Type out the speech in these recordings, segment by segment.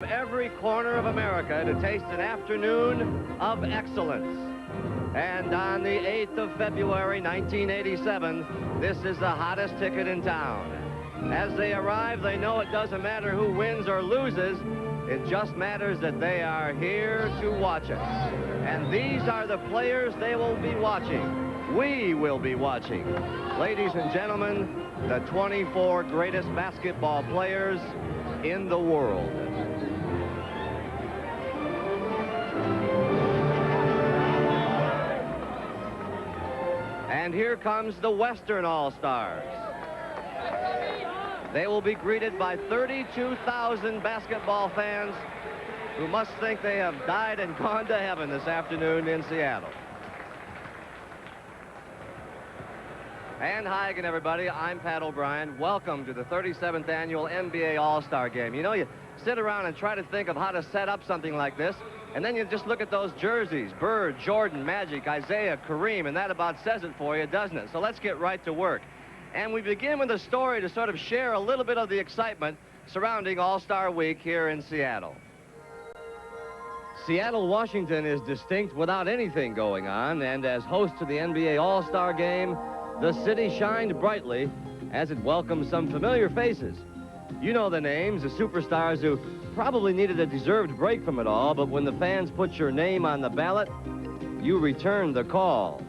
Every corner of America to taste an afternoon of excellence. And on the 8th of February, 1987, this is the hottest ticket in town. As they arrive, they know it doesn't matter who wins or loses. It just matters that they are here to watch it. And these are the players they will be watching. We will be watching. Ladies and gentlemen, the 24 greatest basketball players in the world. And here comes the Western All-Stars. They will be greeted by 32,000 basketball fans who must think they have died and gone to heaven this afternoon in Seattle. And hi again, everybody. I'm Pat O'Brien. Welcome to the 37th annual NBA All-Star Game. You know, you sit around and try to think of how to set up something like this, and then you just look at those jerseys: Bird, Jordan, Magic, Isaiah, Kareem, and that about says it for you, doesn't it? So let's get right to work. And we begin with a story to sort of share a little bit of the excitement surrounding All-Star Week here in Seattle. Seattle, Washington is distinct without anything going on, and as host to the NBA All-Star Game, the city shined brightly as it welcomed some familiar faces. You know the names, the superstars who probably needed a deserved break from it all, but when the fans put your name on the ballot, you returned the call.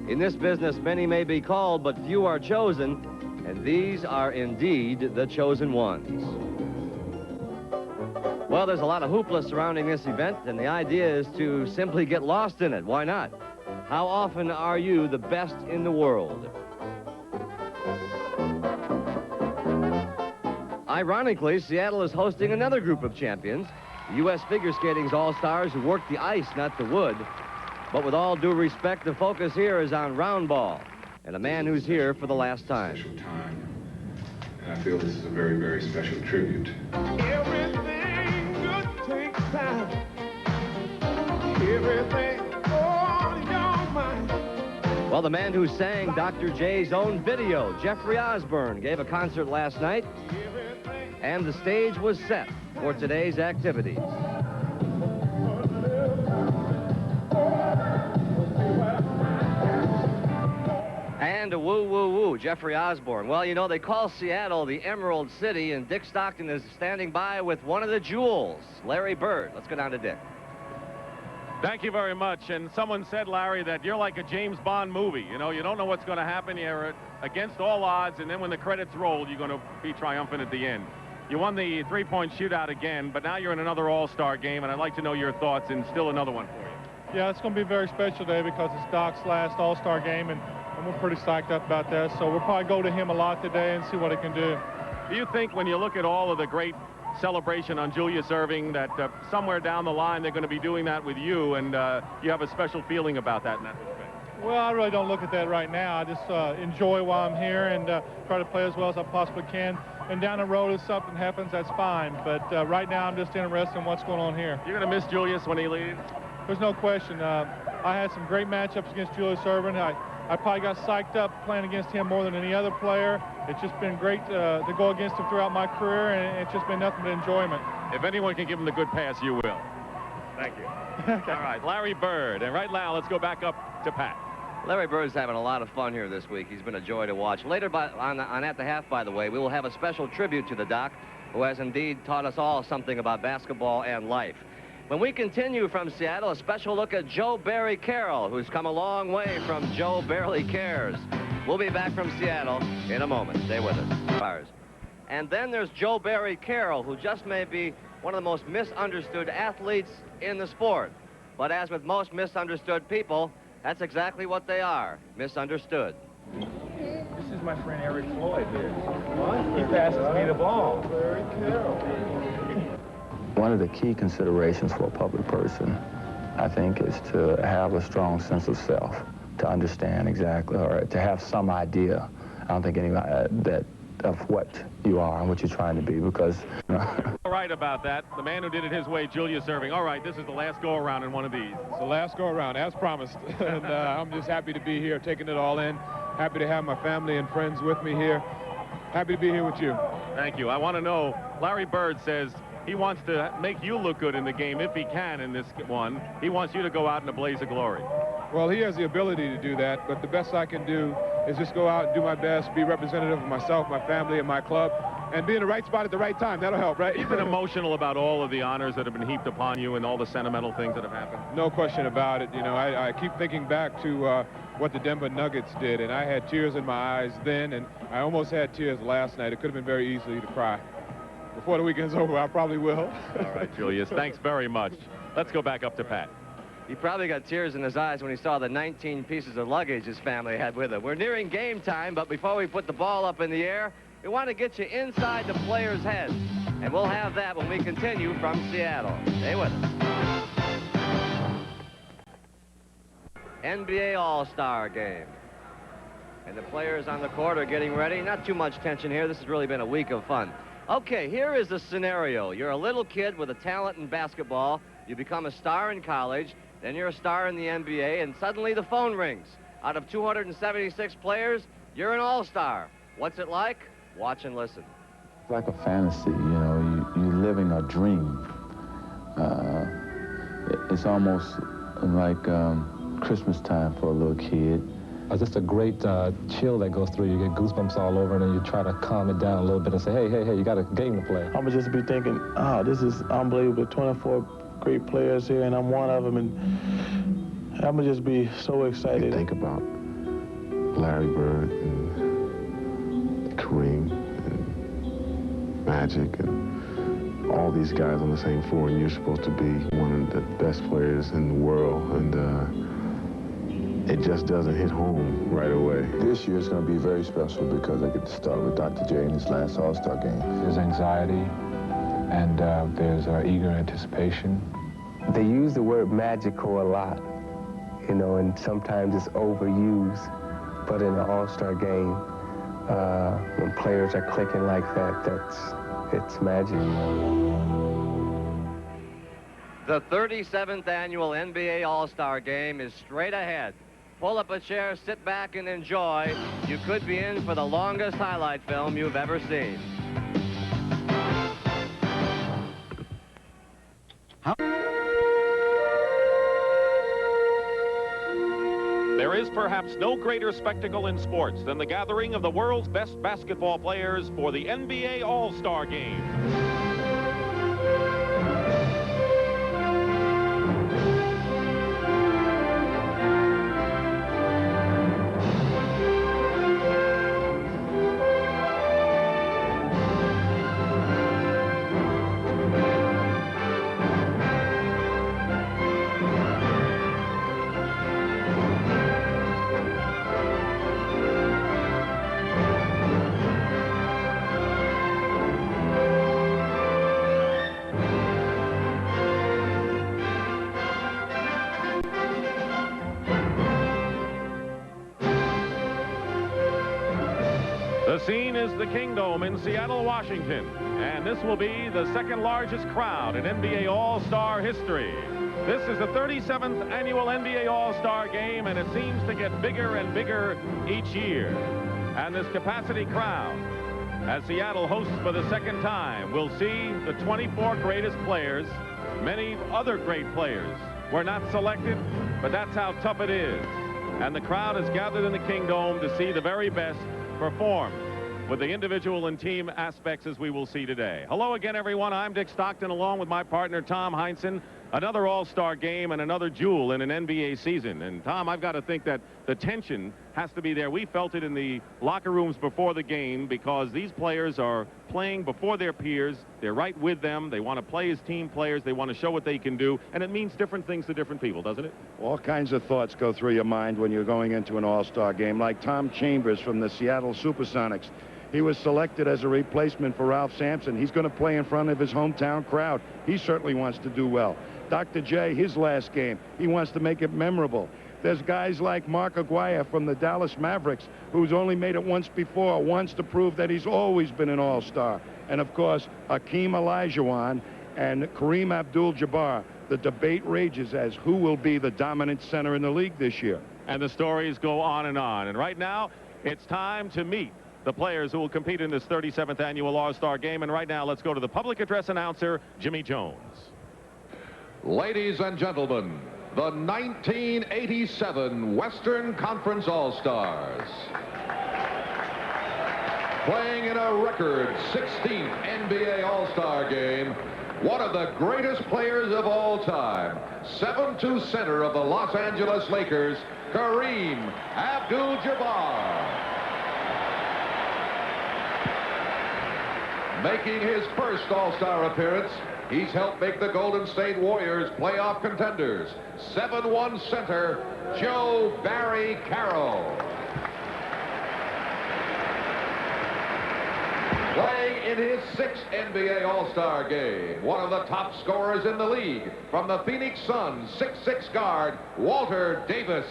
In this business, many may be called, but few are chosen, and these are indeed the chosen ones. Well, there's a lot of hoopla surrounding this event, and the idea is to simply get lost in it. Why not? How often are you the best in the world? Ironically, Seattle is hosting another group of champions, the U.S. Figure Skating's all-stars who work the ice, not the wood. But with all due respect, the focus here is on round ball and a man who's here for the last time. Special time. And I feel this is a very, very special tribute. Everything good takes time. Everything on your mind. Well, the man who sang Dr. J's own video, Jeffrey Osborne, gave a concert last night, and the stage was set for today's activities. And a woo-woo-woo, Jeffrey Osborne. Well, you know, they call Seattle the Emerald City, and Dick Stockton is standing by with one of the jewels, Larry Bird. Let's go down to Dick. Thank you very much. And someone said, Larry, that you're like a James Bond movie. You know, you don't know what's going to happen. You're against all odds, and then when the credits roll, you're going to be triumphant at the end. You won the three-point shootout again, but now you're in another All-Star game, and I'd like to know your thoughts in still another one for you. Yeah, it's going to be a very special day because it's Doc's last All-Star game, and we're pretty psyched up about that. So we'll probably go to him a lot today and see what he can do. Do you think when you look at all of the great celebration on Julius Erving that somewhere down the line they're going to be doing that with you, and you have a special feeling about that in that respect? Well, I really don't look at that right now. I just enjoy while I'm here and try to play as well as I possibly can. And down the road, if something happens, that's fine. But right now, I'm just interested in what's going on here. You're going to miss Julius when he leaves? There's no question. I had some great matchups against Julius Erving. I probably got psyched up playing against him more than any other player. It's just been great to go against him throughout my career, and it's just been nothing but enjoyment. If anyone can give him the good pass, you will. Thank you. Okay. All right, Larry Bird. And right now, let's go back up to Pat. Larry Bird's having a lot of fun here this week. He's been a joy to watch. Later on At the Half, by the way, we will have a special tribute to the Doc, who has indeed taught us all something about basketball and life. When we continue from Seattle, a special look at Joe Barry Carroll, who's come a long way from Joe Barely Cares. We'll be back from Seattle in a moment. Stay with us. And then there's Joe Barry Carroll, who just may be one of the most misunderstood athletes in the sport. But as with most misunderstood people, that's exactly what they are, misunderstood. This is my friend Eric Floyd here. He passes me the ball. Barry Carroll. One of the key considerations for a public person, I think, is to have a strong sense of self, to understand exactly, or to have some idea. I don't think anybody of what you are and what you're trying to be, because All right about that. The man who did it his way, Julius Erving. All right, this is the last go-around in one of these. It's the last go-around, as promised. And I'm just happy to be here, taking it all in. Happy to have my family and friends with me here. Happy to be here with you. Thank you. I want to know, Larry Bird says He wants to make you look good in the game if he can in this one. He wants you to go out in a blaze of glory. Well, he has the ability to do that, but the best I can do is just go out and do my best, be representative of myself, my family, and my club, and be in the right spot at the right time. That'll help, right? You've been emotional about all of the honors that have been heaped upon you and all the sentimental things that have happened. No question about it. You know, I keep thinking back to what the Denver Nuggets did, and I had tears in my eyes then, and I almost had tears last night. It could have been very easy to cry. Before the weekend's over, I probably will. All right, Julius, thanks very much. Let's go back up to Pat. He probably got tears in his eyes when he saw the 19 pieces of luggage his family had with him. We're nearing game time, but before we put the ball up in the air, we want to get you inside the players' heads. And we'll have that when we continue from Seattle. Stay with us. NBA All-Star Game. And the players on the court are getting ready. Not too much tension here. This has really been a week of fun. Okay, here is the scenario. You're a little kid with a talent in basketball. You become a star in college. Then you're a star in the NBA, and suddenly the phone rings. Out of 276 players, you're an all-star. What's it like? Watch and listen. It's like a fantasy, you know, you're living a dream. It's almost like Christmas time for a little kid. Just a great chill that goes through you. You get goosebumps all over, and then you try to calm it down a little bit and say, hey, you got a game to play. I'm gonna just be thinking, oh, this is unbelievable. 24 great players here, and I'm one of them, and I'm gonna just be so excited. You think about Larry Bird and Kareem and Magic and all these guys on the same floor, and you're supposed to be one of the best players in the world, and it just doesn't hit home right away. This year is going to be very special because I get to start with Dr. J in his last All-Star game. There's anxiety, and there's eager anticipation. They use the word magical a lot, you know, and sometimes it's overused. But in an all-star game, when players are clicking like that, it's magic. The 37th annual NBA All-Star Game is straight ahead. Pull up a chair, sit back, and enjoy. You could be in for the longest highlight film you've ever seen. There is perhaps no greater spectacle in sports than the gathering of the world's best basketball players for the NBA All-Star Game. The scene is the Kingdome in Seattle, Washington, and this will be the second largest crowd in NBA All-Star history. This is the 37th annual NBA All-Star Game, and it seems to get bigger and bigger each year. And this capacity crowd, as Seattle hosts for the second time, will see the 24 greatest players. Many other great players were not selected, but that's how tough it is. And the crowd is gathered in the Kingdome to see the very best perform with the individual and team aspects as we will see today. Hello again, everyone. I'm Dick Stockton, along with my partner, Tom Heinsohn. Another All-Star game and another jewel in an NBA season. And, Tom, I've got to think that the tension has to be there. We felt it in the locker rooms before the game because these players are playing before their peers. They're right with them. They want to play as team players. They want to show what they can do. And it means different things to different people, doesn't it? All kinds of thoughts go through your mind when you're going into an All-Star game, like Tom Chambers from the Seattle Supersonics. He was selected as a replacement for Ralph Sampson. He's going to play in front of his hometown crowd. He certainly wants to do well. Dr. J, his last game, he wants to make it memorable. There's guys like Mark Aguirre from the Dallas Mavericks, who's only made it once before, wants to prove that he's always been an all-star. And, of course, Hakeem Olajuwon and Kareem Abdul-Jabbar. The debate rages as who will be the dominant center in the league this year. And the stories go on. And right now, it's time to meet the players who will compete in this 37th annual All-Star Game. And right now, let's go to the public address announcer, Jimmy Jones. Ladies and gentlemen, the 1987 Western Conference All-Stars. Playing in a record 16th NBA All-Star Game, one of the greatest players of all time, 7'2" center of the Los Angeles Lakers, Kareem Abdul-Jabbar. Making his first All-Star appearance, he's helped make the Golden State Warriors playoff contenders, 7'1" center, Joe Barry Carroll. Playing in his 6th NBA All-Star Game, one of the top scorers in the league, from the Phoenix Suns, 6'6" guard, Walter Davis.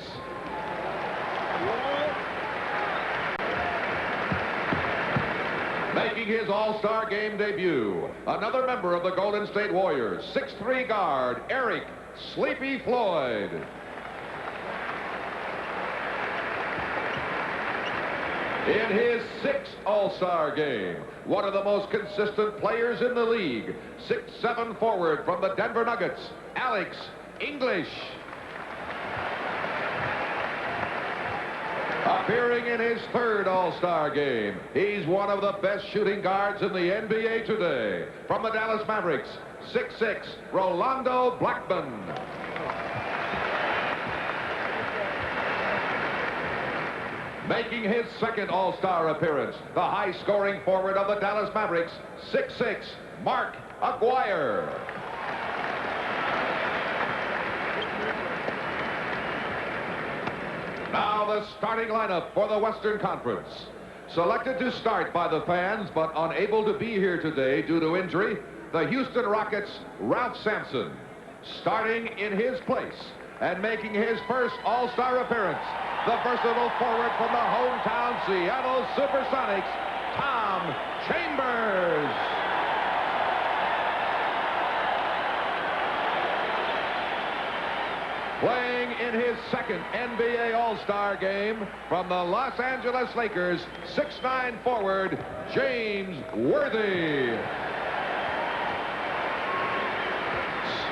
Making his All-Star Game debut, another member of the Golden State Warriors, 6'3" guard, Eric Sleepy Floyd. In his 6th All-Star Game, one of the most consistent players in the league, 6'7" forward from the Denver Nuggets, Alex English. Appearing in his 3rd All-Star Game, he's one of the best shooting guards in the NBA today. From the Dallas Mavericks, 6'6", Rolando Blackman. Making his 2nd All-Star appearance, the high-scoring forward of the Dallas Mavericks, 6'6", Mark Aguirre. Now the starting lineup for the Western Conference. Selected to start by the fans, but unable to be here today due to injury, the Houston Rockets' Ralph Sampson. Starting in his place and making his first All-Star appearance, the versatile forward from the hometown Seattle Supersonics, Tom Chambers. Playing in his 2nd NBA All-Star Game from the Los Angeles Lakers, 6'9" forward, James Worthy.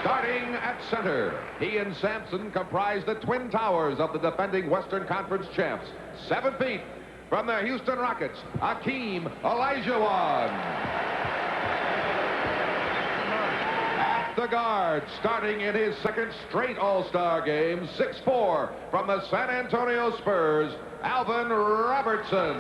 Starting at center, he and Sampson comprise the twin towers of the defending Western Conference champs. 7 feet from the Houston Rockets, Hakeem Olajuwon. At the guard, starting in his 2nd straight All-Star Game, 6'4", from the San Antonio Spurs, Alvin Robertson.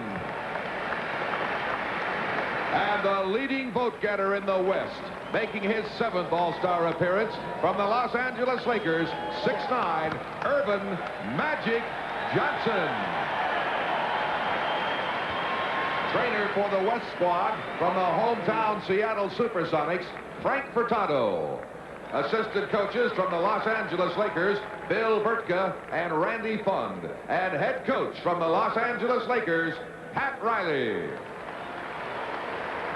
And the leading vote-getter in the West, making his 7th All-Star appearance from the Los Angeles Lakers, 6'9", Earvin Magic Johnson. Trainer for the West squad from the hometown Seattle Supersonics, Frank Furtado. Assistant coaches from the Los Angeles Lakers, Bill Burtka and Randy Fund. And head coach from the Los Angeles Lakers, Pat Riley.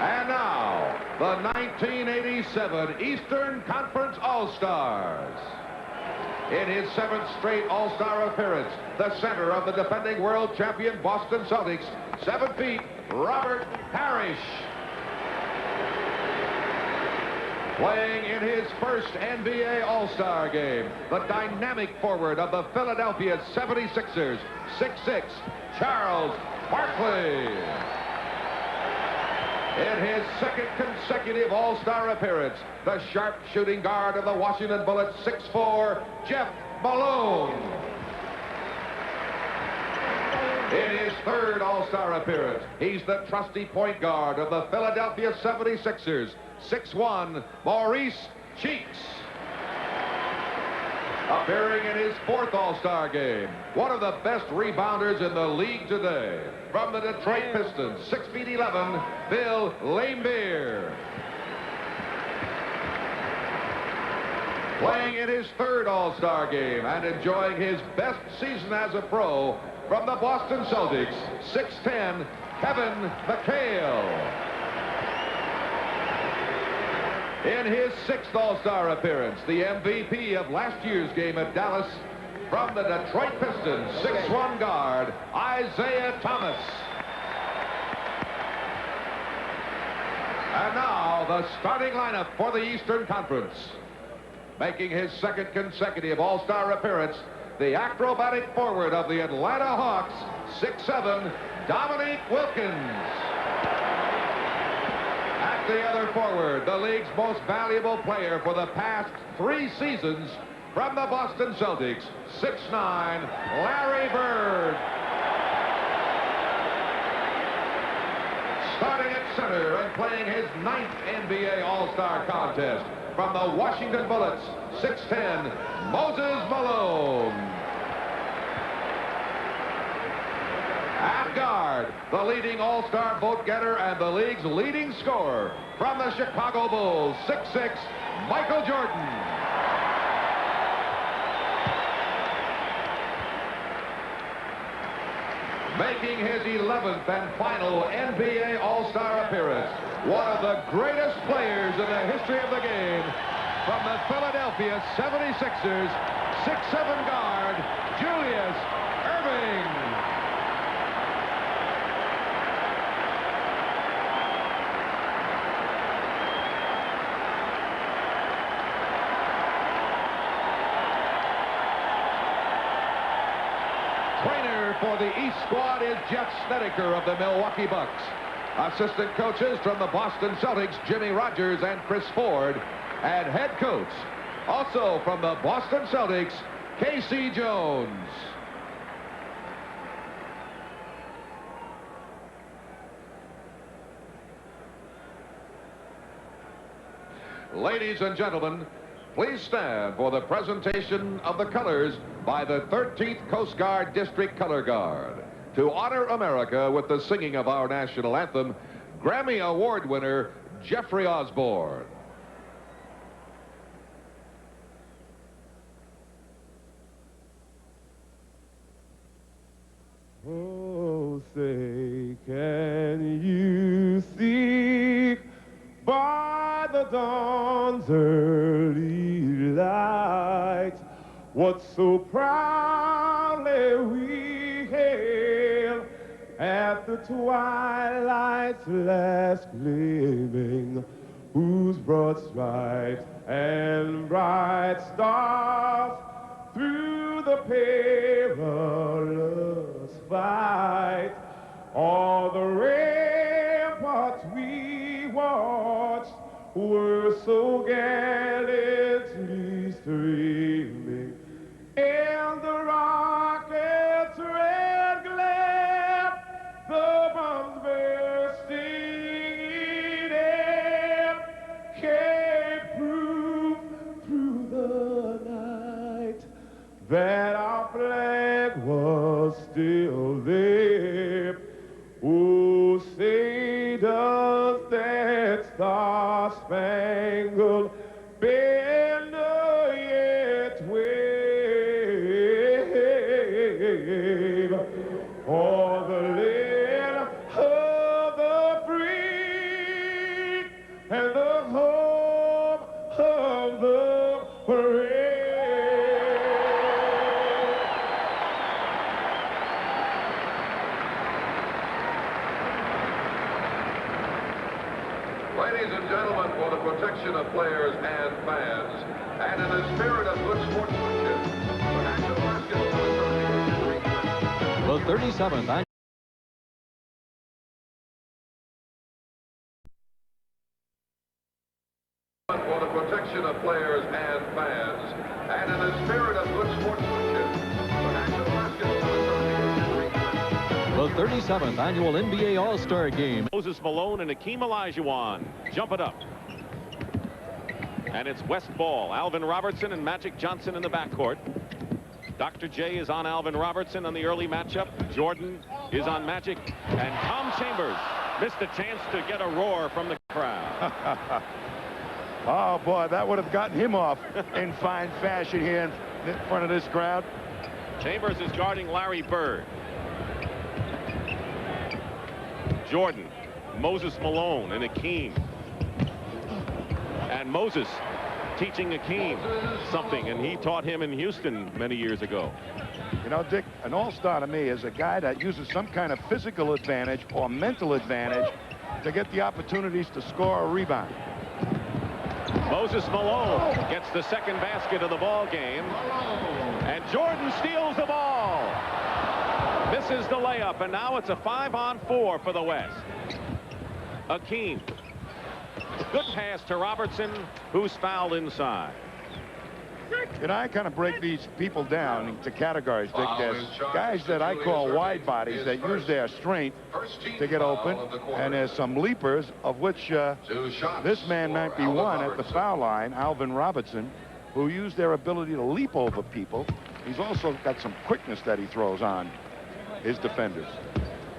And now, the 1987 Eastern Conference All-Stars. In his 7th straight All-Star appearance, the center of the defending world champion Boston Celtics, 7 feet, Robert Parrish. Playing in his first NBA All-Star Game, the dynamic forward of the Philadelphia 76ers, 6'6", Charles Barkley. In his 2nd consecutive All-Star appearance, the sharp shooting guard of the Washington Bullets, 6'4", Jeff Malone. In his 3rd All-Star appearance, he's the trusty point guard of the Philadelphia 76ers, 6'1", Maurice Cheeks. Appearing in his 4th All-Star Game, one of the best rebounders in the league today, from the Detroit Pistons, 6'11", Bill Laimbeer. Playing in his 3rd All-Star Game and enjoying his best season as a pro, from the Boston Celtics, 6'10", Kevin McHale. In his 6th All-Star appearance, the MVP of last year's game at Dallas, from the Detroit Pistons, 6'1" guard, Isaiah Thomas. And now the starting lineup for the Eastern Conference. Making his second consecutive All-Star appearance, the acrobatic forward of the Atlanta Hawks, 6'7", Dominique Wilkins. At the other forward, the league's most valuable player for the past 3 seasons from the Boston Celtics, 6'9", Larry Bird. Starting at center and playing his 9th NBA All-Star contest from the Washington Bullets, 6'10", Moses Malone. At guard, the leading All-Star vote getter and the league's leading scorer from the Chicago Bulls, 6'6", Michael Jordan. Making his 11th and final NBA All-Star appearance, one of the greatest players in the history of the game, from the Philadelphia 76ers, 6'7" guard, Julius Erving. Trainer for the East squad is Jeff Snedeker of the Milwaukee Bucks. Assistant coaches from the Boston Celtics, Jimmy Rogers and Chris Ford. And head coach, also from the Boston Celtics, K.C. Jones. Ladies and gentlemen, please stand for the presentation of the colors by the 13th Coast Guard District Color Guard. To honor America with the singing of our national anthem, Grammy Award winner Jeffrey Osborne. Oh, say, can you see by the dawn's early light what so proudly we hail at the twilight's last gleaming, whose broad stripes and bright stars through the perilous fight, all the ramparts we watched were so gallantly streaming, and the rocket's red glare, the bombs bursting in air, can prove through the night that our flag was still there. Oh, say does that star-spangled banner yet wave o'er the land of the free and the home of the brave? Ladies and gentlemen, for the protection of players and fans, and in the spirit of good sportsmanship, the National Basketball Association. The 37th annual. For the protection of players and fans, and in the spirit of good sportsmanship, the National Basketball Association. The 37th annual NBA All-Star Game. Moses Malone and Akeem Olajuwon jump it up. And it's West ball. Alvin Robertson and Magic Johnson in the backcourt. Dr. J is on Alvin Robertson on the early matchup. Jordan is on Magic. And Tom Chambers missed a chance to get a roar from the crowd. Oh, boy, that would have gotten him off in fine fashion here in front of this crowd. Chambers is guarding Larry Bird. Jordan, Moses Malone, and Akeem. And Moses teaching Akeem something, and he taught him in Houston many years ago. You know, Dick, an all-star to me is a guy that uses some kind of physical advantage or mental advantage to get the opportunities to score a rebound. Moses Malone gets the second basket of the ball game. And Jordan steals the ball. Misses the layup, and now it's a 5-on-4 for the West. Akeem. Good pass to Robertson, who's fouled inside. And I kind of break these people down into categories, Dick. There's guys that I call wide bodies that use their strength to get open, and there's some leapers, of which this man might be one at the foul line, Alvin Robertson, who use their ability to leap over people. He's also got some quickness that he throws on his defenders.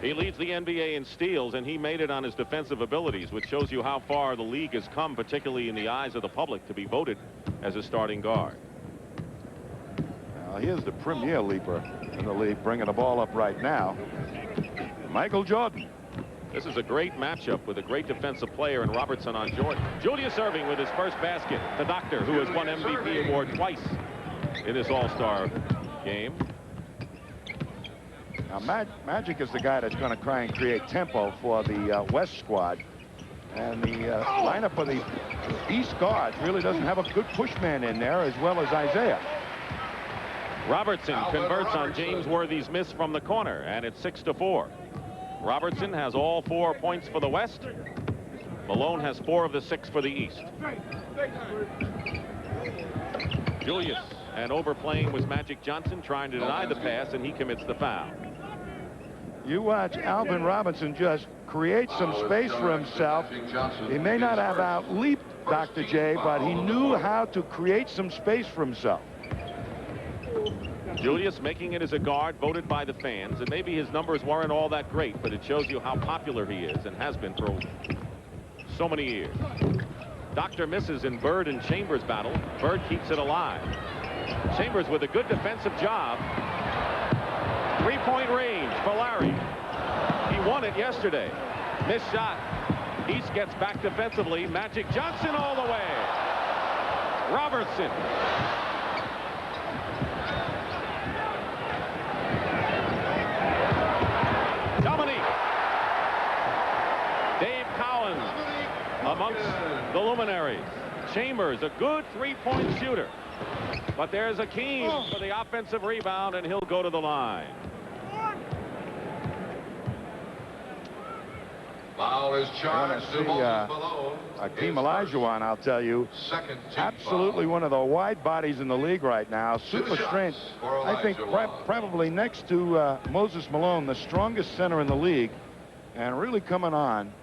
He leads the NBA in steals, and he made it on his defensive abilities, which shows you how far the league has come, particularly in the eyes of the public, to be voted as a starting guard. Now, here's the premier leaper in the league, bringing the ball up right now, Michael Jordan. This is a great matchup with a great defensive player in Robertson on Jordan. Julius Erving with his first basket, the doctor who has won MVP award twice in this All-Star game. Now, Magic is the guy that's going to try and create tempo for the West squad. And the lineup of the East guards really doesn't have a good push man in there, as well as Isaiah. Robertson converts on James Worthy's miss from the corner, and it's 6-4. Robertson has all 4 points for the West. Malone has 4 of the 6 for the East. Julius, and overplaying was Magic Johnson, trying to deny the pass, and he commits the foul. You watch Alvin Robertson just create some space for himself. He may not have out-leaped Dr. J, but he knew how to create some space for himself. Julius making it as a guard, voted by the fans, and maybe his numbers weren't all that great, but it shows you how popular he is and has been for so many years. Doctor misses in Bird and Chambers battle. Bird keeps it alive. Chambers with a good defensive job. Three-point range for Larry. He won it yesterday. Missed shot. East gets back defensively. Magic Johnson all the way. Robertson. Dominique. Dave Cowens amongst the luminaries. Chambers, a good three-point shooter. But there's Akeem for the offensive rebound, and he'll go to the line. Foul is charged to Moses Malone. Akeem Olajuwon, I'll tell you, absolutely one of the wide bodies in the league right now. Super strength. I think probably next to Moses Malone, the strongest center in the league, and really coming on.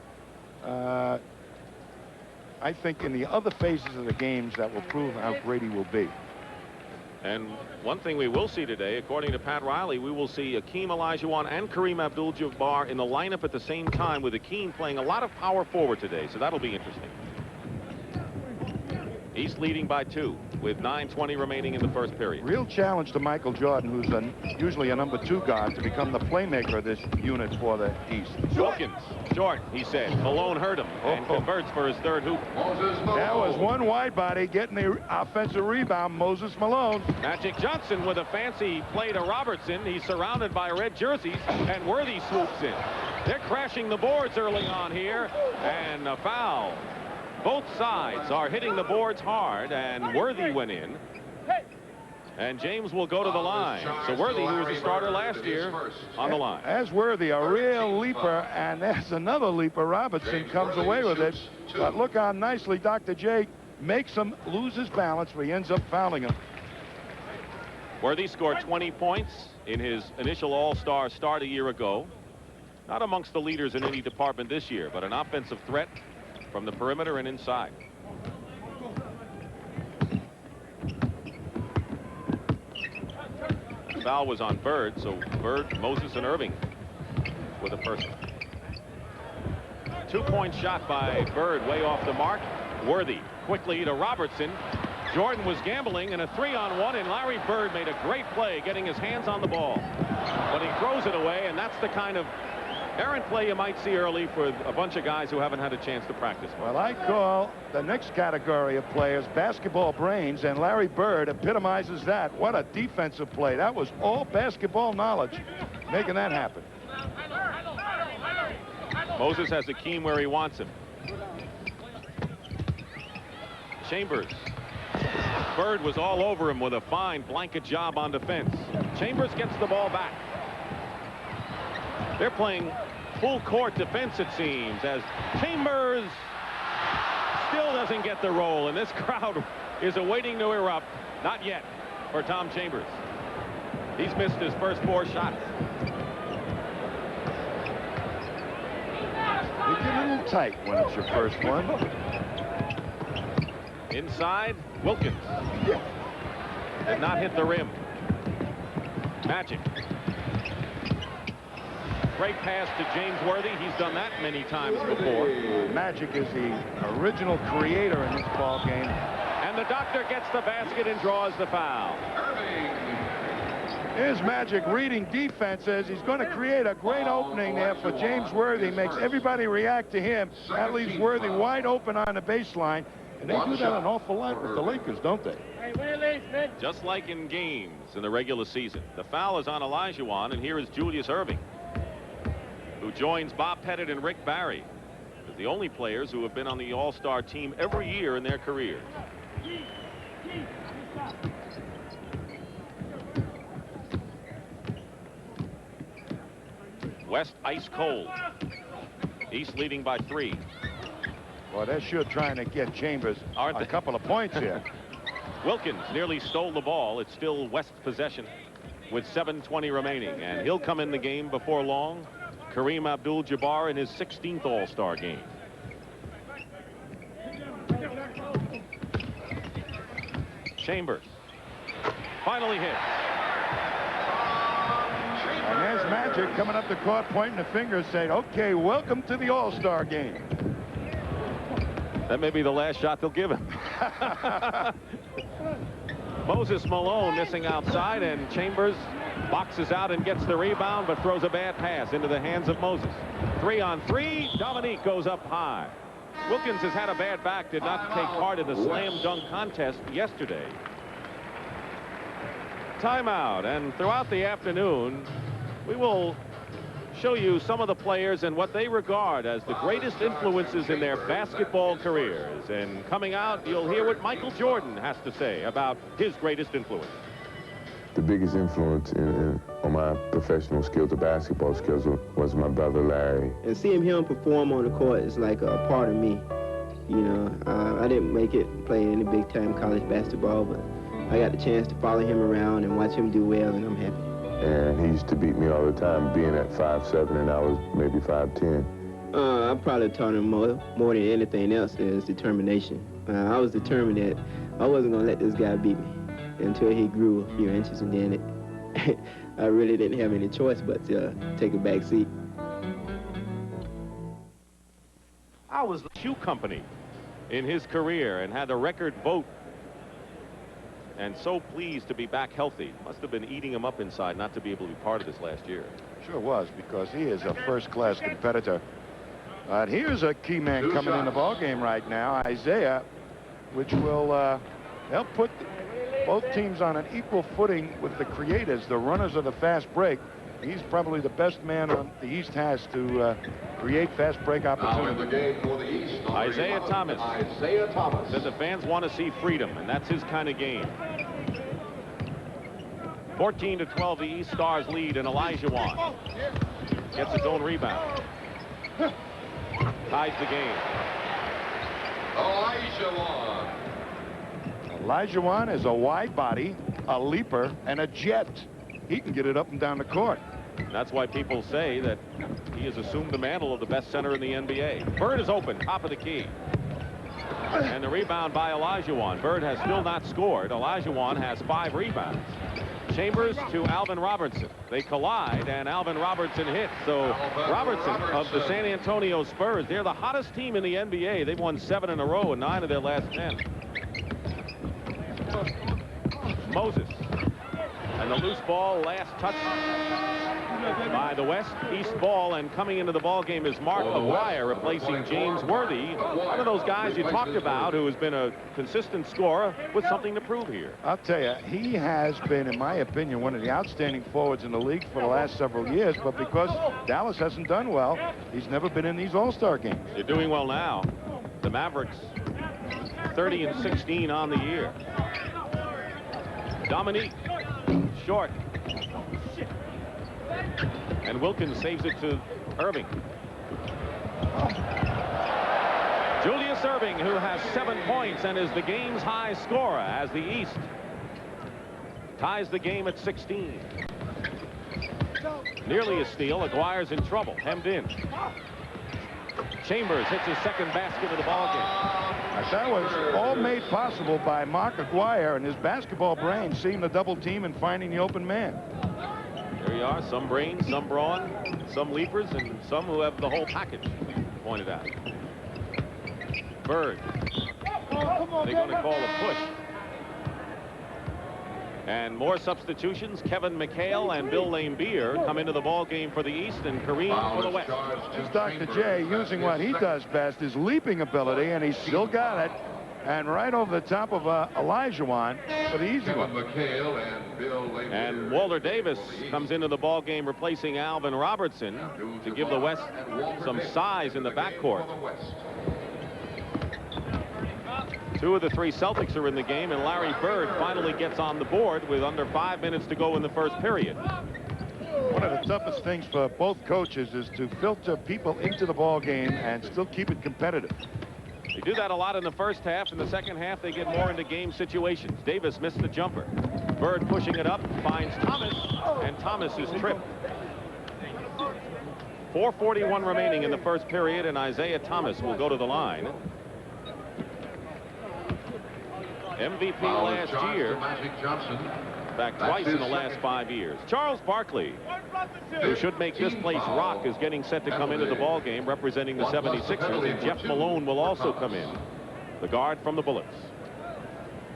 I think in the other phases of the games that will prove how great he will be. And one thing we will see today, according to Pat Riley, we will see Akeem Olajuwon and Kareem Abdul-Jabbar in the lineup at the same time, with Akeem playing a lot of power forward today, so that'll be interesting. East leading by 2 with 9:20 remaining in the first period. Real challenge to Michael Jordan, who's usually a number 2 guard, to become the playmaker of this unit for the East. Wilkins, short, he said. Malone hurt him and converts for his third hoop. That was one wide body getting the offensive rebound, Moses Malone. Magic Johnson with a fancy play to Robertson. He's surrounded by red jerseys, and Worthy swoops in. They're crashing the boards early on here, and a foul. Both sides are hitting the boards hard, and Worthy went in. And James will go to the line. So Worthy, who was a starter last year, on the line. As Worthy, a real leaper, and there's another leaper. Robertson comes away with it. But look how nicely Dr. J makes him lose his balance, but he ends up fouling him. Worthy scored 20 points in his initial All-Star start a year ago. Not amongst the leaders in any department this year, but an offensive threat from the perimeter and inside. Foul was on Bird, so Bird, Moses, and Irving with the first. 2-point shot by Bird, way off the mark. Worthy quickly to Robertson. Jordan was gambling, and a 3-on-1, and Larry Bird made a great play getting his hands on the ball. But he throws it away, and that's the kind of errant play you might see early for a bunch of guys who haven't had a chance to practice. Well, I call the next category of players basketball brains, and Larry Bird epitomizes that. What a defensive play. That was all basketball knowledge making that happen. Moses has Akeem where he wants him. Chambers. Bird was all over him with a fine blanket job on defense. Chambers gets the ball back. They're playing full court defense, it seems, as Chambers still doesn't get the roll, and this crowd is awaiting to erupt. Not yet for Tom Chambers. He's missed his first 4 shots. You get a little tight when it's your first one. Inside, Wilkins. Did not hit the rim. Magic. Great pass to James Worthy. He's done that many times before. Magic is the original creator in this ball game. And the doctor gets the basket and draws the foul. Here's Magic reading defenses. He's going to create a great opening there for James Worthy. Makes everybody react to him. That leaves Worthy wide open on the baseline. And they do that an awful lot with the Lakers, don't they? Just like in games in the regular season. The foul is on Olajuwon, and here is Julius Erving, who joins Bob Pettit and Rick Barry as the only players who have been on the All-Star team every year in their careers. West ice cold. East leading by 3. Well, they're sure trying to get Chambers a couple of points here. Wilkins nearly stole the ball. It's still West possession with 7:20 remaining, and he'll come in the game before long. Kareem Abdul-Jabbar in his 16th All-Star game. Chambers finally hit. And there's Magic coming up the court, pointing the finger, saying, okay, welcome to the All-Star game. That may be the last shot they'll give him. Moses Malone missing outside, and Chambers boxes out and gets the rebound, but throws a bad pass into the hands of Moses. 3-on-3. Dominique goes up high. Wilkins has had a bad back, did not take part in the slam dunk contest yesterday. Timeout, and throughout the afternoon, we will show you some of the players and what they regard as the greatest influences in their basketball careers. And coming out, you'll hear what Michael Jordan has to say about his greatest influence. The biggest influence on my professional skills, or basketball skills, was my brother Larry. And seeing him perform on the court is like a part of me. You know, I didn't make it play any big-time college basketball, but I got the chance to follow him around and watch him do well, and I'm happy. And he used to beat me all the time, being at 5'7", and I was maybe 5'10". I probably taught him more than anything else is determination. I was determined that I wasn't going to let this guy beat me until he grew a few inches, and then I really didn't have any choice but to take a back seat. I was the shoe company in his career and had a record vote. And so pleased to be back healthy. Must have been eating him up inside not to be able to be part of this last year. Sure was, because he is a first-class competitor. Here's a key man coming in the ballgame right now, Isaiah, which will help put both teams on an equal footing with the creators, the runners of the fast break. He's probably the best man on the East has to create fast break opportunities. Now in the game for the East, Isaiah Thomas. Isaiah Thomas. Said the fans want to see freedom, and that's his kind of game. 14-12, the East Stars lead, and Olajuwon gets his own rebound. Ties the game. Olajuwon is a wide body, a leaper, and a jet. He can get it up and down the court. That's why people say that he has assumed the mantle of the best center in the NBA. Bird is open, top of the key. And the rebound by Olajuwon. Bird has still not scored. Olajuwon has 5 rebounds. Chambers to Alvin Robertson. They collide, and Alvin Robertson hits. So Robertson of the San Antonio Spurs, they're the hottest team in the NBA. They've won 7 in a row and 9 of their last 10. Moses. And the loose ball, last touch by the West. East ball, and coming into the ball game is Mark Aguirre, replacing James Worthy, one of those guys you talked about who has been a consistent scorer with something to prove here. I'll tell you, he has been, in my opinion, one of the outstanding forwards in the league for the last several years, but because Dallas hasn't done well, he's never been in these All-Star games. They're doing well now. The Mavericks 30-16 on the year. Dominique, short. And Wilkins saves it to Irving. Julius Irving, who has 7 points and is the game's high scorer as the East ties the game at 16. Nearly a steal. Aguirre's in trouble, hemmed in. Chambers hits his second basket of the ball game. That was all made possible by Mark Aguirre and his basketball brain, seeing the double team and finding the open man. There you are, some brains, some brawn, some leapers, and some who have the whole package pointed out. Bird. They're going to call a push. And more substitutions. Kevin McHale and Bill Laimbeer come into the ball game for the East, and Kareem for the West. Just Dr. J using what he does best, his leaping ability, and he's still got it. And right over the top of Olajuwon for the easy one. And Walter Davis comes into the ball game replacing Alvin Robertson to give the West some size in the backcourt. 2 of the 3 Celtics are in the game, and Larry Bird finally gets on the board with under 5 minutes to go in the first period. One of the toughest things for both coaches is to filter people into the ball game and still keep it competitive. They do that a lot in the first half. In the second half, they get more into game situations. Davis missed the jumper. Bird pushing it up, finds Thomas, and Thomas is tripped. 4:41 remaining in the first period, and Isaiah Thomas will go to the line. MVP last year. In fact, twice in the last 5 years. Charles Barkley, who should make this place rock, is getting set to come into the ball game representing the 76ers, and Jeff Malone will also come in, the guard from the Bullets.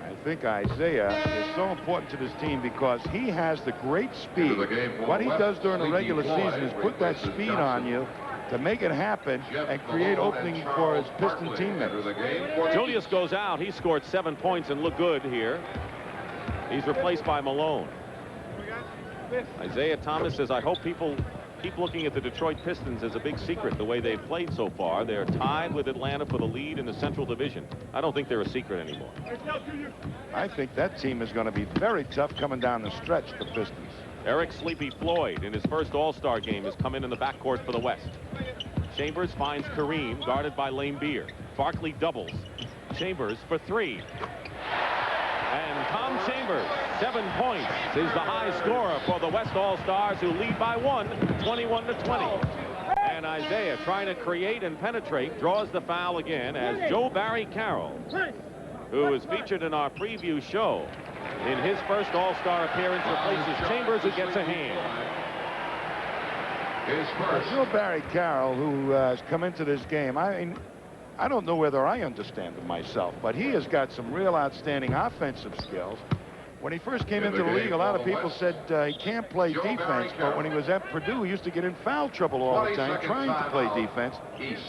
I think Isaiah is so important to this team because he has the great speed. What he does during the regular season is put that speed on you to make it happen and create opening for his Piston teammates. Julius goes out. He scored 7 points and looked good here. He's replaced by Malone. Isaiah Thomas says, I hope people keep looking at the Detroit Pistons as a big secret the way they've played so far. They're tied with Atlanta for the lead in the Central Division. I don't think they're a secret anymore. I think that team is going to be very tough coming down the stretch, the Pistons. Eric Sleepy Floyd in his first All-Star game has come in the backcourt for the West. Chambers finds Kareem, guarded by Laimbeer. Barkley doubles. Chambers for 3. And Tom Chambers, 7 points, is the high scorer for the West All-Stars, who lead by 1, 21-20. And Isaiah, trying to create and penetrate, draws the foul again as Joe Barry Carroll, who is featured in our preview show, in his first All-Star appearance, replaces Chambers, who gets a hand. Joe Barry Carroll, who has come into this game, I don't know whether I understand him myself, but he has got some real outstanding offensive skills. When he first came into the league, a lot of people said he can't play defense, but when he was at Purdue, he used to get in foul trouble all the time trying to play defense.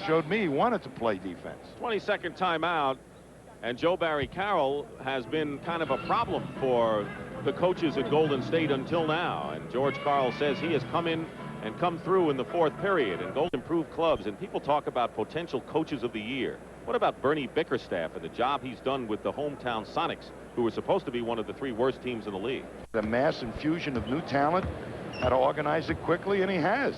Showed me he wanted to play defense. 22nd timeout, and Joe Barry Carroll has been kind of a problem for the coaches at Golden State until now. And George Karl says he has come in and come through in the 4th period and Golden improved clubs, and people talk about potential coaches of the year. What about Bernie Bickerstaff and the job he's done with the hometown Sonics, who were supposed to be one of the 3 worst teams in the league? The mass infusion of new talent, how to organize it quickly, and he has.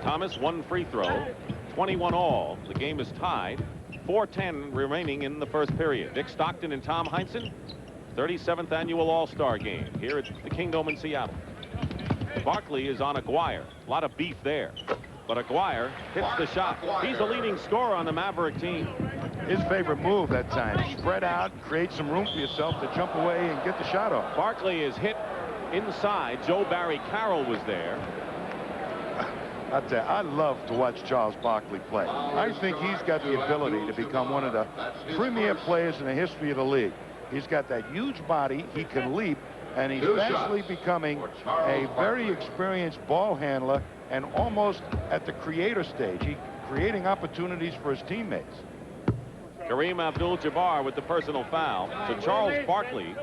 Thomas, 1 free throw, 21 all. The game is tied. 4:10 remaining in the first period. Dick Stockton and Tom Heinsohn, 37th annual All-Star game here at the Kingdome in Seattle. Barkley is on Aguirre. A lot of beef there. But Aguirre hits the shot. He's the leading scorer on the Maverick team. His favorite move that time. Spread out, create some room for yourself to jump away and get the shot off. Barkley is hit inside. Joe Barry Carroll was there. I tell you, I love to watch Charles Barkley play. I think he's got the ability to become one of the premier players in the history of the league. He's got that huge body. He can leap, and he's Two eventually shots becoming for Charles a very Barkley. experienced ball handler and almost at the creator stage. He's creating opportunities for his teammates. Kareem Abdul-Jabbar with the personal foul. So Charles Barkley,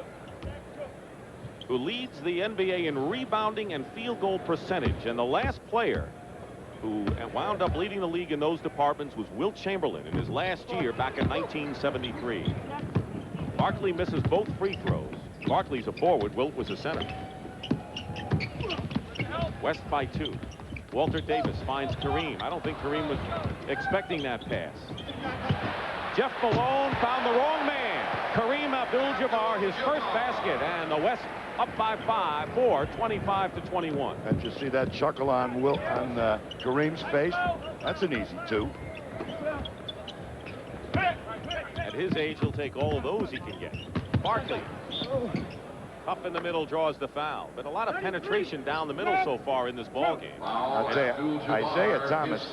who leads the NBA in rebounding and field goal percentage, and the last player who wound up leading the league in those departments was Wilt Chamberlain in his last year back in 1973. Barkley misses both free throws. Barkley's a forward. Wilt was a center. West by 2. Walter Davis finds Kareem. I don't think Kareem was expecting that pass. Jeff Malone found the wrong man. Kareem Abdul-Jabbar, his first basket, and the West up by 5, 25-21. And you see that chuckle on Kareem's face? That's an easy 2. At his age, he'll take all of those he can get. Barkley, up in the middle, draws the foul. But a lot of penetration down the middle so far in this ball game. I'll tell you, Isaiah Thomas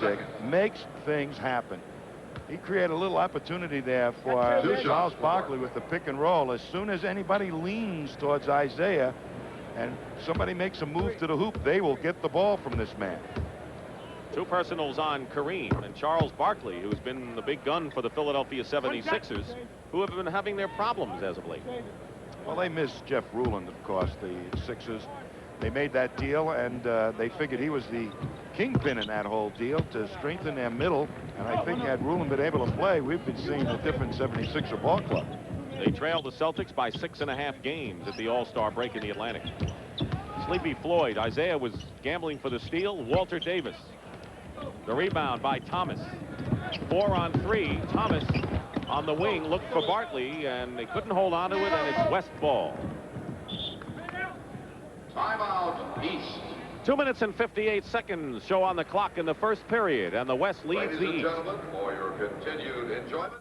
makes things happen. He created a little opportunity there for Charles Barkley with the pick and roll. As soon as anybody leans towards Isaiah and somebody makes a move to the hoop, they will get the ball from this man. 2 personals on Kareem and Charles Barkley, who's been the big gun for the Philadelphia 76ers, who have been having their problems as of late. Well, they miss Jeff Ruland, of course, the Sixers. They made that deal, and they figured he was the kingpin in that whole deal to strengthen their middle. And I think had Ruland been able to play, we've been seeing a different 76er ball club. They trailed the Celtics by 6.5 games at the All-Star break in the Atlantic. Sleepy Floyd. Isaiah was gambling for the steal. Walter Davis. The rebound by Thomas. 4 on 3. Thomas on the wing looked for Barkley, and they couldn't hold on to it, and it's West ball. Timeout, East. 2 minutes and 58 seconds show on the clock in the first period, and the West leads Ladies the and East. gentlemen, for your continued enjoyment.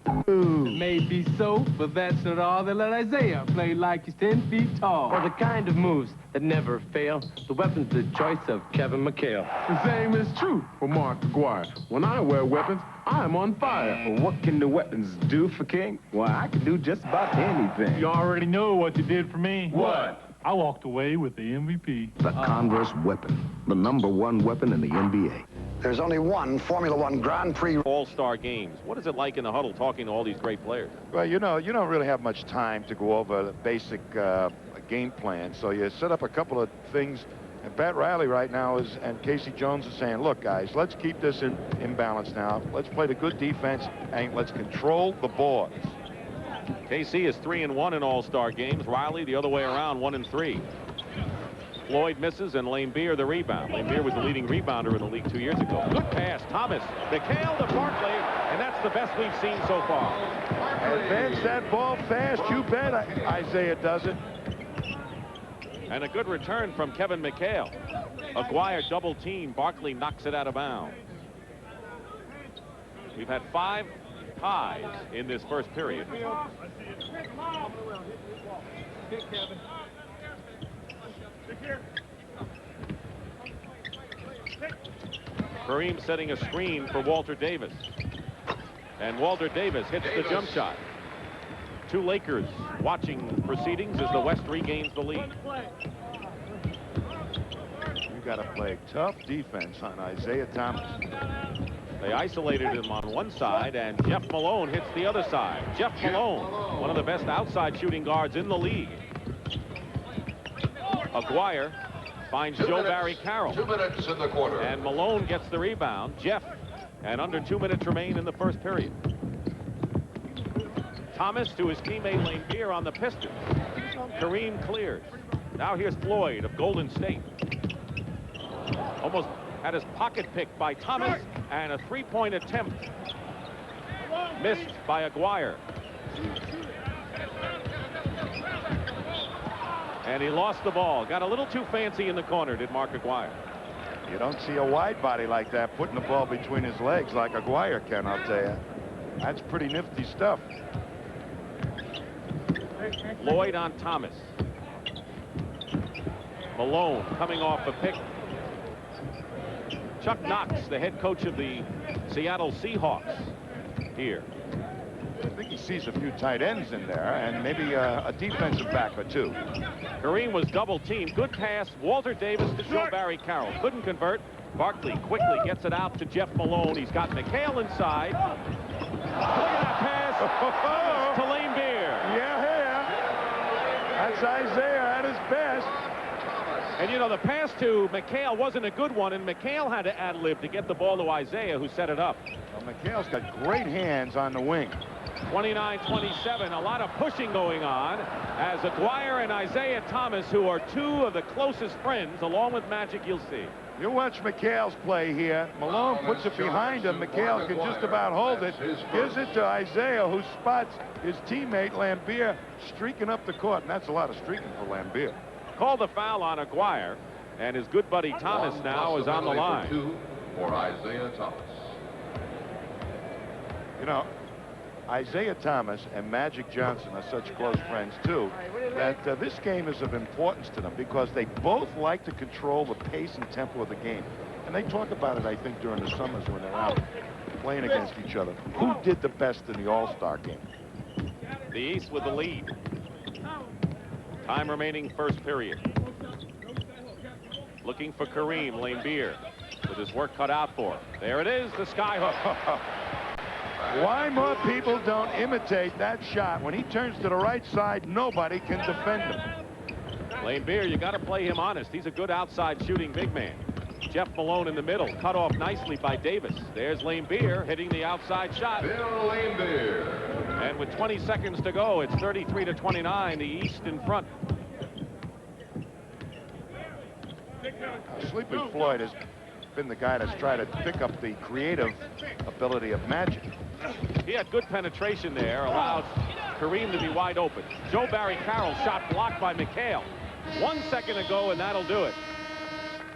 It may be so, but that's not all. They let Isaiah play like he's 10 feet tall. For the kind of moves that never fail, the weapon's the choice of Kevin McHale. The same is true for Mark Aguirre. When I wear weapons, I'm on fire. Well, what can the weapons do for King? Well, I can do just about anything. You already know what you did for me. What? I walked away with the MVP. The Converse weapon, the #1 weapon in the NBA. There's only one Formula One Grand Prix. All-Star games. What is it like in the huddle talking to all these great players? Well, you know, you don't really have much time to go over the basic game plan, so you set up a couple of things. And Pat Riley right now and Casey Jones is saying, look, guys, let's keep this in balance now. Let's play the good defense, and let's control the boards. KC is 3-1 in All-Star games. Riley the other way around, 1-3. Floyd misses, and Lane Beer the rebound. Lane Beer was the leading rebounder in the league 2 years ago. Good pass, Thomas. McHale to Barkley, and that's the best we've seen so far. Advance that ball fast, you bet Isaiah does it. And a good return from Kevin McHale. Aguirre double team. Barkley knocks it out of bounds. We've had 5 ties in this first period. Kareem setting a screen for Walter Davis. And Walter Davis hits the jump shot. 2 Lakers watching proceedings as the West regains the lead. You got to play tough defense on Isaiah Thomas. They isolated him on one side, and Jeff Malone hits the other side. Jeff Malone, one of the best outside shooting guards in the league. Aguirre finds Joe Barry Carroll. 2 minutes in the quarter. And Malone gets the rebound. Jeff, and under 2 minutes remain in the first period. Thomas to his teammate Lane Beer on the Pistons. Kareem clears. Now here's Floyd of Golden State. Almost had his pocket picked by Thomas, and a 3-point attempt missed by Aguirre. And he lost the ball. Got a little too fancy in the corner, did Mark Aguirre. You don't see a wide body like that putting the ball between his legs like Aguirre can, I'll tell you. That's pretty nifty stuff. Lloyd on Thomas. Malone coming off a pick. Chuck Knox, the head coach of the Seattle Seahawks, here. I think he sees a few tight ends in there and maybe a defensive back or two. Kareem was double-teamed. Good pass. Walter Davis to Joe Barry Carroll. Couldn't convert. Barkley quickly gets it out to Jeff Malone. He's got McHale inside. Look at that pass to Lane Beer. Yeah. That's Isaiah at his best. And, you know, the pass to McHale wasn't a good one, and McHale had to ad-lib to get the ball to Isaiah, who set it up. Well, McHale's got great hands on the wing. 29-27, a lot of pushing going on as Aguirre and Isaiah Thomas, who are two of the closest friends, along with Magic, you'll see. You watch McHale's play here. Malone puts it behind him. McHale can just about hold it. Gives it to Isaiah, who spots his teammate Lambier streaking up the court, and that's a lot of streaking for Lambier. Called the foul on Aguirre, and his good buddy Thomas now is on the line. For Isaiah Thomas. You know, Isaiah Thomas and Magic Johnson are such close friends, too, that this game is of importance to them because they both like to control the pace and tempo of the game. And they talk about it, I think, during the summers when they're out playing against each other. Who did the best in the All-Star game? The East with the lead. Time remaining, first period. Looking for Kareem Lambier with his work cut out for him. There it is, the skyhook. Why more people don't imitate that shot? When he turns to the right side, nobody can defend him. Lambier, you got to play him honest. He's a good outside shooting big man. Jeff Malone in the middle, cut off nicely by Davis. There's Lambier hitting the outside shot. Bill Lambier. And with 20 seconds to go, it's 33-29, the East in front. Sleepy Floyd has been the guy that's tried to pick up the creative ability of Magic. He had good penetration there, allowed Kareem to be wide open. Joe Barry Carroll shot blocked by McHale. 1 second ago, and that'll do it.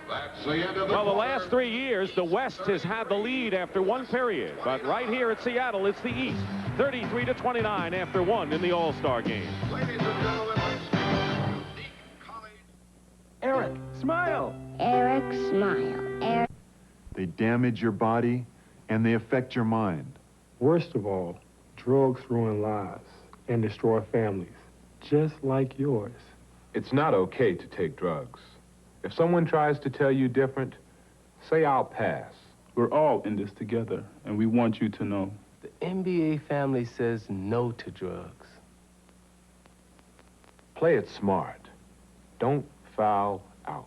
That's the end of the Well, the last 3 years, the West has had the lead after one period. But right here at Seattle, it's the East. 33-29 after one in the All-Star game. Ladies and gentlemen, Eric, smile. Eric, smile. Eric. They damage your body, and they affect your mind. Worst of all, drugs ruin lives and destroy families, just like yours. It's not okay to take drugs. If someone tries to tell you different, say I'll pass. We're all in this together, and we want you to know. The NBA family says no to drugs. Play it smart. Don't foul out.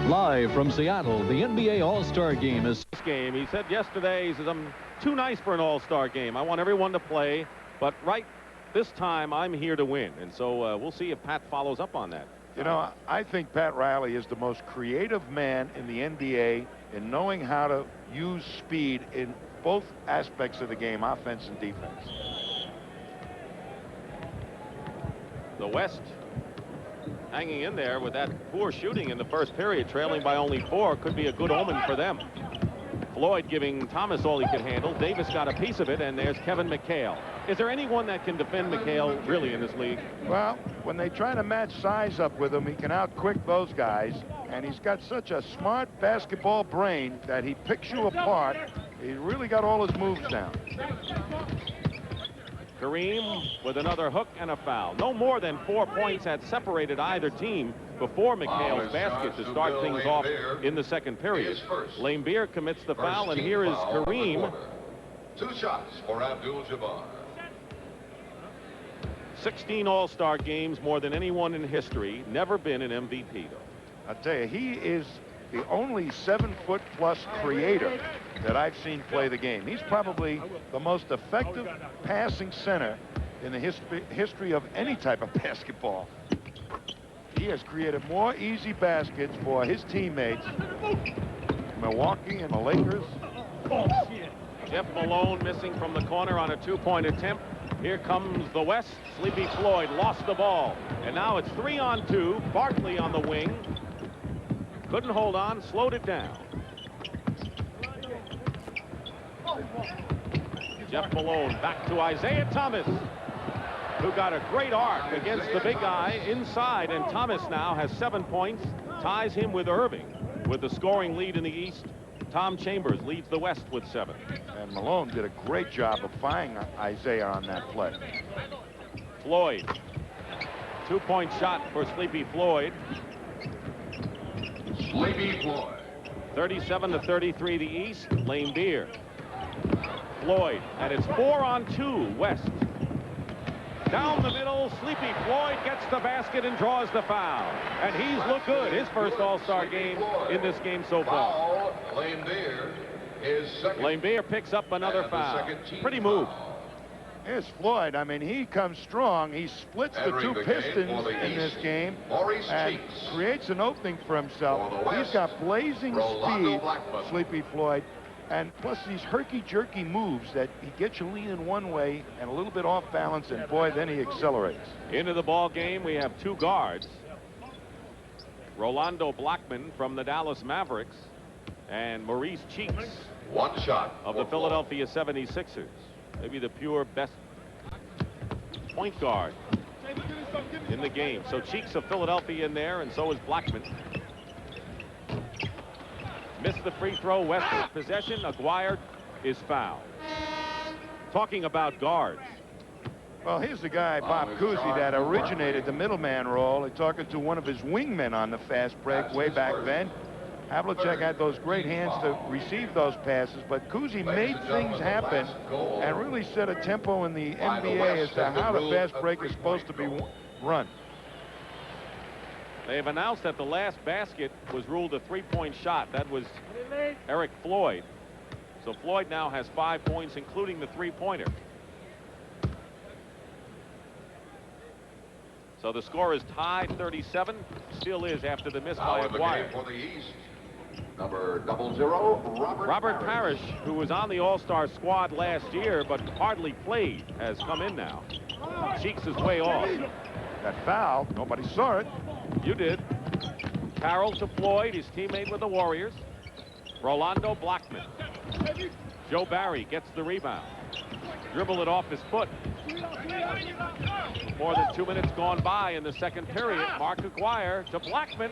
Live from Seattle, the NBA All-Star Game is... Game. He said yesterday, he says, I'm too nice for an All-Star game. I want everyone to play, but right this time, I'm here to win. And so we'll see if Pat follows up on that. You know, I think Pat Riley is the most creative man in the NBA in knowing how to use speed in both aspects of the game, offense and defense. The West hanging in there with that poor shooting in the first period, trailing by only 4, could be a good omen for them. Floyd giving Thomas all he could handle. Davis got a piece of it, and there's Kevin McHale. Is there anyone that can defend McHale really in this league? Well, when they try to match size up with him, he can out-quick those guys, and he's got such a smart basketball brain that he picks you apart. He's really got all his moves down. Kareem with another hook and a foul. No more than 4 points had separated either team before McHale's basket to start things off in the second period. Lambier commits the foul, and here is Kareem. 2 shots for Abdul-Jabbar. 16 All-Star games, more than anyone in history. Never been an MVP, though. I tell you, he is the only 7-foot-plus creator that I've seen play the game. He's probably the most effective passing center in the history of any type of basketball. He has created more easy baskets for his teammates, Milwaukee and the Lakers. Jeff Malone missing from the corner on a 2-point attempt. Here comes the West. Sleepy Floyd lost the ball. And now it's 3-on-2. Barkley on the wing. Couldn't hold on, slowed it down. Jeff Malone back to Isaiah Thomas, who got a great arc against the big guy inside. And Thomas now has 7 points, ties him with Irving with the scoring lead in the East. Tom Chambers leads the West with 7. And Malone did a great job of finding Isaiah on that play. Floyd. 2-point shot for Sleepy Floyd. Sleepy Floyd. 37-33 the East. Lane Beer. Floyd, and it's 4-on-2 West. Down the middle, Sleepy Floyd gets the basket and draws the foul. And he's looked good. His first All-Star game in this game so far. Lane Beer is second. Lane Beer picks up another foul. Pretty move. Here's Floyd. I mean, he comes strong. He splits the two Pistons in this game and creates an opening for himself. He's got blazing speed, Sleepy Floyd. And plus these herky-jerky moves that he gets you leaning one way and a little bit off balance, and boy, then he accelerates. Into the ball game, we have two guards. Rolando Blackman from the Dallas Mavericks and Maurice Cheeks. One shot of the Philadelphia 76ers. Maybe the pure best point guard in the game. So Cheeks of Philadelphia in there, and so is Blackman. Missed the free throw. West with possession. Aguirre is fouled. Talking about guards. Well, here's the guy, Bob Cousy, that originated the middleman role. He's talking to one of his wingmen on the fast break way back then. Havlicek had those great hands to receive those passes, but Cousy made things happen and really set a tempo in the NBA as to how the fast break is supposed to be run. They have announced that the last basket was ruled a three-point shot. That was Eric Floyd. So Floyd now has 5 points, including the three-pointer. So the score is tied 37. Still is after the miss by Aguirre. For the East, number 00, Robert Parrish, who was on the All-Star squad last year but hardly played, has come in now. Cheeks is way off. That foul, nobody saw it. You did. Carroll to Floyd, his teammate with the Warriors. Rolando Blackman. Joe Barry gets the rebound. Dribble it off his foot. More than 2 minutes gone by in the second period. Mark Aguirre to Blackman.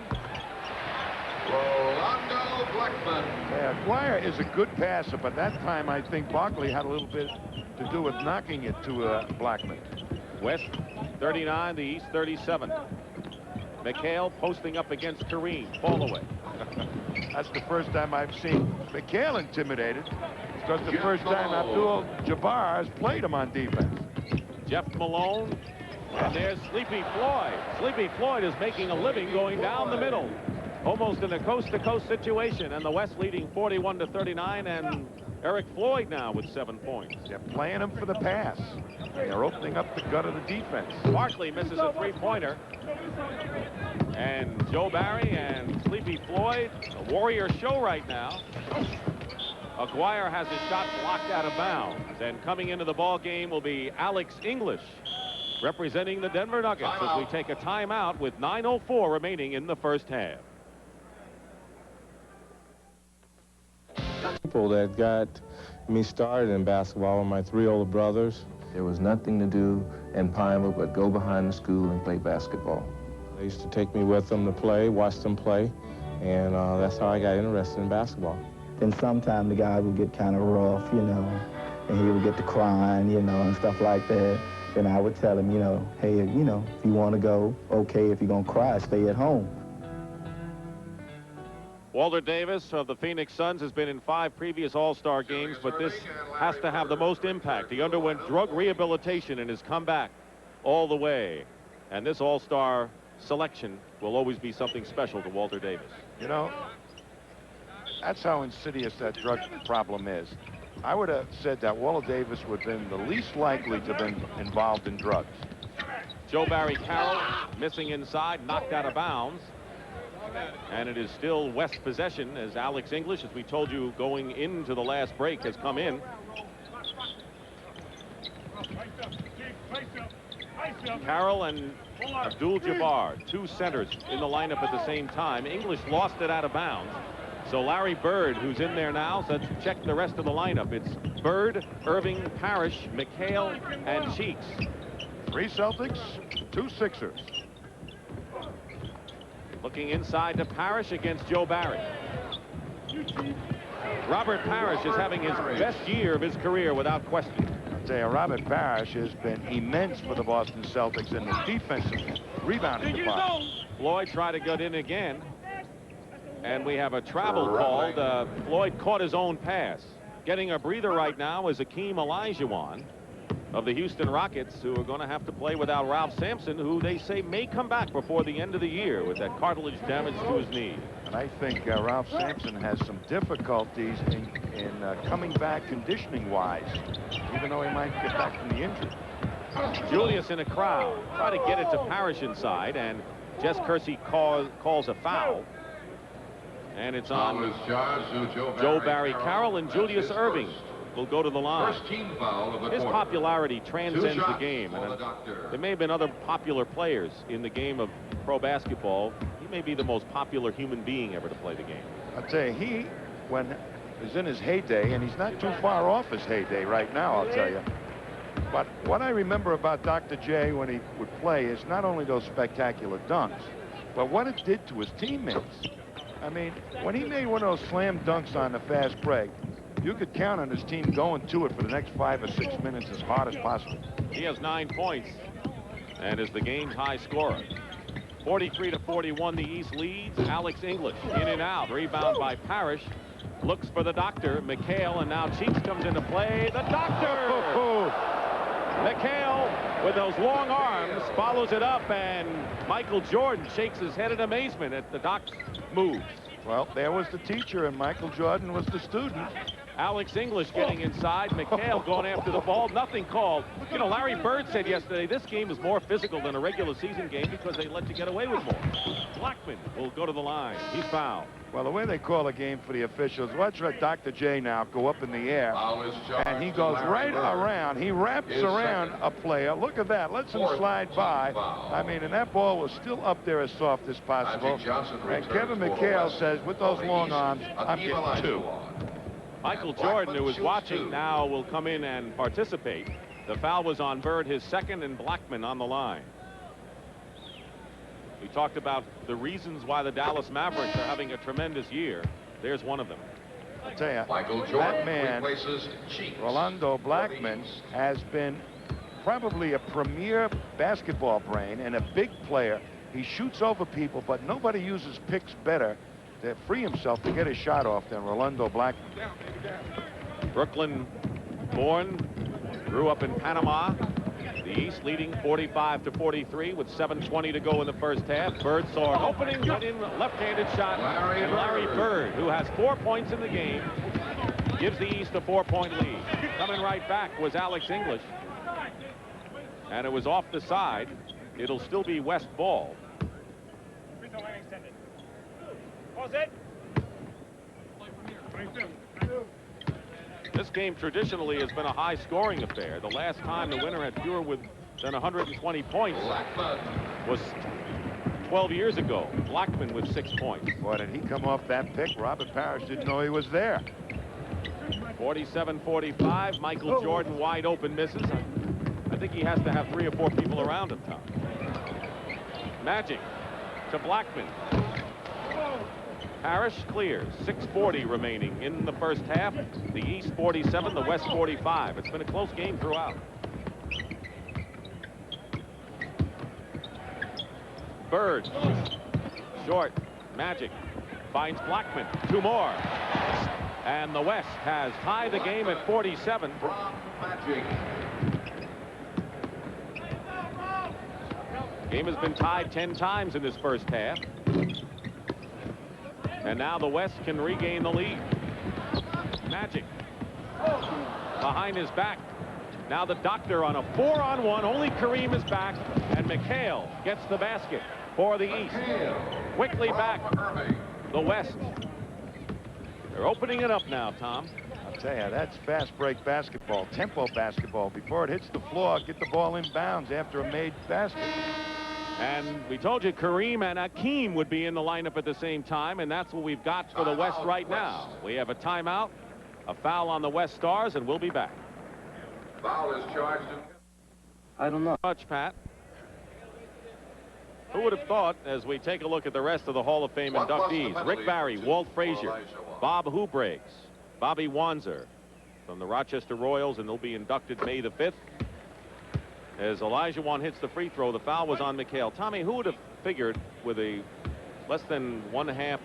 Rolando Blackman. Yeah, Aguirre is a good passer, but that time I think Barkley had a little bit to do with knocking it to Blackman. West 39, the East 37. McHale posting up against Kareem. Fall away. That's the first time I've seen McHale intimidated. Because the first time Abdul-Jabbar has played him on defense. Jeff Malone. And there's Sleepy Floyd. Sleepy Floyd is making a living going down the middle. Almost in a coast-to-coast situation. And the West leading 41-39. And Eric Floyd now with 7 points. They're playing him for the pass. They're opening up the gut of the defense. Barkley misses a three-pointer. And Joe Barry and Sleepy Floyd, a Warrior show right now. Aguirre has his shot blocked out of bounds. And coming into the ball game will be Alex English, representing the Denver Nuggets, as we take a timeout with 9:04 remaining in the first half. People that got me started in basketball were my 3 older brothers. There was nothing to do in Pineville but go behind the school and play basketball. They used to take me with them to play, watch them play, and that's how I got interested in basketball. Then sometime the guy would get kind of rough, you know, and he would get to crying, you know, and stuff like that. And I would tell him, you know, hey, you know, if you want to go, okay. If you're going to cry, stay at home. Walter Davis of the Phoenix Suns has been in 5 previous All-Star games, but this has to have the most impact. He underwent drug rehabilitation and has come back all the way. And this All-Star selection will always be something special to Walter Davis. You know, that's how insidious that drug problem is. I would have said that Walter Davis would have been the least likely to have been involved in drugs. Joe Barry Carroll missing inside, knocked out of bounds. And it is still West possession as Alex English, as we told you going into the last break, has come in. Carroll and Abdul-Jabbar, 2 centers in the lineup at the same time. English lost it out of bounds. So Larry Bird, who's in there now, so let's check the rest of the lineup. It's Bird, Irving, Parrish, McHale, and Cheeks. 3 Celtics, 2 Sixers. Looking inside to Parrish against Joe Barry. Robert Parrish is having his best year of his career without question. I'll tell you, Robert Parrish has been immense for the Boston Celtics in the defensive rebounding department. Floyd tried to get in again. And we have a travel called. Floyd caught his own pass. Getting a breather right now is Akeem Olajuwon of the Houston Rockets, who are going to have to play without Ralph Sampson, who they say may come back before the end of the year with that cartilage damage to his knee. And I think Ralph Sampson has some difficulties in coming back conditioning-wise, even though he might get back from the injury. Julius in a crowd. Try to get it to Parrish inside, and Jess Kersey calls a foul. And it's on Joe Barry Carroll, and Julius Erving will go to the line. First team foul of the His quarter. popularity transcends the game. And there may have been other popular players in the game of pro basketball. He may be the most popular human being ever to play the game. I'll tell you, when he's in his heyday, and he's not too far off his heyday right now, I'll tell you. But what I remember about Dr. J when he would play is not only those spectacular dunks, but what it did to his teammates. I mean, when he made one of those slam dunks on the fast break, you could count on his team going to it for the next 5 or 6 minutes as hard as possible. He has 9 points and is the game's high scorer. 43-41, the East leads. Alex English in and out. Rebound by Parrish. Looks for the doctor, McHale, and now Cheeks comes into play. The doctor! McHale, with those long arms, follows it up, and Michael Jordan shakes his head in amazement at the doc's moves. Well, there was the teacher, and Michael Jordan was the student. Alex English getting inside. McHale going after the ball. Nothing called. You know, Larry Bird said yesterday this game is more physical than a regular season game because they let you get away with more. Blackman will go to the line. He's fouled. Well, the way they call a game for the officials, watch Dr. J now go up in the air, and he goes right around. He wraps around a player. Look at that. Lets him slide by. I mean, and that ball was still up there as soft as possible. And Kevin McHale says, with those long arms, I'm getting 2. Michael Jordan, who was watching now, will come in and participate. The foul was on Bird, his second, and Blackman on the line. We talked about the reasons why the Dallas Mavericks are having a tremendous year. There's one of them. I'll tell you, Michael Jordan that man, replaces Cheeks. Rolando Blackman, has been probably a premier basketball brain and a big player. He shoots over people, but nobody uses picks better to free himself to get a shot off than Rolando Blackman. Brooklyn born, grew up in Panama. The East leading 45-43 with 7:20 to go in the first half. Bird saw an opening, went in, left-handed shot, and Larry Bird, who has 4 points in the game, gives the East a 4-point lead. Coming right back was Alex English, and it was off the side. It'll still be West ball. This game traditionally has been a high-scoring affair. The last time the winner had fewer than 120 points was 12 years ago. Blackman with 6 points. Boy, did he come off that pick. Robert Parrish didn't know he was there. 47-45. Michael Jordan wide open misses. I think he has to have 3 or 4 people around him, Tom. Magic to Blackman. Parrish clears. 6:40 remaining in the first half. The East 47, the West 45. It's been a close game throughout. Bird. Short. Magic finds Blackman. 2 more. And the West has tied the game at 47. Game has been tied 10 times in this first half. And now the West can regain the lead. Magic behind his back. Now the doctor on a 4-on-1. Only Kareem is back, and McHale gets the basket for the East. Quickly back. The West. They're opening it up now, Tom. I'll tell you, that's fast break basketball, tempo basketball. Before it hits the floor, get the ball in bounds after a made basket. And we told you Kareem and Akeem would be in the lineup at the same time, and that's what we've got for the West right now. We have a timeout, a foul on the West Stars, and we'll be back. Foul is charged. I don't know much, Pat. Who would have thought, as we take a look at the rest of the Hall of Fame inductees, Rick Barry, Walt Frazier, Bob Hoobriggs, Bobby Wanzer from the Rochester Royals, and they'll be inducted May the 5th. As Olajuwon hits the free throw, the foul was on McHale. Tommy, who would have figured with a less than 1/2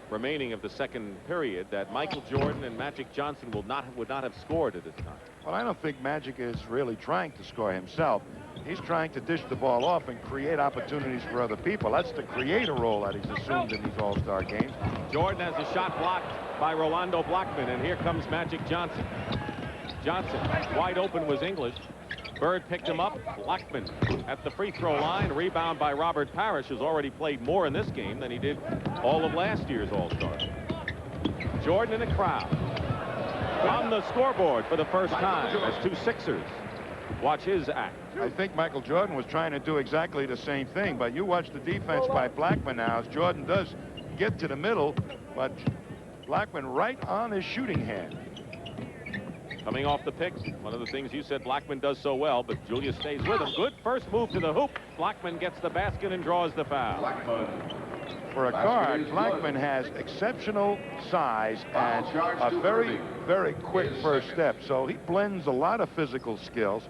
remaining of the second period that Michael Jordan and Magic Johnson would not have scored at this time? Well, I don't think Magic is really trying to score himself. He's trying to dish the ball off and create opportunities for other people. That's the creator role that he's assumed in these All-Star games. Jordan has a shot blocked by Rolando Blackman, and here comes Magic Johnson. Johnson, wide open, was English. Bird picked him up. Blackman at the free throw line. Rebound by Robert Parrish, who's already played more in this game than he did all of last year's All-Star. Jordan in the crowd. On the scoreboard for the first time as two Sixers watch his act. I think Michael Jordan was trying to do exactly the same thing, but you watch the defense by Blackman now as Jordan does get to the middle, but Blackman right on his shooting hand. Coming off the pick, one of the things you said Blackman does so well, but Julius stays with him. Good first move to the hoop. Blackman gets the basket and draws the foul. For a guard, Blackman has exceptional size and a very, very quick first step. So he blends a lot of physical skills,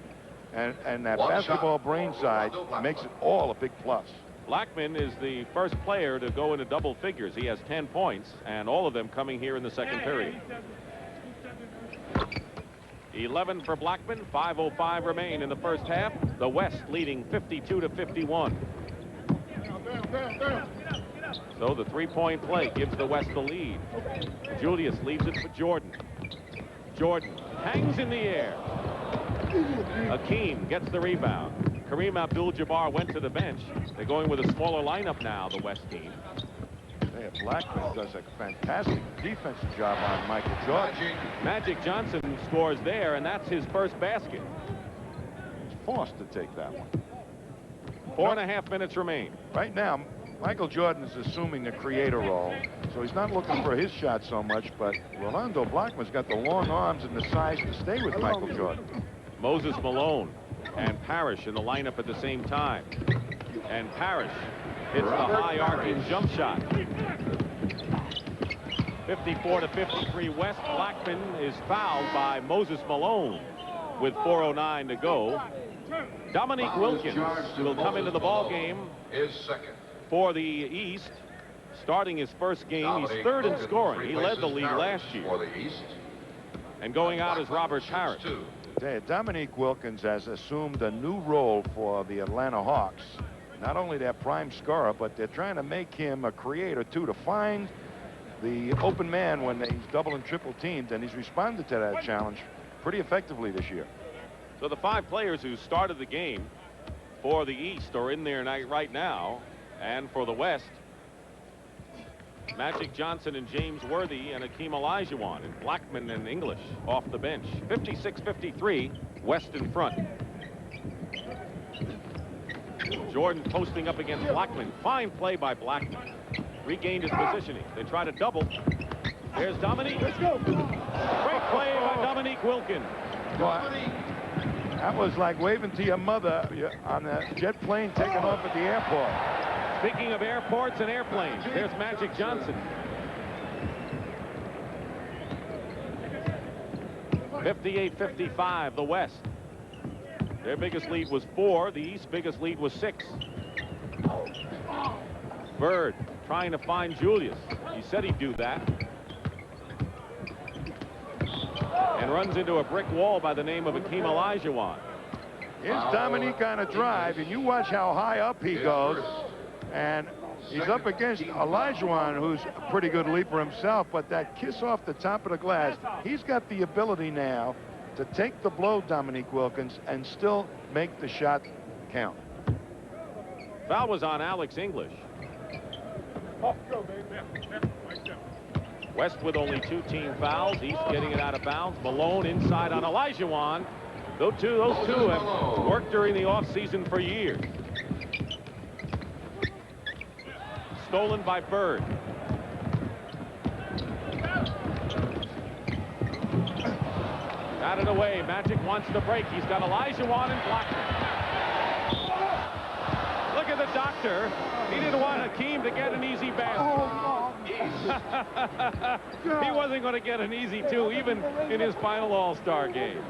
and that basketball brain side makes it all a big plus. Blackman is the first player to go into double figures. He has 10 points, and all of them coming here in the second period. 11 for Blackman. 5:05 remain in the first half. The West leading 52-51. So the three-point play gives the West the lead. Julius leaves it for Jordan. Jordan hangs in the air. Hakeem gets the rebound. Kareem Abdul-Jabbar went to the bench. They're going with a smaller lineup now, the West team. Blackman does a fantastic defensive job on Michael Jordan. Magic Johnson scores there, and that's his first basket. He's forced to take that one. 4.5 minutes remain. Right now, Michael Jordan is assuming a creator role, so he's not looking for his shot so much, but Rolando Blackman's got the long arms and the size to stay with Michael Jordan. Moses Malone and Parrish in the lineup at the same time. And Parrish hits the high arcing jump shot. 54-53 West. Blackman is fouled by Moses Malone with 4:09 to go. Dominique Wilkins will come into the ball game for the East, starting his first game. He's third in scoring. He led the league last year. And going out is Robert Parrish. Dominique Wilkins has assumed a new role for the Atlanta Hawks. Not only their prime scorer, but they're trying to make him a creator too, to find the open man when he's double and triple teamed, and he's responded to that challenge pretty effectively this year. So the 5 players who started the game for the East are in there right now, and for the West, Magic Johnson and James Worthy and Hakeem Olajuwon, and Blackman and English off the bench. 56-53, West in front. Jordan posting up against Blackman. Fine play by Blackman. Regained his positioning. They try to double. There's Dominique. Let's go. Great play by Dominique Wilkins. Well, that was like waving to your mother on a jet plane taking off at the airport. Speaking of airports and airplanes, there's Magic Johnson. 58-55, the West. Their biggest lead was 4. The East's biggest lead was 6. Bird trying to find Julius. He said he'd do that. And runs into a brick wall by the name of Hakeem Olajuwon. Here's Dominique on a drive, and you watch how high up he goes. And he's up against Olajuwon, who's a pretty good leaper himself, but that kiss off the top of the glass, he's got the ability now to take the blow, Dominique Wilkins, and still make the shot count. Foul was on Alex English. West with only 2 team fouls. East getting it out of bounds. Malone inside on Olajuwon. Those two have worked during the offseason for years. Stolen by Bird. Got it away. Magic wants to break. He's got Olajuwon and Blackman. Look at the doctor. He didn't want Hakeem to get an easy basket. He wasn't going to get an easy 2 even in his final All-Star game.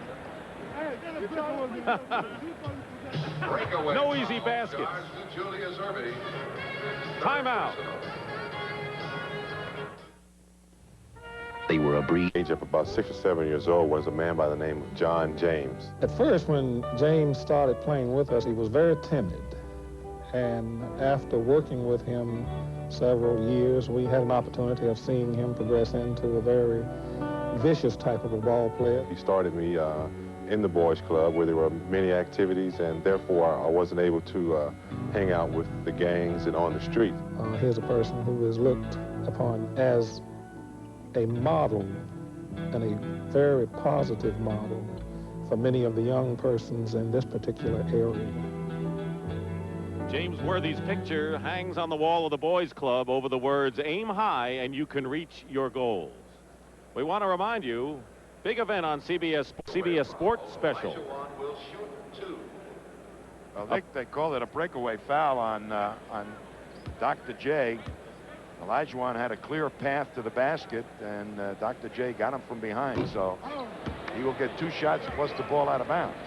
No easy baskets. Timeout. They were a breed. Age of about 6 or 7 years old was a man by the name of John James. At first, when James started playing with us, he was very timid. And after working with him several years, we had an opportunity of seeing him progress into a very vicious type of a ball player. He started me in the boys club where there were many activities, and therefore I wasn't able to hang out with the gangs and on the street. Here's a person who is looked upon as a model and a very positive model for many of the young persons in this particular area. James Worthy's picture hangs on the wall of the boys club over the words "Aim high and you can reach your goals." We want to remind you, big event on CBS Sports Special. I think they called it a breakaway foul on Dr. J. Olajuwon had a clear path to the basket, and Dr. J got him from behind, so he will get 2 shots plus the ball out of bounds.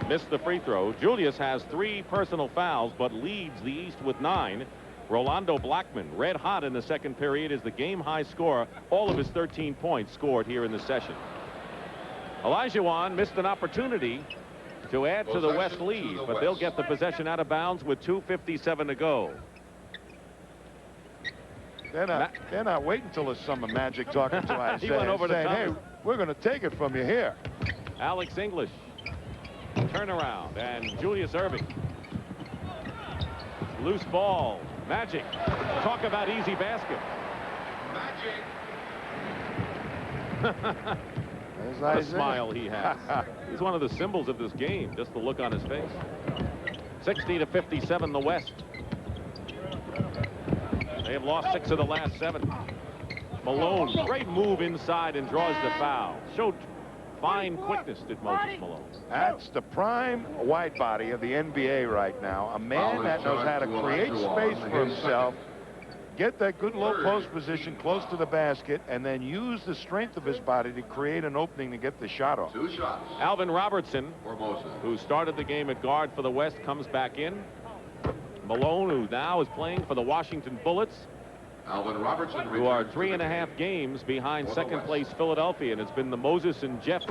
Missed the free throw. Julius has 3 personal fouls, but leads the East with 9. Rolando Blackman, red hot in the second period, is the game-high scorer. All of his 13 points scored here in the session. Olajuwon missed an opportunity to add to the West lead, but they'll get the possession out of bounds with 2:57 to go. They're not waiting until the summer Magic talking to us. He went over to saying, Thomas. hey, we're going to take it from you here. Alex English. Turnaround, and Julius Erving. Loose ball. Magic. Talk about easy basket. What a smile he has. He's one of the symbols of this game, just the look on his face. 60-57 the West. They have lost 6 of the last 7. Malone, great move inside and draws the foul. Showed fine quickness, did Moses Malone. That's the prime wide body of the NBA right now. A man that knows how to create space for himself, get that good low post position close to the basket, and then use the strength of his body to create an opening to get the shot off. 2 shots. Alvin Robertson, who started the game at guard for the West, comes back in. Malone, who now is playing for the Washington Bullets, Alvin Robertson, who are 3.5 games behind second place Philadelphia, and it's been the Moses and Jeff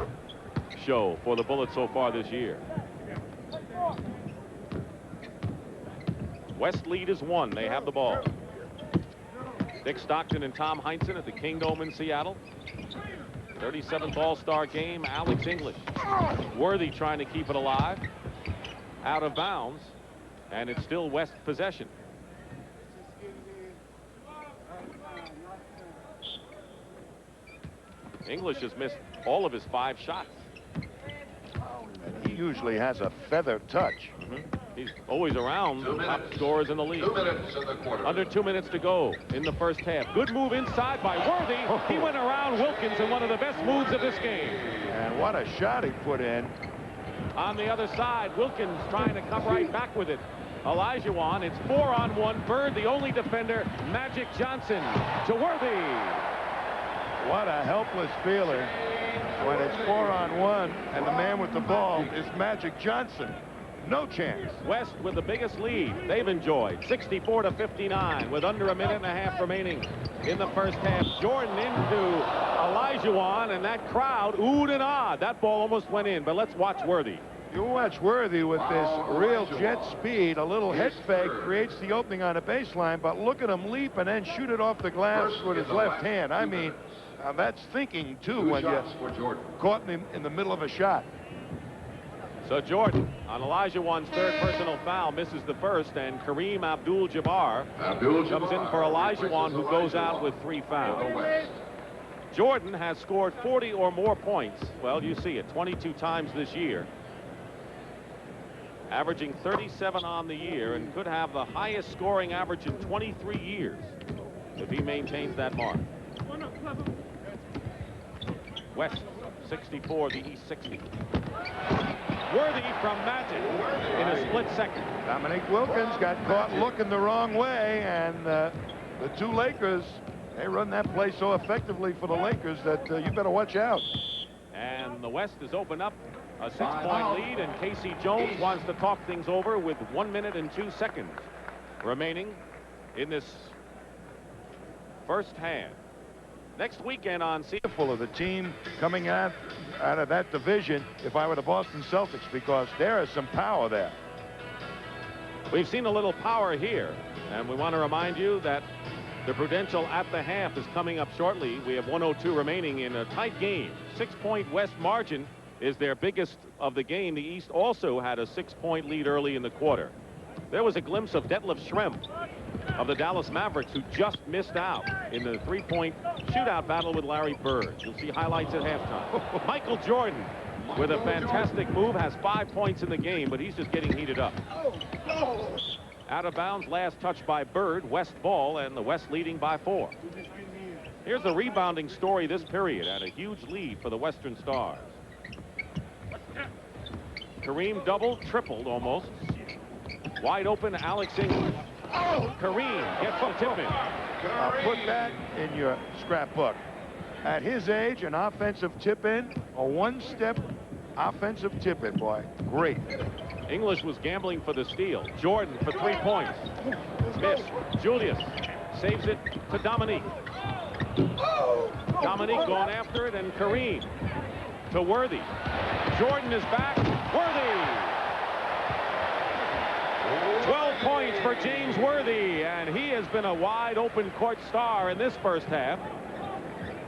show for the Bullets so far this year. West lead is 1. They have the ball. Dick Stockton and Tom Heinsohn at the Kingdome in Seattle. 37th All-Star game. Alex English. Worthy trying to keep it alive. Out of bounds. And it's still West possession. English has missed all of his 5 shots. He usually has a feather touch. He's always around the top scorers in the league. 2 minutes in the quarter. Under 2 minutes to go in the first half. Good move inside by Worthy. He went around Wilkins in one of the best moves of this game. And what a shot he put in. On the other side, Wilkins trying to come right back with it. Olajuwon, it's 4-on-1. Bird, the only defender. Magic Johnson to Worthy. What a helpless feeling when it's 4-on-1 and the man with the ball is Magic Johnson. No chance. West with the biggest lead they've enjoyed, 64-59, with under 1.5 minutes remaining in the first half. Jordan into Olajuwon, and that crowd oohed and awed. That ball almost went in, but let's watch Worthy. You watch Worthy with this real jet speed. A little head fake creates the opening on the baseline, but look at him leap and then shoot it off the glass with his left hand. I mean, that's thinking, too, when you're caught in the middle of a shot. So Jordan, on Olajuwon's 3rd personal foul, misses the first, and Kareem Abdul-Jabbar comes in for Olajuwon, who goes out with 3 fouls. Jordan has scored 40 or more points. Well, you see it, 22 times this year. Averaging 37 on the year, and could have the highest scoring average in 23 years if he maintains that mark. West 64, the East 60. Worthy from Magic in a split second. Dominique Wilkins got caught looking the wrong way, and the 2 Lakers They run that play so effectively for the Lakers that you better watch out. And the West has opened up a 6-point lead, and Casey Jones wants to talk things over with 1 minute and 2 seconds remaining in this first half. Next weekend on Full of the team coming out of that division if I were the Boston Celtics, because there is some power there. We've seen a little power here, and we want to remind you that the Prudential at the half is coming up shortly. We have 1:02 remaining in a tight game. 6-point West margin is their biggest of the game. The East also had a 6-point lead early in the quarter. There was a glimpse of Detlef Schrempf of the Dallas Mavericks, who just missed out in the 3-point shootout battle with Larry Bird. You'll see highlights at halftime. Michael Jordan with a fantastic move, has 5 points in the game, but he's just getting heated up. Out of bounds, last touch by Bird. West ball, and the West leading by 4. Here's the rebounding story this period, at a huge lead for the Western Stars. Kareem doubled, tripled almost. Wide open, Alex English. Kareem gets the tip in. I'll put that in your scrapbook. At his age, an offensive tip-in, a one-step offensive tip-in, boy. Great. English was gambling for the steal. Jordan for 3 points. Miss. Julius saves it to Dominique. Dominique going after it, and Kareem to Worthy. Jordan is back. Worthy. 12 points for James Worthy, and he has been a wide open court star in this first half.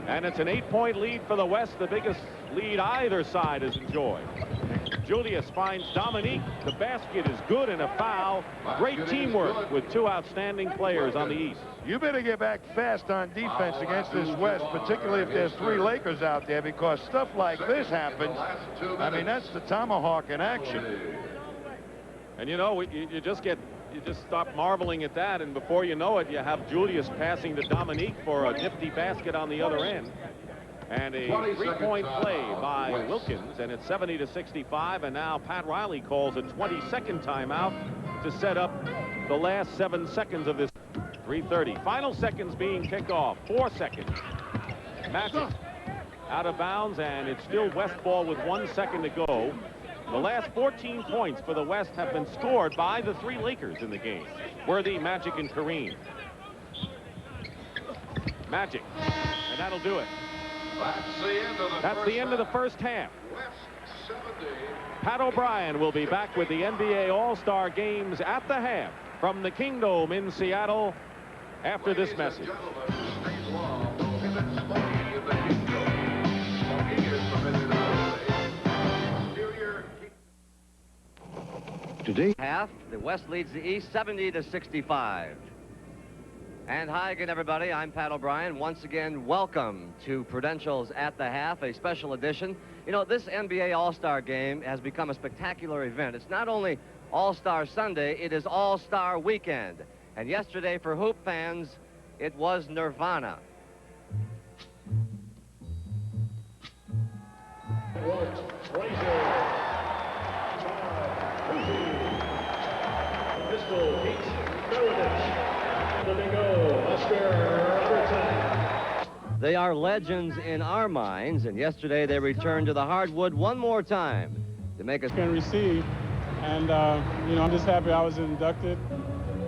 And it's an 8-point lead for the West, the biggest lead either side has enjoyed. Julius finds Dominique. The basket is good, and a foul. Great teamwork with 2 outstanding players on the East. You better get back fast on defense against this West, particularly if there's 3 Lakers out there, because stuff like this happens. I mean, that's the tomahawk in action. And you know, you just stop marveling at that, and before you know it, you have Julius passing to Dominique for a nifty basket on the other end. And a 3-point play by Wilkins, and it's 70-65, and now Pat Riley calls a 22nd timeout to set up the last 7 seconds of this. 3:30. Final seconds being kicked off. 4 seconds. Magic out of bounds, and it's still West ball with 1 second to go. The last 14 points for the West have been scored by the 3 Lakers in the game. Worthy, Magic, and Kareem. Magic, and that'll do it. That's the end of the first half. Pat O'Brien will be back with the NBA All-Star Games at the half from the Kingdome in Seattle after this message. Today, half, the West leads the East 70-65. And hi again, everybody. I'm Pat O'Brien. Once again, welcome to Prudential's At the Half, a special edition. You know, this NBA All-Star Game has become a spectacular event. It's not only All-Star Sunday, it is All-Star Weekend. And yesterday, for hoop fans, it was Nirvana. They are legends in our minds, and yesterday they returned to the hardwood one more time to make us been received, and you know, I'm just happy I was inducted.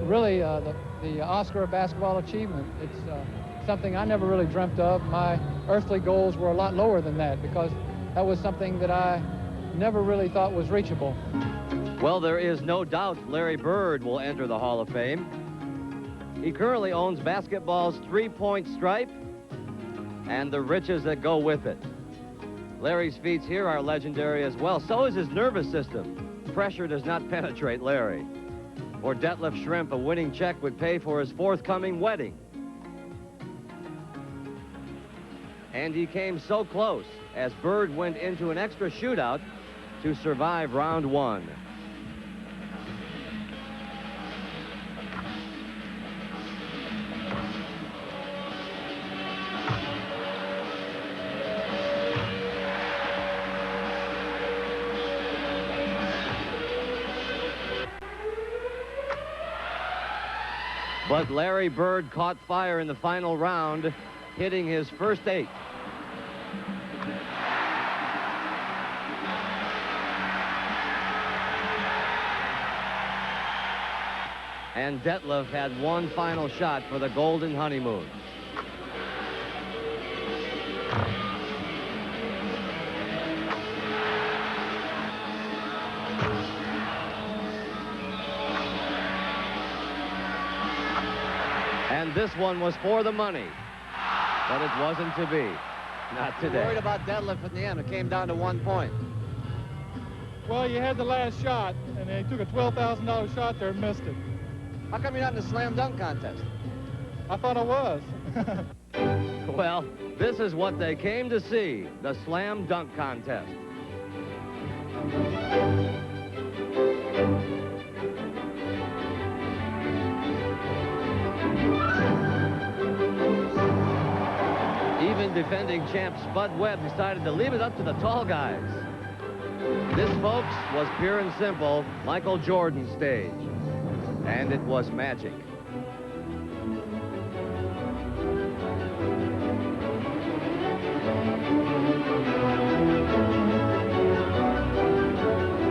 Really, the Oscar of basketball achievement, it's something I never really dreamt of. My earthly goals were a lot lower than that, because that was something that I never really thought was reachable. Well, there is no doubt Larry Bird will enter the Hall of Fame. He currently owns basketball's 3-point stripe and the riches that go with it. Larry's feats here are legendary as well. So is his nervous system. Pressure does not penetrate Larry. For Detlef Schrempf, a winning check would pay for his forthcoming wedding. And he came so close as Bird went into an extra shootout to survive round 1. But Larry Bird caught fire in the final round, hitting his first 8. And Detlef had one final shot for the Golden Honeymoon. And this one was for the money, but it wasn't to be. Not today. Worried about Detlef in the end. It came down to 1 point. Well, you had the last shot, and they took a $12,000 shot there and missed it. How come you're not in the slam dunk contest? I thought I was. Well, this is what they came to see, the slam dunk contest. Even defending champ Spud Webb decided to leave it up to the tall guys. This, folks, was pure and simple Michael Jordan's stage. And it was magic.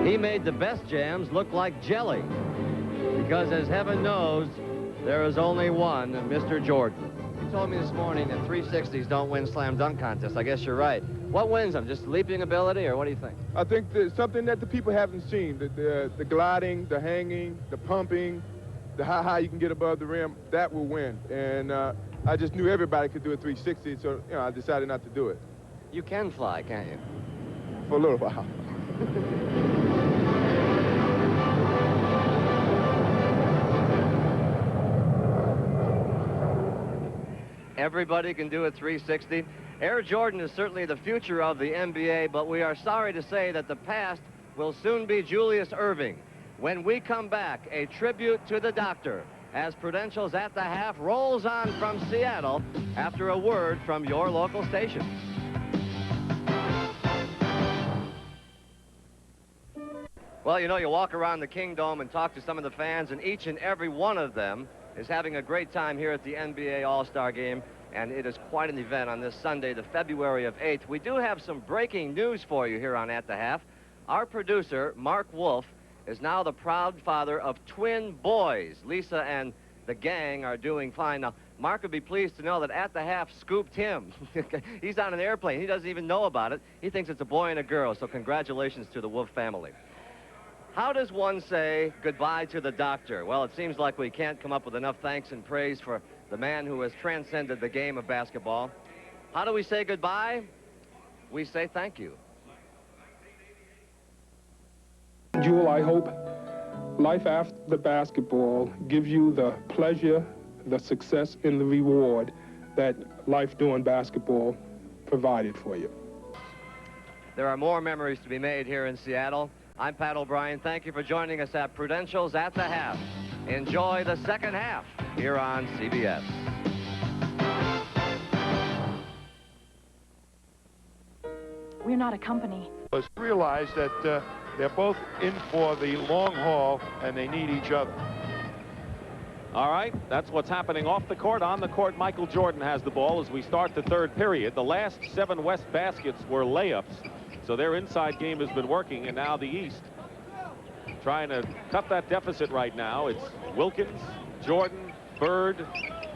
He made the best jams look like jelly. Because as heaven knows, there is only one Mr. Jordan. You told me this morning that 360s don't win slam dunk contests. I guess you're right. What wins them? Just leaping ability, or what do you think? I think there's something that the people haven't seen. The gliding, the hanging, the pumping, the how high you can get above the rim, that will win. And I just knew everybody could do a 360, so I decided not to do it. You can fly, can't you? For a little while. Everybody can do a 360. Air Jordan is certainly the future of the NBA, but we are sorry to say that the past will soon be Julius Erving. When we come back, a tribute to the doctor as Prudential's At the Half rolls on from Seattle after a word from your local station. Well, you know, you walk around the Kingdome and talk to some of the fans, and each and every one of them is having a great time here at the NBA All-Star Game, and it is quite an event on this Sunday, the February of 8th. We do have some breaking news for you here on At the Half. Our producer, Mark Wolf, is now the proud father of twin boys. Lisa and the gang are doing fine. Now, Mark would be pleased to know that At the Half scooped him. He's on an airplane. He doesn't even know about it. He thinks it's a boy and a girl, so congratulations to the Wolf family. How does one say goodbye to the doctor? Well, it seems like we can't come up with enough thanks and praise for the man who has transcended the game of basketball. How do we say goodbye? We say thank you. Jewel, I hope life after basketball gives you the pleasure, the success, and the reward that life doing basketball provided for you. There are more memories to be made here in Seattle. I'm Pat O'Brien. Thank you for joining us at Prudential's At the Half. Enjoy the second half here on CBS. We're not a company. Let's realize that they're both in for the long haul, and they need each other. All right, that's what's happening off the court. On the court, Michael Jordan has the ball as we start the third period. The last 7 West baskets were layups, so their inside game has been working, and now the East trying to cut that deficit right now. It's Wilkins, Jordan, Bird,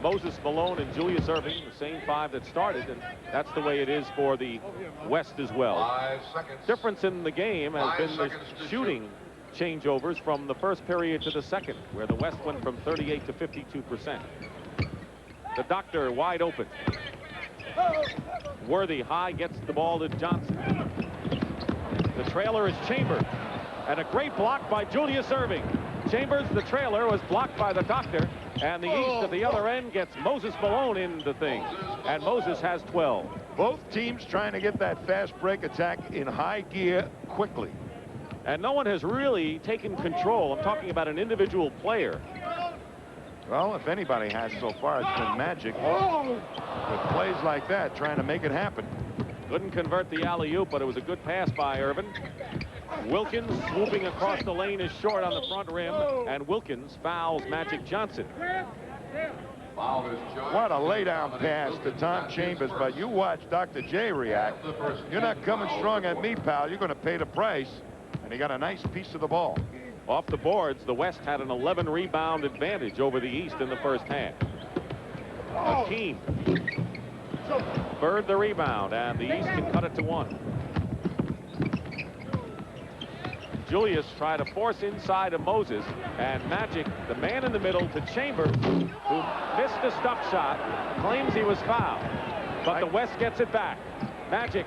Moses Malone, and Julius Erving, the same 5 that started, and that's the way it is for the West as well. 5 seconds. Difference in the game has been the shooting changeovers from the first period to the second, where the West went from 38 to 52%. The doctor wide open. Worthy high gets the ball to Johnson. The trailer is Chambers, and a great block by Julius Erving. Chambers, the trailer, was blocked by the doctor, and the East at the other end gets Moses Malone into things, and Moses has 12. Both teams trying to get that fast break attack in high gear quickly. And no one has really taken control. I'm talking about an individual player. Well, if anybody has so far, it's been Magic. With plays like that, trying to make it happen. Couldn't convert the alley-oop, but it was a good pass by Irvin. Wilkins swooping across the lane is short on the front rim, and Wilkins fouls Magic Johnson. What a lay-down pass to Tom Chambers, but you watch Dr. J react. You're not coming strong at me, pal. You're going to pay the price. And he got a nice piece of the ball. Off the boards, the West had an 11 rebound advantage over the East in the first half. Akeem. Bird the rebound, and the East can cut it to 1. Julius tried to force inside of Moses, and Magic, the man in the middle, to Chambers, who missed the stuff shot, claims he was fouled. But the West gets it back. Magic,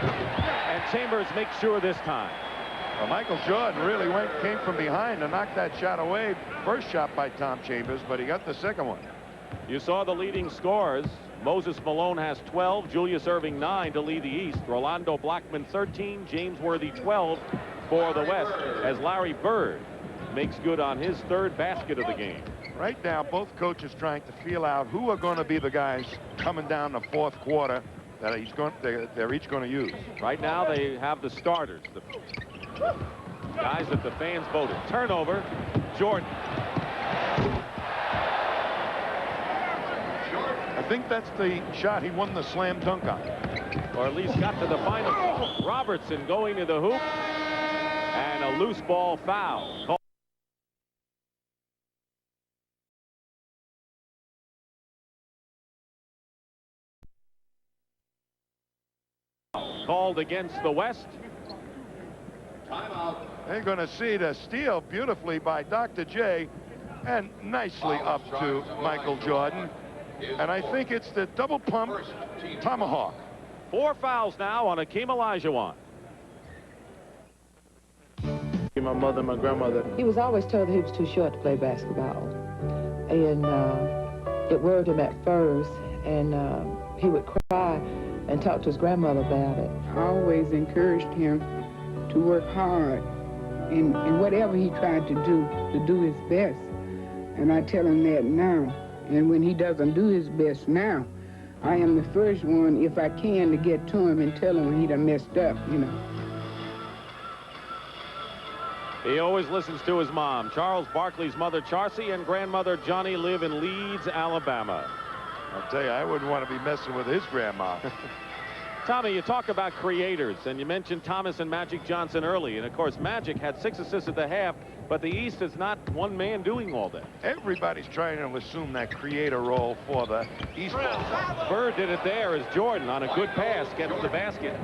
and Chambers makes sure this time. Well, Michael Jordan really came from behind to knock that shot away. First shot by Tom Chambers, but he got the second one. You saw the leading scorers. Moses Malone has 12, Julius Erving 9 to lead the East. Rolando Blackman 13, James Worthy 12 for the West, as Larry Bird makes good on his third basket of the game. Right now, both coaches trying to feel out who are going to be the guys coming down the fourth quarter that they're each going to use. Right now, they have the starters, the guys that the fans voted. Turnover, Jordan. I think that's the shot he won the slam dunk on. Or at least got to the final. Robertson going to the hoop, and a loose ball foul. Called against the West. They're going to see the steal beautifully by Dr. J, and nicely up to Michael Jordan. And I think it's the double pump tomahawk. 4 fouls now on Akeem Olajuwon. My mother and my grandmother. He was always told that he was too short to play basketball. And it worried him at first, and he would cry and talk to his grandmother about it. I always encouraged him to work hard in whatever he tried to do his best. And I tell him that now. And when he doesn't do his best now, I am the first one, if I can, to get to him and tell him when he done messed up, you know. He always listens to his mom. Charles Barkley's mother, Charcy, and grandmother, Johnny, live in Leeds, Alabama. I'll tell you, I wouldn't want to be messing with his grandma. Tommy, you talk about creators, and you mentioned Thomas and Magic Johnson early. And, of course, Magic had 6 assists at the half, but the East is not one man doing all that. Everybody's trying to assume that creator role for the East. Bird did it there as Jordan, on a good pass, gets the basket.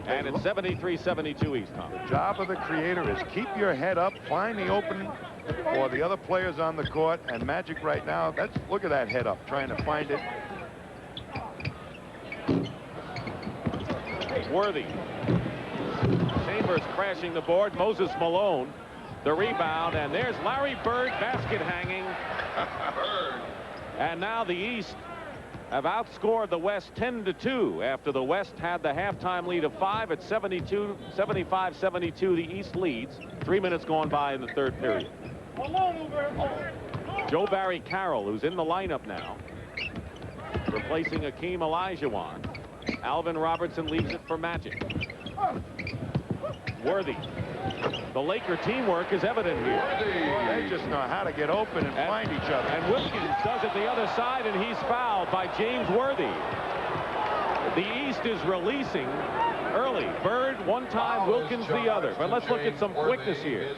And it's 73-72 East, Tom. The job of the creator is keep your head up, find the opening for the other players on the court. And Magic right now, look at that head up, trying to find it. Worthy. Chambers crashing the board. Moses Malone, the rebound, and there's Larry Bird, basket hanging. And now the East have outscored the West 10-2 after the West had the halftime lead of 5 at 75-72. The East leads. 3 minutes gone by in the third period. Joe Barry Carroll, who's in the lineup now, replacing Akeem Olajuwon. Alvin Robertson leaves it for Magic. Worthy. The Laker teamwork is evident here. They just know how to get open and find each other. And Wilkins does it the other side, and he's fouled by James Worthy. The East is releasing early. Bird one time, Wilkins the other. But let's look at some quickness here.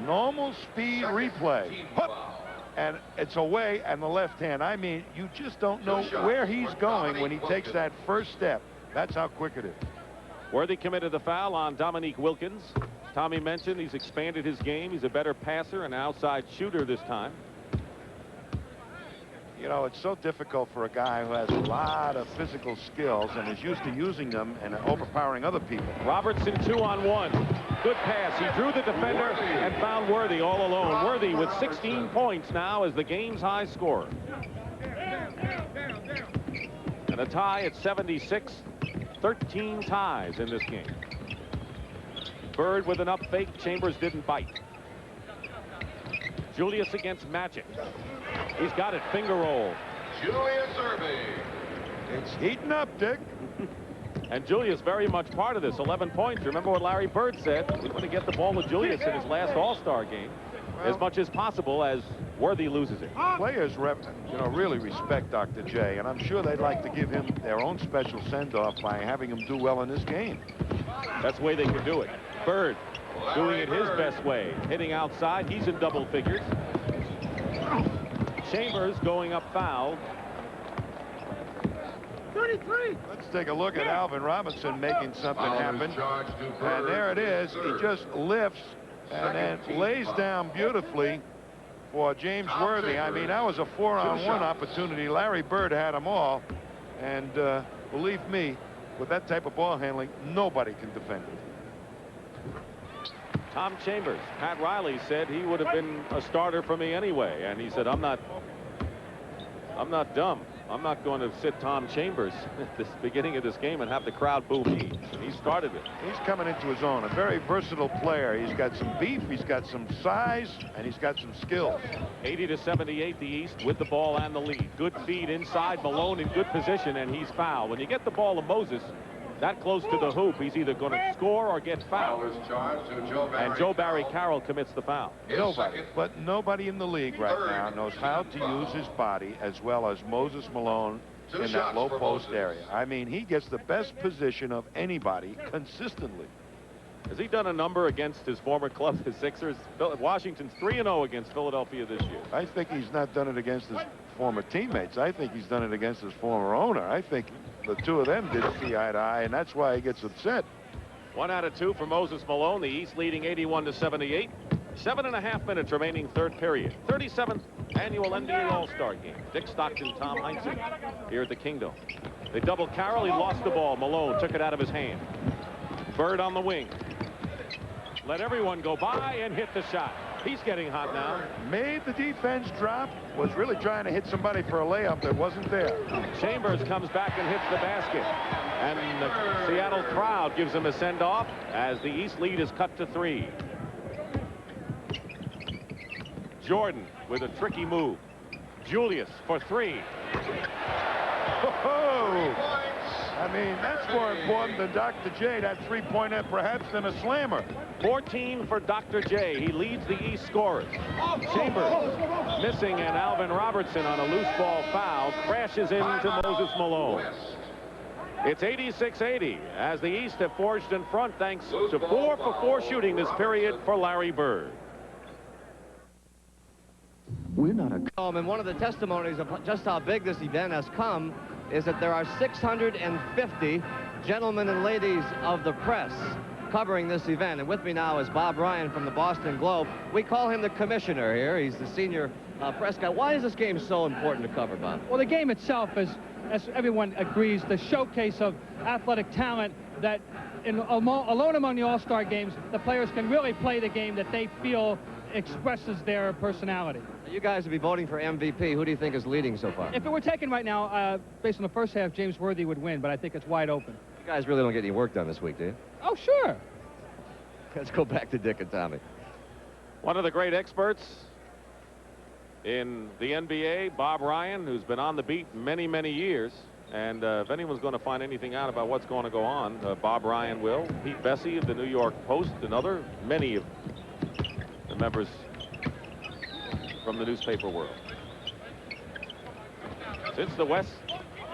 Normal speed replay. Hup. And it's away and the left hand. I mean, you just don't know where he's going when he takes that first step. That's how quick it is. Worthy committed the foul on Dominique Wilkins. Tommy mentioned he's expanded his game. He's a better passer and outside shooter this time. You know, it's so difficult for a guy who has a lot of physical skills and is used to using them and overpowering other people. Robertson 2-on-1. Good pass. He drew the defender and found Worthy all alone. Worthy with 16 points now as the game's high scorer. And a tie at 76. 13 ties in this game. Bird with an up fake. Chambers didn't bite. Julius against Magic. He's got it. Finger roll. Julius Erving. It's heating up, Dick. And Julius very much part of this. 11 points. Remember what Larry Bird said. He's going to get the ball to Julius in his last All-Star game. as much as possible as Worthy loses it. Players, really respect Dr. J, and I'm sure they'd like to give him their own special send-off by having him do well in this game. That's the way they can do it. Bird doing it his best way. Hitting outside. He's in double figures. Chambers going up foul. 33. Let's take a look at Alvin Robinson making something happen. And there it is. He just lifts and then lays down beautifully for James Worthy. I mean, that was a 4-on-1 opportunity. Larry Bird had them all. And believe me, with that type of ball handling, nobody can defend it. Tom Chambers. Pat Riley said he would have been a starter for me anyway. And he said, I'm not dumb. I'm not going to sit Tom Chambers at the beginning of this game and have the crowd boo me. He started it. He's coming into his own. A very versatile player. He's got some beef, he's got some size, and he's got some skills. 80-78 the East with the ball and the lead. Good feed inside. Malone in good position, and he's fouled. When you get the ball to Moses that close to the hoop, he's either going to score or get fouled. And Joe Barry Carroll commits the foul. Nobody in the league right now knows how to use his body as well as Moses Malone in that low post area. I mean, he gets the best position of anybody consistently. Has he done a number against his former club, the Sixers? Washington's 3-0 against Philadelphia this year. I think he's not done it against his former teammates. I think he's done it against his former owner. I think the two of them didn't see eye to eye, and that's why he gets upset. 1 out of 2 for Moses Malone. The East leading 81-78. 7.5 minutes remaining third period. 37th annual NBA All-Star game. Dick Stockton, Tom Heinsohn here at the Kingdom. They double Carroll. He lost the ball. Malone took it out of his hand. Bird on the wing. Let everyone go by and hit the shot. He's getting hot now. Made the defense drop. Was really trying to hit somebody for a layup that wasn't there. Chambers comes back and hits the basket. And the Seattle crowd gives him a send-off as the East lead is cut to 3. Jordan with a tricky move. Julius for 3. Oh, I mean, that's more important than Dr. J, that three-pointer, perhaps, than a slammer. 14 for Dr. J. He leads the East scorers. Chambers missing, and Alvin Robertson on a loose ball foul crashes into Moses Malone. It's 86-80 as the East have forged in front thanks to 4 for 4 shooting this period for Larry Bird. We're not a... And one of the testimonies of just how big this event has come is that there are 650 gentlemen and ladies of the press covering this event. And with me now is Bob Ryan from the Boston Globe. We call him the commissioner here. He's the senior press guy. Why is this game so important to cover, Bob? Well, the game itself is, as everyone agrees, the showcase of athletic talent that alone among the All-Star games, the players can really play the game that they feel expresses their personality. You guys will be voting for MVP. Who do you think is leading so far? If it were taken right now, based on the first half, James Worthy would win, but I think it's wide open. You guys really don't get any work done this week, do you? Oh, sure. Let's go back to Dick and Tommy. One of the great experts in the NBA, Bob Ryan, who's been on the beat many, many years. And if anyone's going to find anything out about what's going to go on, Bob Ryan will. Pete Bessie of the New York Post and many of the members from the newspaper world. Since the West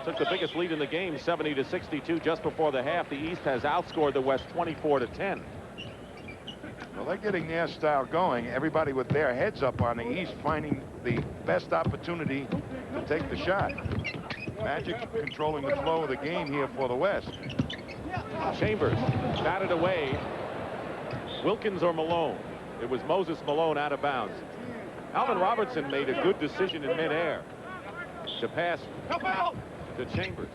took the biggest lead in the game, 70-62, just before the half, the East has outscored the West 24-10. Well, they're getting their style going. Everybody with their heads up on the East, finding the best opportunity to take the shot. Magic controlling the flow of the game here for the West. Chambers batted away. Wilkins or Malone? It was Moses Malone out of bounds. Alvin Robertson made a good decision in midair to pass to Chambers.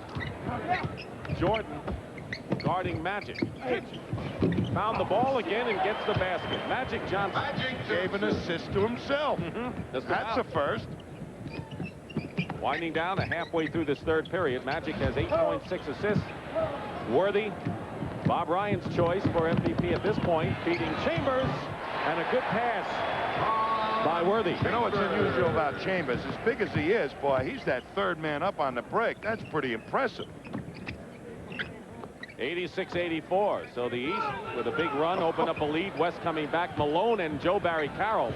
Jordan guarding Magic. Found the ball again and gets the basket. Magic Johnson gave an assist to himself. That's a first. Winding down to halfway through this third period, Magic has 8.6 assists. Worthy, Bob Ryan's choice for MVP at this point, feeding Chambers, and a good pass by Worthy. You know what's unusual about Chambers? As big as he is, boy, he's that third man up on the break. That's pretty impressive. 86-84. So the East with a big run opened up a lead. West coming back. Malone and Joe Barry Carroll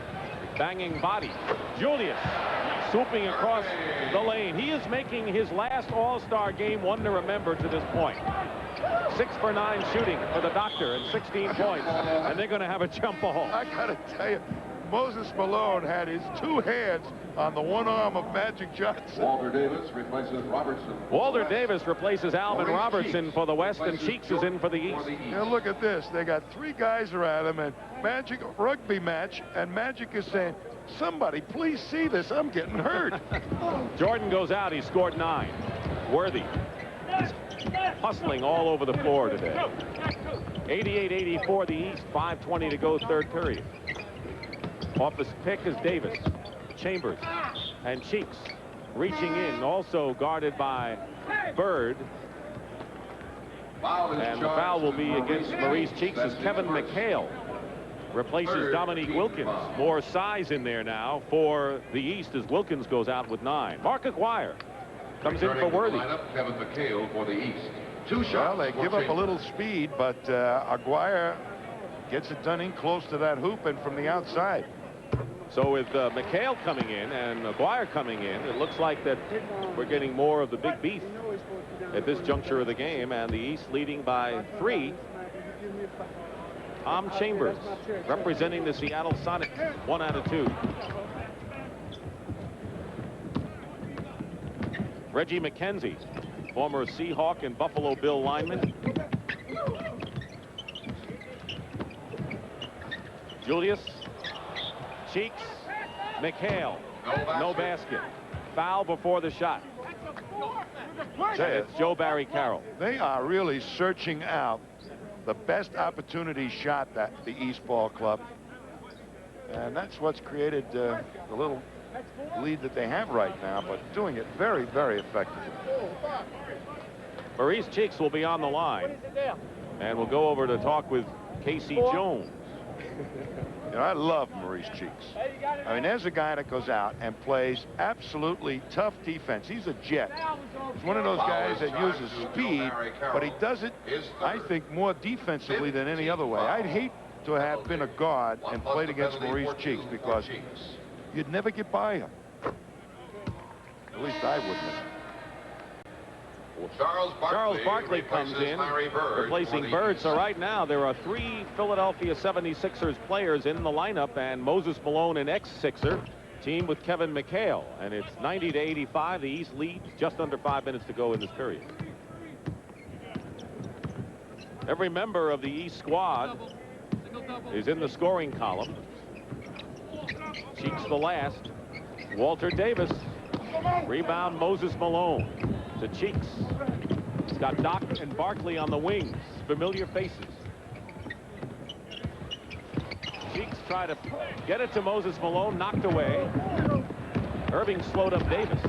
Banging body. Julius swooping across the lane. He is making his last All-Star game one to remember to this point. 6 for 9 shooting for the Doctor and 16 points. And they're going to have a jump ball. I got to tell you, Moses Malone had his 2 hands on the one arm of Magic Johnson. Walter Davis replaces Robertson. Walter Davis replaces Alvin Robertson for the West, and Cheeks is in for the East. Now look at this. They got 3 guys around him, and Magic rugby match, and Magic is saying, somebody please see this. I'm getting hurt. Jordan goes out. He scored 9. Worthy hustling all over the floor today. 88-84 the East. 5:20 to go, third period. Off his pick is Davis, Chambers, and Cheeks reaching in, also guarded by Bird. And the foul will be against Maurice Cheeks as Kevin McHale replaces Dominique Wilkins. More size in there now for the East as Wilkins goes out with 9. Mark Aguirre comes in for Worthy. Kevin McHale for the East. 2 shots. Well, they give up a little speed, but Aguirre gets it done in close to that hoop and from the outside. So with McHale coming in and Aguirre coming in, it looks like that we're getting more of the big beef at this juncture of the game, and the East leading by 3. Tom Chambers representing the Seattle Sonics, 1 out of 2. Reggie McKenzie, former Seahawk and Buffalo Bill lineman. Julius, Cheeks, McHale, no basket. Foul before the shot. It's Joe Barry Carroll. They are really searching out the best opportunity shot that the East Ball Club. And that's what's created the little lead that they have right now, but doing it very, very effectively. Maurice Cheeks will be on the line, and we'll go over to talk with Casey Jones. You know, I love Maurice Cheeks. I mean, there's a guy that goes out and plays absolutely tough defense. He's a jet. He's one of those guys that uses speed, but he does it, I think, more defensively than any other way. I'd hate to have been a guard and played against Maurice Cheeks because you'd never get by him. At least I wouldn't have. Charles Barkley comes in, replacing Bird. So right now there are 3 Philadelphia 76ers players in the lineup, and Moses Malone, an ex-Sixer, team with Kevin McHale. And it's 90-85. The East leads, just under 5 minutes to go in this period. Every member of the East squad is in the scoring column. Cheeks the last. Walter Davis. Rebound Moses Malone to Cheeks. He's got Doc and Barkley on the wings. Familiar faces. Cheeks try to get it to Moses Malone. Knocked away. Irving slowed up Davis.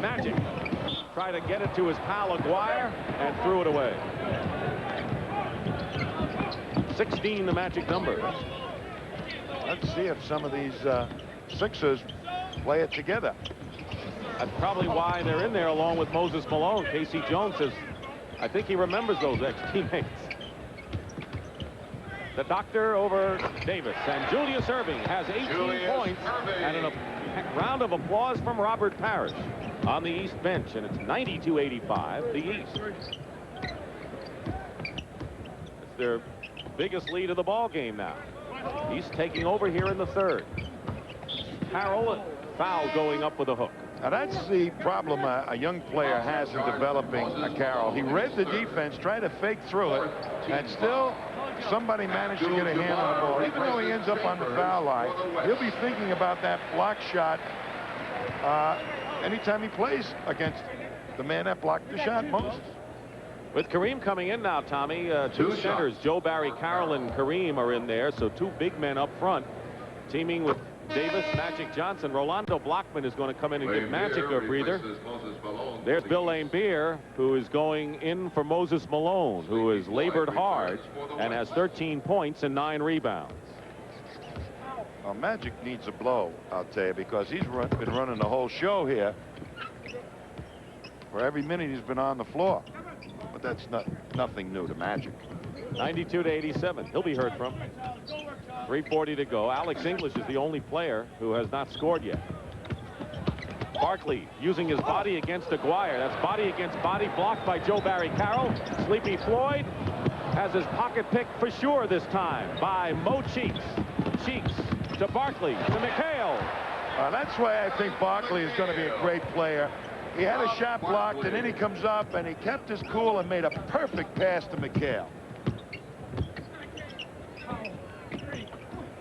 Magic try to get it to his pal Aguirre and threw it away. 16 the magic number. Let's see if some of these Sixers play it together. That's probably why they're in there along with Moses Malone. Casey Jones says, I think he remembers those ex-teammates. The Doctor over Davis, and Julius Irving has 18 points and a round of applause from Robert Parrish on the East bench, and it's 92-85 the East. It's their biggest lead of the ball game now. East taking over here in the third. Carroll, foul going up with a hook. Now that's the problem a young player has in developing a Carroll. He read the defense, tried to fake through it, and still somebody managed to get a hand on the ball. Even though he ends up on the foul line, he'll be thinking about that block shot anytime he plays against the man that blocked the shot, Moses. With Kareem coming in now, Tommy, 2 centers, Joe Barry Carroll and Kareem are in there, so 2 big men up front, teaming with Davis, Magic Johnson. Rolando Blockman is going to come in and give Magic a breather. There's Bill Laimbeer, who is going in for Moses Malone, who has labored hard and has 13 points and 9 rebounds. Well, Magic needs a blow, I'll tell you, because he's been running the whole show here for every minute he's been on the floor. But that's nothing new to Magic. 92-87. He'll be heard from. 3:40 to go. Alex English is the only player who has not scored yet. Barkley using his body against Aguirre. That's body against body, blocked by Joe Barry Carroll. Sleepy Floyd has his pocket picked for sure this time by Mo Cheeks. Cheeks to Barkley to McHale. That's why I think Barkley is going to be a great player. He had a shot blocked, and then he comes up, and he kept his cool and made a perfect pass to McHale.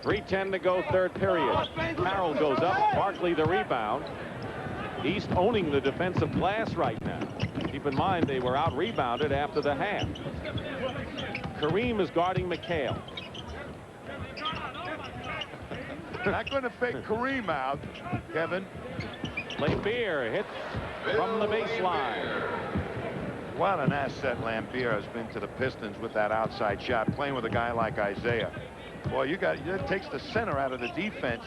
3:10 to go, third period. Carroll goes up, Barkley the rebound. East owning the defensive glass right now. Keep in mind they were out rebounded after the half. Kareem is guarding McHale. Not going to fake Kareem out, Kevin. Lambier hits from the baseline. What an asset Lambier has been to the Pistons with that outside shot, playing with a guy like Isaiah. Boy, it takes the center out of the defense.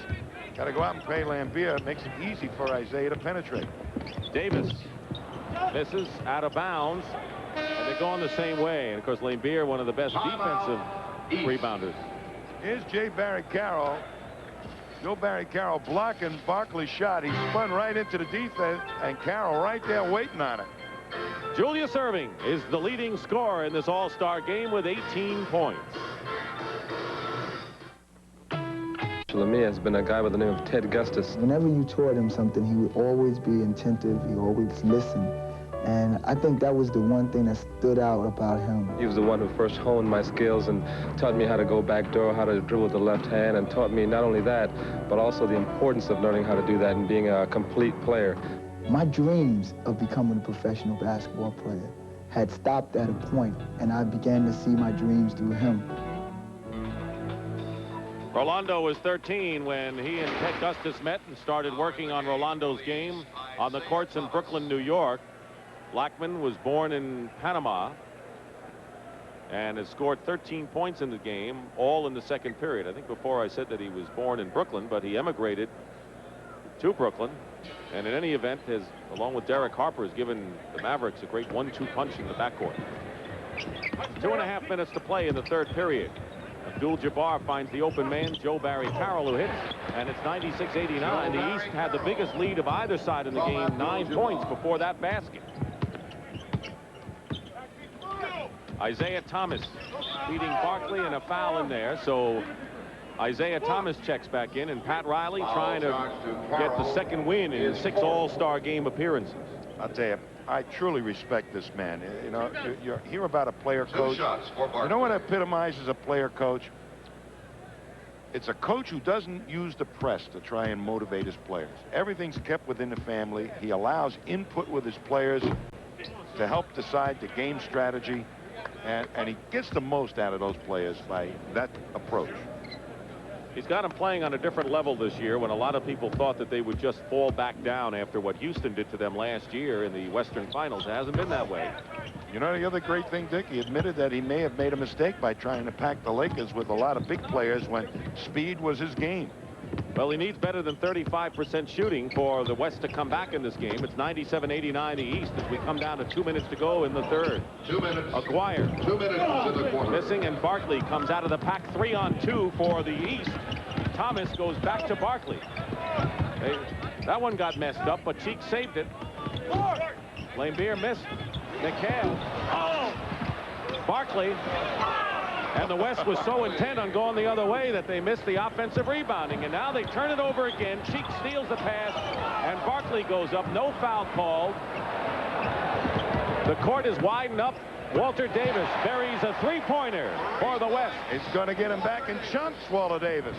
Got to go out and play Lambier. It makes it easy for Isaiah to penetrate. Davis misses out of bounds, and they're going the same way. And of course, Lambier, one of the best defensive rebounders. Here's Joe Barry Carroll blocking Barkley's shot. He spun right into the defense, and Carroll right there waiting on it. Julius Erving is the leading scorer in this all-star game with 18 points. Lamia has been a guy by the name of Ted Gustis. Whenever you taught him something, he would always be attentive. He always listened. And I think that was the one thing that stood out about him. He was the one who first honed my skills and taught me how to go back door, how to dribble with the left hand, and taught me not only that, but also the importance of learning how to do that and being a complete player. My dreams of becoming a professional basketball player had stopped at a point, and I began to see my dreams through him. Rolando was 13 when he and Ted Gustis met and started working on Rolando's game on the courts in Brooklyn, New York. Blackman was born in Panama and has scored 13 points in the game, all in the second period. I think before I said that he was born in Brooklyn, but he emigrated to Brooklyn. And in any event, along with Derek Harper, has given the Mavericks a great 1-2 punch in the backcourt. 2.5 minutes to play in the third period. Abdul-Jabbar finds the open man, Joe Barry Carroll, who hits, and it's 96-89. The East had the biggest lead of either side in the game, 9 points before that basket. Isaiah Thomas beating Barkley, and a foul in there, so Isaiah Thomas checks back in, and Pat Riley trying to get the second win in 6 all-star game appearances. I'll tell you, I truly respect this man. You know, you hear about a player coach. You know what epitomizes a player coach? It's a coach who doesn't use the press to try and motivate his players. Everything's kept within the family. He allows input with his players to help decide the game strategy, and he gets the most out of those players by that approach. He's got them playing on a different level this year, when a lot of people thought that they would just fall back down after what Houston did to them last year in the Western Finals. It hasn't been that way. You know, the other great thing, Dick, he admitted that he may have made a mistake by trying to pack the Lakers with a lot of big players when speed was his game. Well, he needs better than 35% shooting for the West to come back in this game. It's 97-89 the East as we come down to 2 minutes to go in the third. 2 minutes. Aguirre 2 minutes in the quarter. missing, and Barkley comes out of the pack 3-on-2 for the East. Thomas goes back to Barkley. That one got messed up, but Cheeks saved it. Lambier missed. McHale. Barkley. And the West was so intent on going the other way that they missed the offensive rebounding. And now they turn it over again. Cheeks steals the pass, and Barkley goes up. No foul called. The court is widened up. Walter Davis buries a three-pointer for the West. It's going to get him back in chunks, Walter Davis.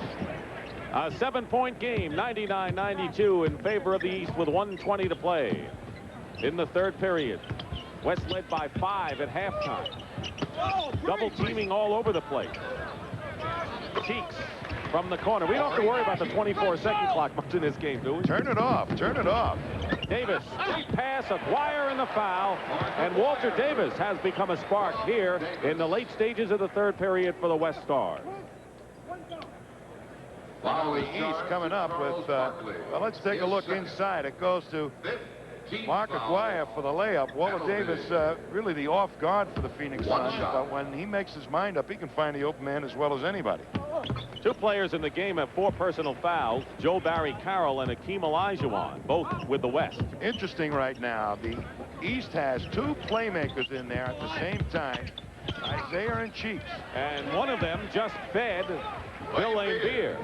A 7-point game, 99-92 in favor of the East with 1:20 to play in the third period. West led by 5 at halftime. Double teaming all over the place. Cheeks from the corner. We don't have to worry about the 24-second clock much in this game, do we? Turn it off. Turn it off. Davis, deep pass, Aguirre in the foul, and Walter Davis has become a spark here in the late stages of the third period for the West Stars. The East coming up with, well, let's take a look inside. It goes to Mark Aguirre for the layup. Walter Davis really the off guard for the Phoenix Suns, but when he makes his mind up, he can find the open man as well as anybody. Two players in the game have 4 personal fouls, Joe Barry Carroll and Akeem Olajuwon, both with the West. Interesting right now, the East has 2 playmakers in there at the same time, Isaiah and Cheeks. And one of them just fed Bill Laimbeer.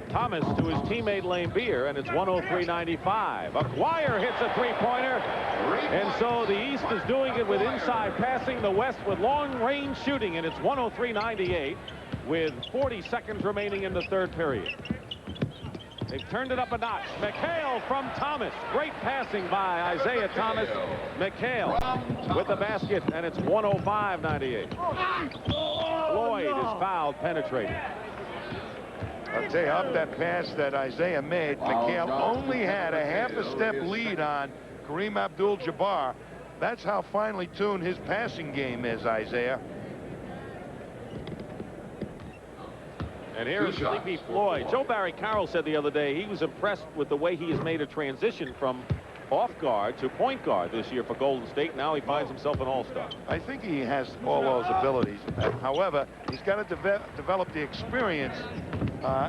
Thomas to his teammate Laimbeer, and it's 103-95. Aguirre hits a three-pointer, and so the East is doing it with inside passing, the West with long-range shooting, and it's 103-98 with 40 seconds remaining in the third period. They've turned it up a notch. McHale from Thomas. Great passing by Isaiah Thomas. McHale with the basket, and it's 105-98. Floyd is fouled, penetrating. I'll tell you, up that pass that Isaiah made, McHale only had a half a step lead on Kareem Abdul-Jabbar. That's how finely tuned his passing game is, Isaiah. And here's Sleepy Floyd. Joe Barry Carroll said the other day he was impressed with the way he has made a transition from off guard to point guard this year for Golden State. Now he finds himself an all-star. I think he has all those abilities. However, he's got to develop the experience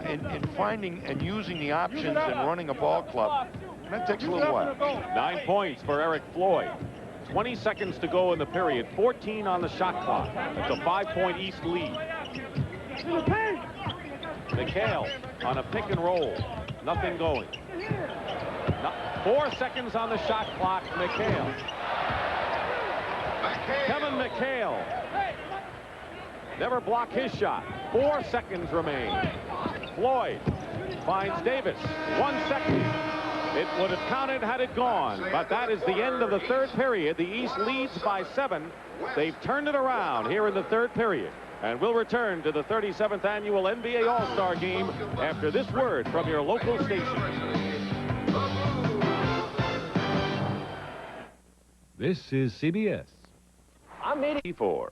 in finding and using the options and running a ball club. And that takes a little while. 9 points for Eric Floyd. 20 seconds to go in the period. 14 on the shot clock. It's a 5-point East lead. McHale on a pick and roll. Nothing going. 4 seconds on the shot clock. McHale. Kevin McHale. Never block his shot. 4 seconds remain. Floyd finds Davis. 1 second. It would have counted had it gone, but that is the end of the third period. The East leads by 7. They've turned it around here in the third period. And we'll return to the 37th annual NBA All-Star Game after this word from your local station. This is CBS. I'm 84.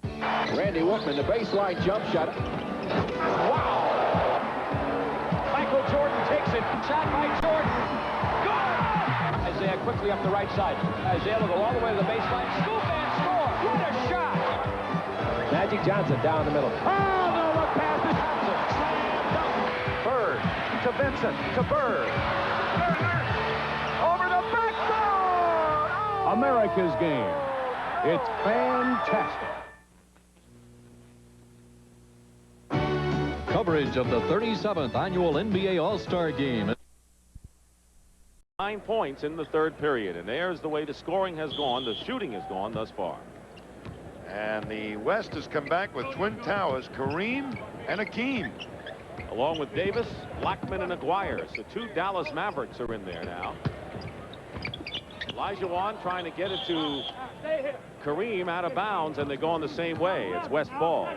Randy Wolfman, the baseline jump shot. Wow! Michael Jordan takes it. Shot by Jordan. Good! Isaiah quickly up the right side. Isaiah will go all the way to the baseline. Scoop and score. What a shot! Magic Johnson down the middle. Oh, no, look past it. Bird to Vincent to Bird. Over the backboard! Oh. America's game. It's fantastic. Coverage of the 37th annual NBA All-Star Game. 9 points in the third period, and there's the way the scoring has gone. The shooting has gone thus far. And the West has come back with twin towers, Kareem and Akeem. Along with Davis, Blackman, and Aguirre. So 2 Dallas Mavericks are in there now. Olajuwon trying to get it to Kareem out of bounds, and they're going the same way. It's West ball.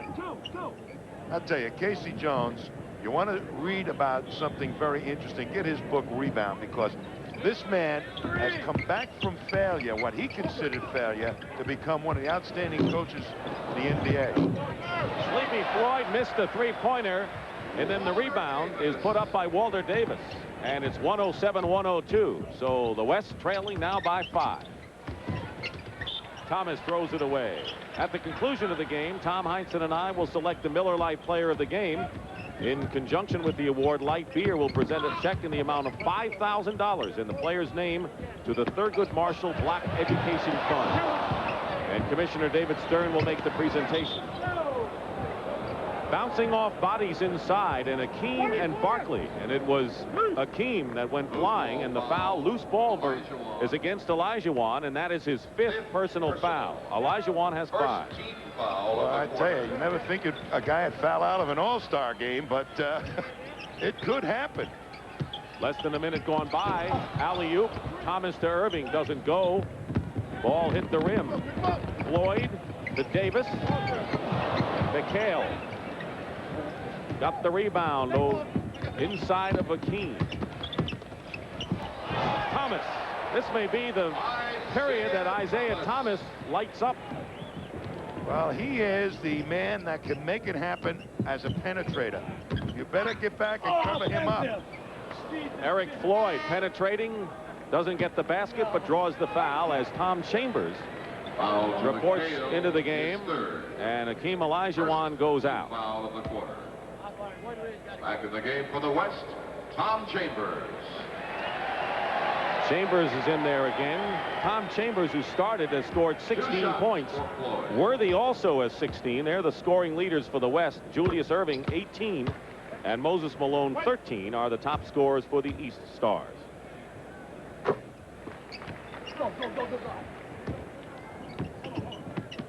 I'll tell you, Casey Jones, you want to read about something very interesting, get his book Rebound, because this man has come back from failure, what he considered failure, to become one of the outstanding coaches in the NBA. Sleepy Floyd missed a three-pointer, and then the rebound is put up by Walter Davis, and it's 107-102. So the West trailing now by 5. Thomas throws it away. At the conclusion of the game, Tom Heinsohn and I will select the Miller Lite Player of the Game. In conjunction with the award, Light Beer will present a check in the amount of $5,000 in the player's name to the Thurgood Marshall Black Education Fund. And Commissioner David Stern will make the presentation. Bouncing off bodies inside, and Akeem and Barkley. And it was Akeem that went flying, and the foul, loose ball is against Olajuwon, and that is his 5th personal foul. Olajuwon has 5. Well, I tell you, you never think a guy would foul out of an all-star game, but it could happen. Less than a minute gone by. Alley-oop. Thomas to Irving, doesn't go. Ball hit the rim. Floyd to Davis. McHale got the rebound inside of Akeem. Thomas. This may be the period that Isaiah Thomas lights up. Well, he is the man that can make it happen as a penetrator. You better get back and cover him up. Eric Floyd penetrating, doesn't get the basket, but draws the foul as Tom Chambers reports into the game, and Akeem Olajuwon goes out. Foul of the quarter. Back in the game for the West, Tom Chambers. Chambers is in there again. Tom Chambers, who started, has scored 16 points. Worthy also has 16. They're the scoring leaders for the West. Julius Erving, 18, and Moses Malone, 13, are the top scorers for the East Stars.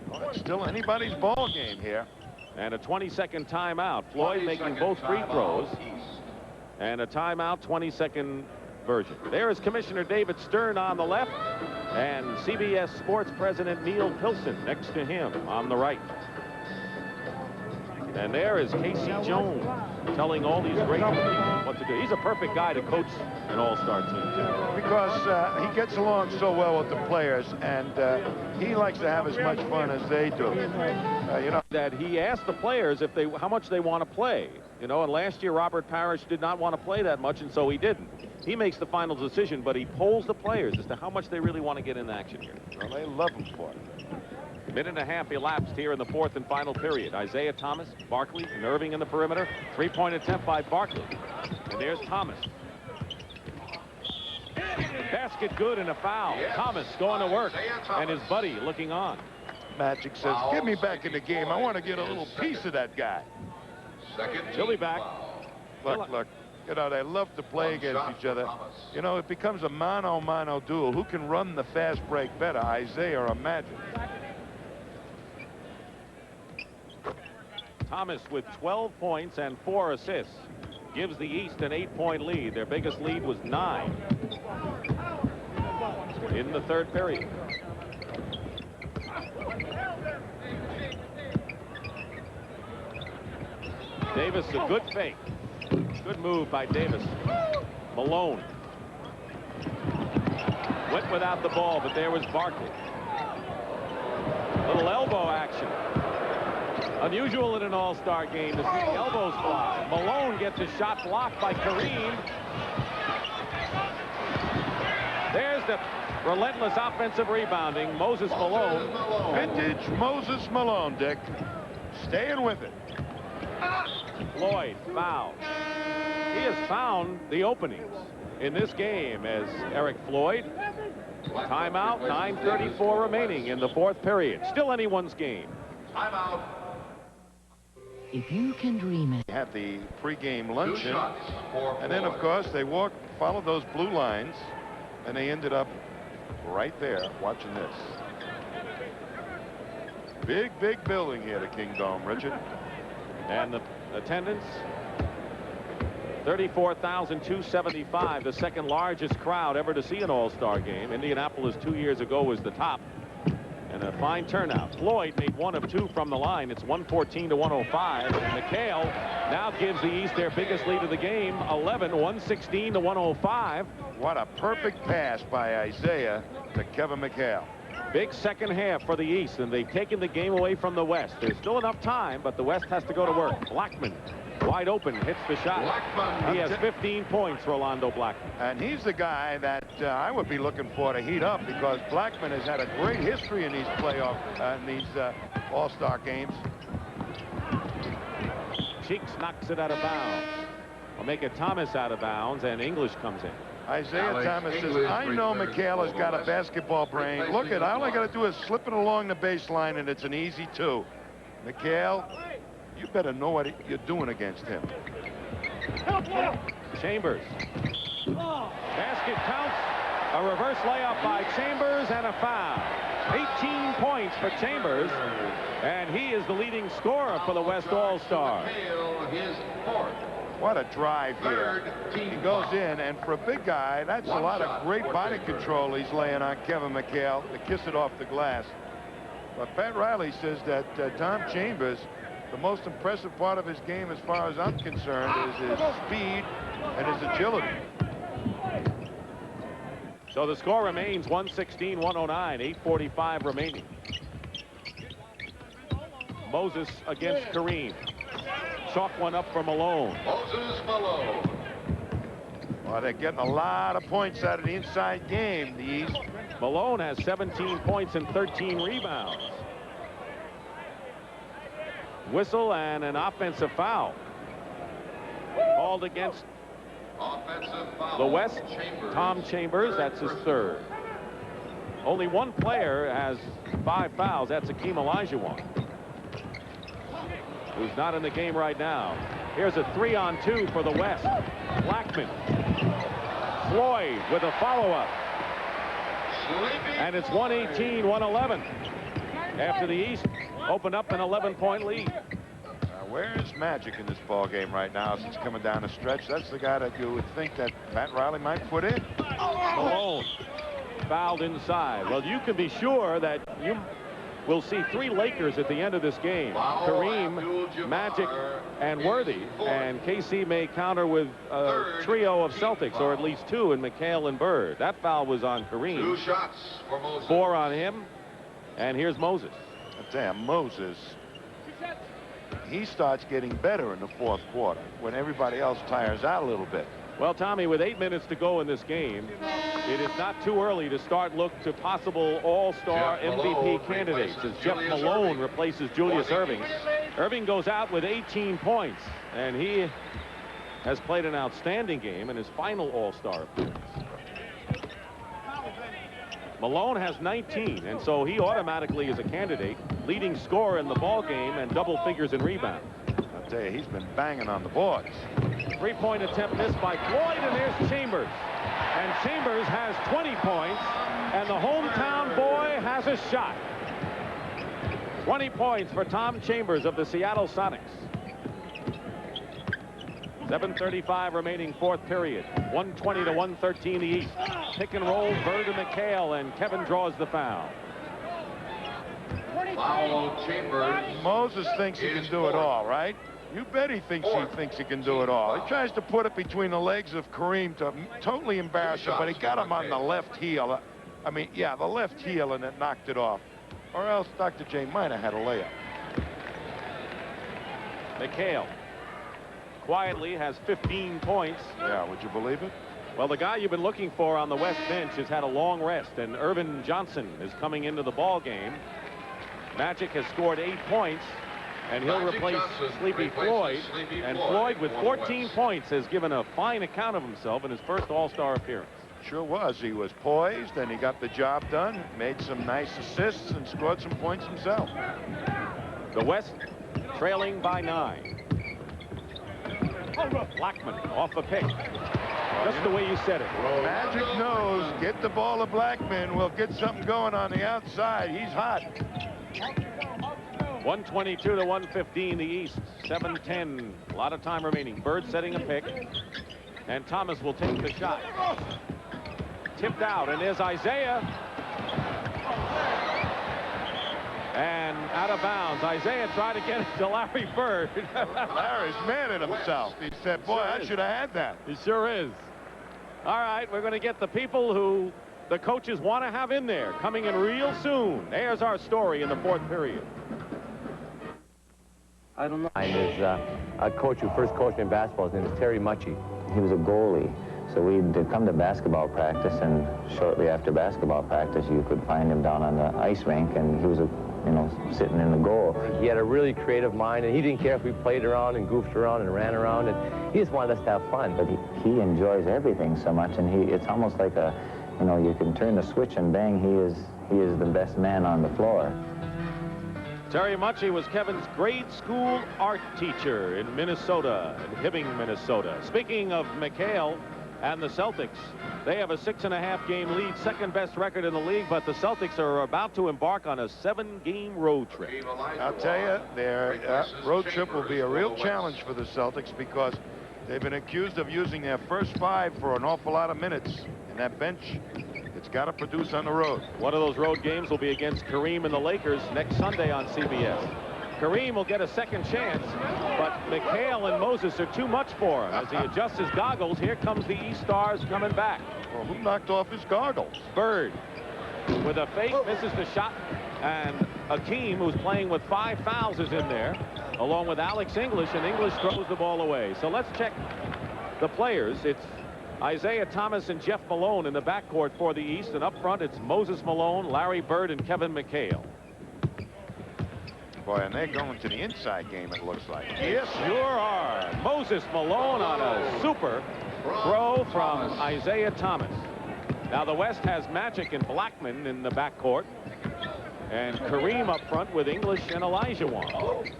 Well, it's still anybody's ball game here. And a 20-second timeout. Floyd making both free throws. And a timeout, 20-second version. There is Commissioner David Stern on the left, and CBS Sports President Neil Pilson next to him on the right. And there is Casey Jones telling all these great people what to do. He's a perfect guy to coach an all-star team, too. Because he gets along so well with the players, and he likes to have as much fun as they do. You know, that he asked the players if they how much they want to play. You know, and last year Robert Parrish did not want to play that much, and so he didn't. He makes the final decision, but he polls the players as to how much they really want to get in action here. Well, they love him for it. Minute and a half elapsed here in the fourth and final period. Isaiah Thomas, Barkley, and Irving in the perimeter. Three-point attempt by Barkley. And there's Thomas. Basket good and a foul. Yes. Thomas going to work, and his buddy looking on. Magic says, get me back in the game. I want to get a little piece of that guy. Chili back. Look. You know, they love to play against each other. You know, it becomes a mano-mano duel. Who can run the fast break better, Isaiah or Magic? Thomas with 12 points and 4 assists gives the East an 8-point lead. Their biggest lead was 9 in the third period. Davis, a good fake. Good move by Davis. Malone went without the ball, but there was Barkley. Little elbow action. Unusual in an all-star game to see the elbows fly. Malone gets a shot blocked by Kareem. There's the relentless offensive rebounding. Moses Malone. Vintage Moses Malone, Dick. Staying with it. Floyd fouled. He has found the openings in this game as Eric Floyd. Timeout, 9:34 remaining in the fourth period. Still anyone's game. Timeout. If you can dream it. Had the pregame luncheon, and then, of course, they followed those blue lines, and they ended up right there watching this. Big building here, the Kingdome, Richard. And the attendance, 34,275, the second largest crowd ever to see an all-star game. Indianapolis 2 years ago was the top. And a fine turnout. Floyd made 1 of 2 from the line. It's 114 to 105. And McHale now gives the East their biggest lead of the game, 11, 116 to 105. What a perfect pass by Isaiah to Kevin McHale. Big second half for the East, and they've taken the game away from the West. There's still enough time, but the West has to go to work. Blackman, wide open, hits the shot. He has 15 points, Rolando Blackman. And he's the guy that I would be looking for to heat up, because Blackman has had a great history in these playoff, all-star games. Cheeks knocks it out of bounds. Will make it Thomas out of bounds, and English comes in. Isaiah Thomas says, I know McHale has got a basketball brain. Look at, all I got to do is slip it along the baseline, and it's an easy 2. McHale, you better know what you're doing against him. Chambers. Basket counts. A reverse layup by Chambers and a foul. 18 points for Chambers, and he is the leading scorer for the West All-Star. What a drive here. He goes in, and for a big guy, that's a lot of great body control he's laying on Kevin McHale to kiss it off the glass. But Pat Riley says that Tom Chambers, the most impressive part of his game, as far as I'm concerned, is his speed and his agility. So the score remains 116-109, 8:45 remaining. Moses against Kareem. chalk one up for Malone. Moses Malone. Well, they're getting a lot of points out of the inside game, the East. Malone has 17 points and 13 rebounds. Whistle and an offensive foul called against the West. Tom Chambers, that's his third. Only one player has 5 fouls. That's Akeem Olajuwon, who's not in the game right now. Here's a 3-on-2 for the West. Blackman. Floyd with a follow-up. And it's 118-111 after the East opened up an 11-point lead. Where's Magic in this ball game right now since coming down the stretch? That's the guy that you would think that Pat Riley might put in. Malone fouled inside. Well, you can be sure that you will see 3 Lakers at the end of this game. Kareem, Magic, and Worthy. And KC may counter with a trio of Celtics, or at least 2 in McHale and Bird. That foul was on Kareem. 2 shots for Moses. 4 on him. And here's Moses. Damn, Moses. He starts getting better in the 4th quarter when everybody else tires out a little bit. Well, Tommy, with 8 minutes to go in this game, it is not too early to start look to possible all-star MVP candidates as Jeff Malone replaces Julius Erving. Erving goes out with 18 points, and he has played an outstanding game in his final all-star appearance. Malone has 19, and so he automatically is a candidate, leading scorer in the ball game and double figures in rebounds. I'll tell you, he's been banging on the boards. 3-point attempt missed by Floyd, and there's Chambers. And Chambers has 20 points, and the hometown boy has a shot. 20 points for Tom Chambers of the Seattle Sonics. 7:35 remaining 4th period. 120-113 the East. Pick and roll, Bird and McHale, and Kevin draws the foul. Foul Chambers. Moses thinks he can do it all, right? You bet he thinks he can do it all. He tries to put it between the legs of Kareem to totally embarrass him, but he got him on the left heel. I mean, yeah, the left heel, and it knocked it off. Or else Dr. J might have had a layup. McHale quietly has 15 points. Yeah, would you believe it? Well, the guy you've been looking for on the West bench has had a long rest, and Irvin Johnson is coming into the ball game. Magic has scored 8 points, and he'll replace Sleepy Floyd. And Floyd, with 14 points, has given a fine account of himself in his first All-Star appearance. Sure was. He was poised, and he got the job done, made some nice assists, and scored some points himself. The West trailing by 9. Blackman off a pick. Just the way you said it. Magic knows, get the ball to Blackman. We'll get something going on the outside. He's hot. 122-115 the East. 7:10. A lot of time remaining. Bird setting a pick. And Thomas will take the shot. Tipped out, and there's Isaiah. And out of bounds. Isaiah tried to get it to Larry Bird. Larry's mad at himself. He said, boy, I should have had that. He sure is. All right, we're going to get the people who the coaches want to have in there coming in real soon. There's our story in the 4th period. I don't know. Is a coach who first coached me in basketball. His name is Terry Mucci. He was a goalie. So we'd come to basketball practice, and shortly after basketball practice, you could find him down on the ice rink, and he was, sitting in the goal. He had a really creative mind, and he didn't care if we played around and goofed around and ran around, and he just wanted us to have fun. But he enjoys everything so much, and it's almost like you can turn the switch and bang, he is the best man on the floor. Terry Mucci was Kevin's grade school art teacher in Minnesota, in Hibbing, Minnesota. Speaking of McHale and the Celtics, they have a 6.5 game lead, second best record in the league, but the Celtics are about to embark on a 7-game road trip. I'll tell you, their road trip will be a real challenge for the Celtics because they've been accused of using their first 5 for an awful lot of minutes. And that bench, it's got to produce on the road. One of those road games will be against Kareem and the Lakers next Sunday on CBS. Kareem will get a second chance, but McHale and Moses are too much for him. As he adjusts his goggles, here comes the East Stars coming back. Well, who knocked off his goggles? Bird with a fake, misses the shot, and Akeem, who's playing with 5 fouls, is in there. along with Alex English, and English throws the ball away. So let's check the players. It's Isaiah Thomas and Jeff Malone in the backcourt for the East, and up front it's Moses Malone, Larry Bird, and Kevin McHale. Boy, and they're going to the inside game, it looks like. Yes, sure are. Moses Malone on a super throw from Isaiah Thomas. Now the West has Magic and Blackman in the backcourt, and Kareem up front with English and Olajuwon.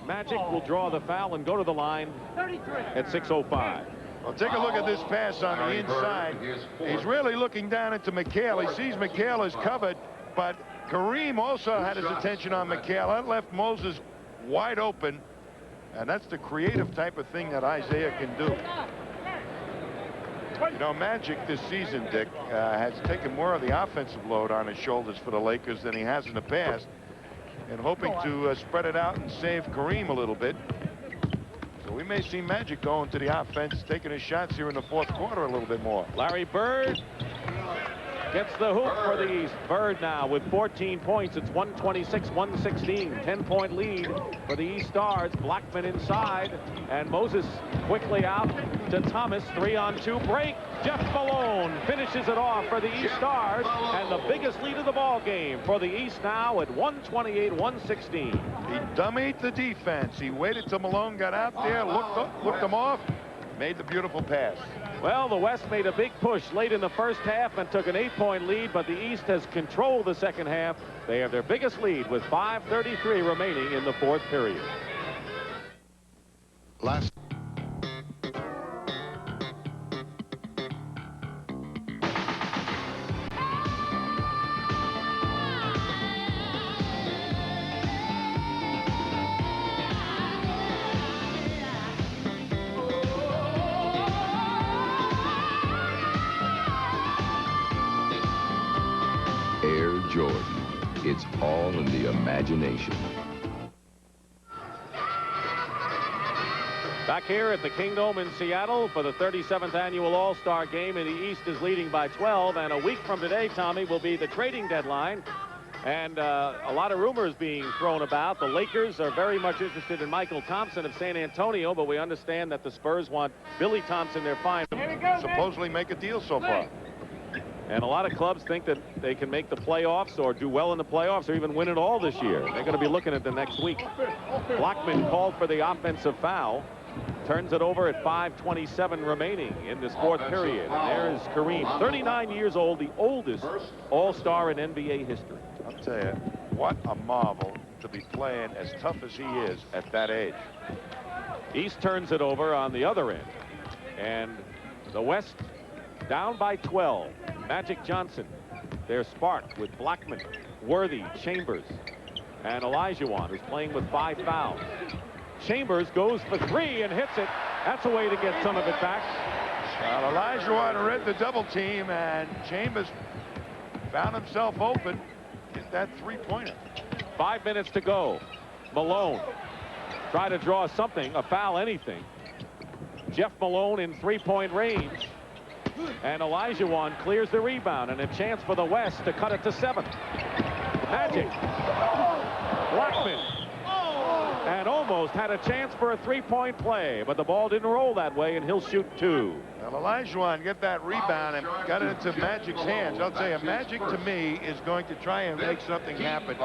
Magic will draw the foul and go to the line at 6:05. Well, take a look at this pass on the inside. He's really looking down into McHale. He sees McHale is covered, but Kareem also had his attention on McHale. That left Moses wide open, and that's the creative type of thing that Isaiah can do. You know, Magic this season, Dick, has taken more of the offensive load on his shoulders for the Lakers than he has in the past, and hoping to spread it out and save Kareem a little bit. So we may see Magic going to the offense, taking his shots here in the fourth quarter a little bit more. Larry Bird gets the hoop for the East. Bird now with 14 points. It's 126-116. 10-point lead for the East Stars. Blackman inside, and Moses quickly out to Thomas. 3-on-2 break. Jeff Malone finishes it off for the East Stars, and the biggest lead of the ball game for the East now at 128-116. He dummied the defense. He waited till Malone got out there, looked him off, made the beautiful pass. Well, the West made a big push late in the first half and took an 8-point lead, but the East has controlled the second half. They have their biggest lead with 5:33 remaining in the fourth period. Last. Air Jordan. It's all in the imagination. Back here at the Kingdome in Seattle for the 37th annual All-Star Game, and the East is leading by 12. And a week from today, Tommy, will be the trading deadline. And a lot of rumors being thrown about. The Lakers are very much interested in Michael Thompson of San Antonio, but we understand that the Spurs want Billy Thompson, their fine. Supposedly make a deal so far. And a lot of clubs think that they can make the playoffs or do well in the playoffs or even win it all this year. They're going to be looking at the next week. Blackman called for the offensive foul. Turns it over at 5:27 remaining in this fourth period. And there's Kareem, 39 years old, the oldest All-Star in NBA history. I'll tell you, what a marvel to be playing as tough as he is at that age. East turns it over on the other end. And the West down by 12. Magic Johnson, their spark with Blackman, Worthy, Chambers, and Olajuwon, who's playing with 5 fouls. Chambers goes for 3 and hits it. That's a way to get some of it back. Well, Olajuwon read the double team, and Chambers found himself open. Hit that three-pointer. 5 minutes to go. Malone try to draw something, a foul, anything. Jeff Malone in 3-point range. And Olajuwon clears the rebound, and a chance for the West to cut it to 7. Magic. Blackman. And almost had a chance for a 3-point play, but the ball didn't roll that way, and he'll shoot 2. Well, Olajuwon get that rebound and got it into Magic's hands. I'll tell you, Magic to me is going to try and make something happen,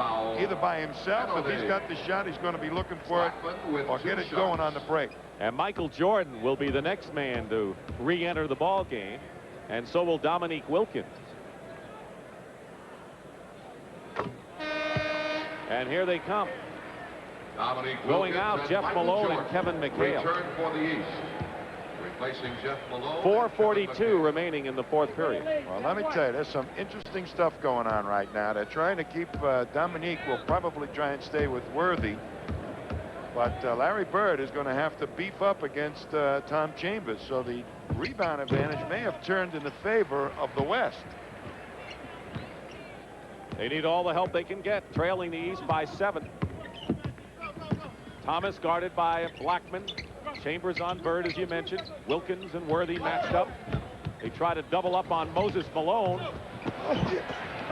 either by himself. If he's got the shot, he's going to be looking for it, or get it going on the break. And Michael Jordan will be the next man to re-enter the ball game, and so will Dominique Wilkins. And here they come. Going out, Jeff Malone and Kevin McHale. Return for the East. Replacing Jeff Malone. 4:42 remaining in the fourth period. Well, let me tell you, there's some interesting stuff going on right now. They're trying to keep Dominique will probably try and stay with Worthy. But Larry Bird is going to have to beef up against Tom Chambers. So the rebound advantage may have turned in the favor of the West. They need all the help they can get, trailing the East by 7. Thomas guarded by Blackman. Chambers on Bird, as you mentioned. Wilkins and Worthy matched up. They try to double up on Moses Malone.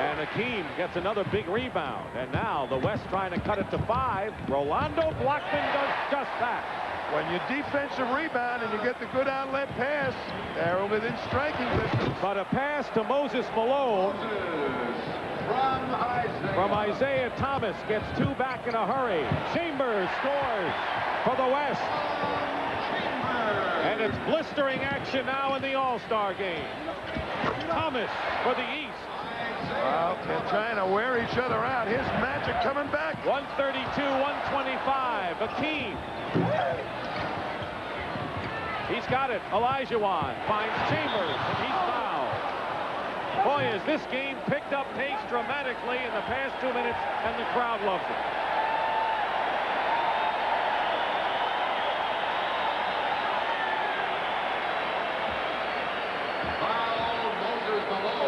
And Hakeem gets another big rebound. And now the West trying to cut it to 5. Rolando Blackman does just that. When you defensive rebound and you get the good outlet pass, they're within striking distance. But a pass to Moses Malone from Isaiah Thomas gets 2 back in a hurry. Chambers scores for the West. And it's blistering action now in the All-Star game. Thomas for the East. Well, they're trying to wear each other out. Here's Magic coming back. 132-125. Hakeem. He's got it. Olajuwon finds Chambers, and he's fouled. Boy, has this game picked up pace dramatically in the past 2 minutes, and the crowd loves it.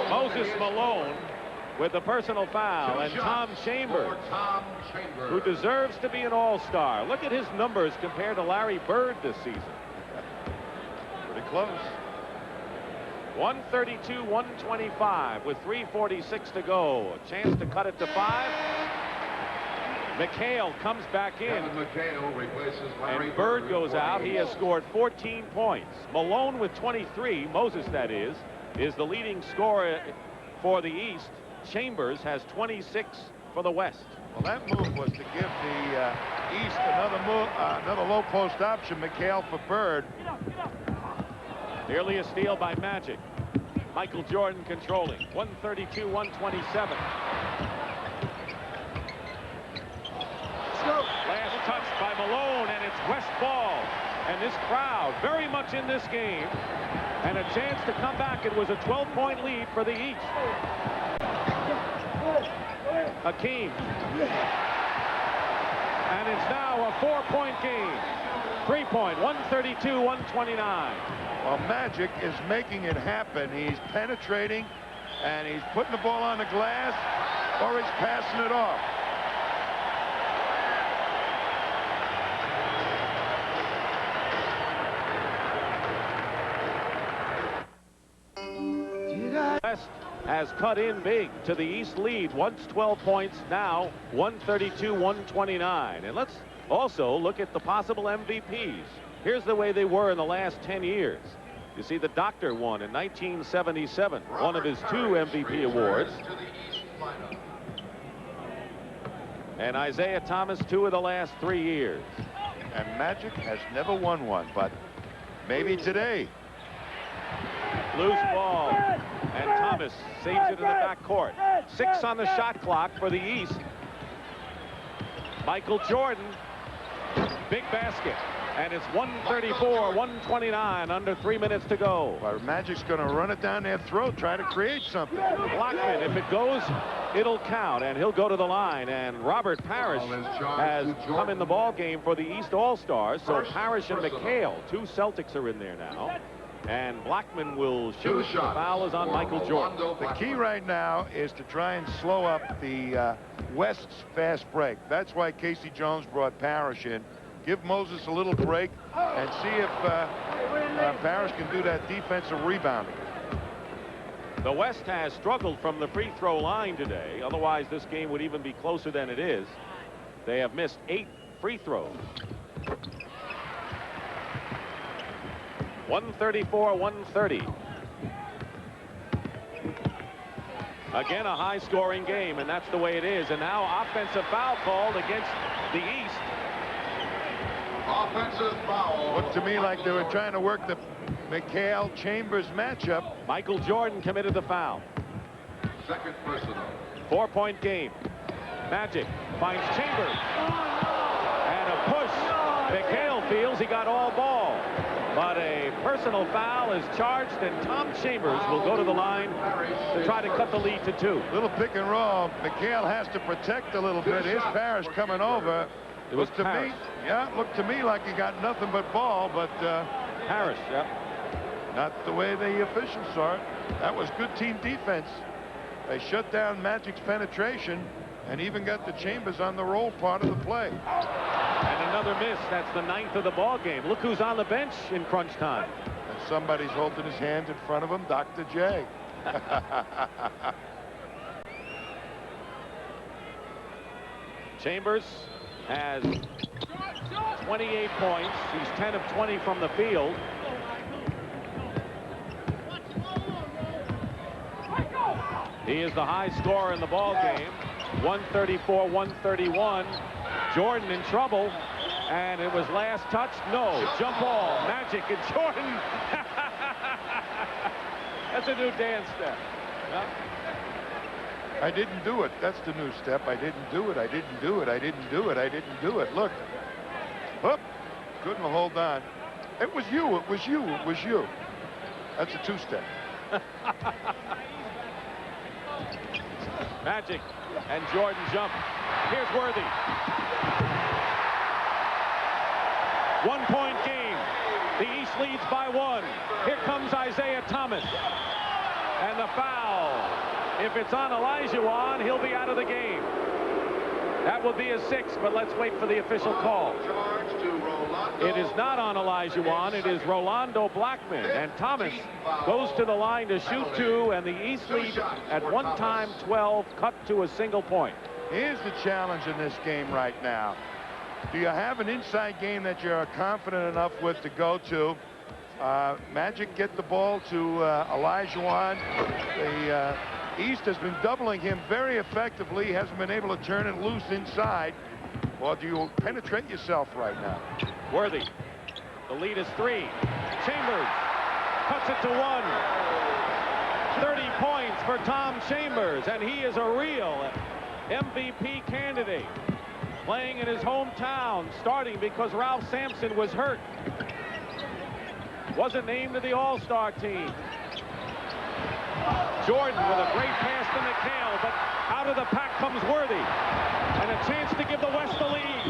Moses Malone with the personal foul, and Tom Chambers, who deserves to be an all-star. Look at his numbers compared to Larry Bird this season. Pretty close. 132-125 with 3:46 to go. A chance to cut it to 5. McHale comes back in. And Bird goes out. He has scored 14 points. Malone with 23, Moses that is the leading scorer for the East. Chambers has 26 for the West. Well, that move was to give the East another low post option. McHale for Bird. Nearly a steal by Magic. Michael Jordan controlling. 132-127. Last touch by Malone, and it's West ball. And this crowd very much in this game. And a chance to come back. It was a 12-point lead for the East. Hakeem. And it's now a 4-point game. 3-point, 132-129. Well, Magic is making it happen. He's penetrating, and he's putting the ball on the glass, or he's passing it off. West has cut in big to the East lead. Once 12 points, now 132-129. And let's also look at the possible MVPs. Here's the way they were in the last 10 years. You see the Doctor won in 1977, one of his 2 MVP awards. And Isaiah Thomas 2 of the last 3 years. And Magic has never won one, but maybe today. Loose ball, and Thomas saves it in the backcourt. 6 on the shot clock for the East. Michael Jordan, big basket, and it's 134-129, under 3 minutes to go. Well, Magic's going to run it down their throat, try to create something. Blackman, if it goes, it'll count, and he'll go to the line. And Robert Parrish has come in the ball game for the East All-Stars. So Parrish and McHale, 2 Celtics are in there now. And Blackman will shoot. The foul is on Michael Jordan. The key right now is to try and slow up the West's fast break. That's why Casey Jones brought Parrish in. Give Moses a little break and see if Parrish can do that defensive rebounding. The West has struggled from the free throw line today. Otherwise, this game would even be closer than it is. They have missed 8 free throws. 134-130. Again, a high-scoring game, and that's the way it is. And now offensive foul called against the East. Offensive foul. Looked to me like they were trying to work the McHale-Chambers matchup. Michael Jordan committed the foul. Second personal. 4-point game. Magic finds Chambers. And a push. McHale feels he got all ball. But a personal foul is charged, and Tom Chambers will go to the line to try to cut the lead to 2. Little pick and roll. McHale has to protect a little bit. Here's Parrish coming over. It was to me, looked to me like he got nothing but ball, but Parrish, yeah. Not the way the officials saw it. That was good team defense. They shut down Magic's penetration and even got the Chambers on the roll part of the play. And another miss. That's the 9th of the ball game. Look who's on the bench in crunch time. And somebody's holding his hands in front of him, Dr. J. Chambers has 28 points. He's 10 of 20 from the field. He is the high scorer in the ball game. 134-131. Jordan in trouble. And it was last touch. No. Jump ball. Magic and Jordan. That's a new dance step. Yeah. I didn't do it. That's the new step. I didn't do it. I didn't do it. I didn't do it. I didn't do it. Look. Whoop. Couldn't hold on. It was you. It was you. It was you. That's a two-step. Magic and Jordan jump. Here's Worthy. 1-point game. The East leads by 1. Here comes Isaiah Thomas. And the foul. If it's on Olajuwon, he'll be out of the game. That will be a 6, but let's wait for the official call. It is not on Olajuwon. It is Rolando Blackman. And Thomas goes to the line to shoot 2, and the East lead at one time 12, cut to a single point. Here's the challenge in this game right now. Do you have an inside game that you're confident enough with to go to? Magic get the ball to Olajuwon. The East has been doubling him very effectively. He hasn't been able to turn it loose inside. Or do you penetrate yourself right now? Worthy. The lead is 3. Chambers cuts it to 1. 30 points for Tom Chambers, and he is a real MVP candidate. Playing in his hometown, starting because Ralph Sampson was hurt. Wasn't named to the All-Star team. Jordan with a great pass to McHale, but out of the pack comes Worthy. And a chance to give the West the lead.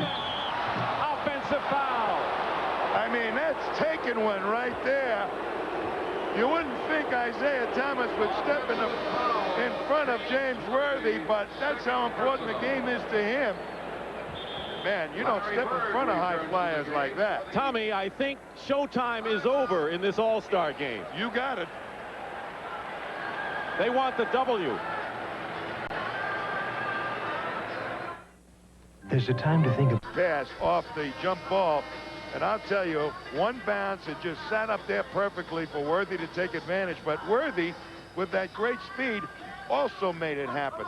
Offensive foul. I mean, that's taking one right there. You wouldn't think Isaiah Thomas would step in front of James Worthy, but that's how important the game is to him. Man, you don't step in front of high flyers like that. Tommy, I think showtime is over in this All-Star game. You got it. They want the W. There's a time to think of pass off the jump ball. And I'll tell you, one bounce, it just sat up there perfectly for Worthy to take advantage. But Worthy, with that great speed, also made it happen.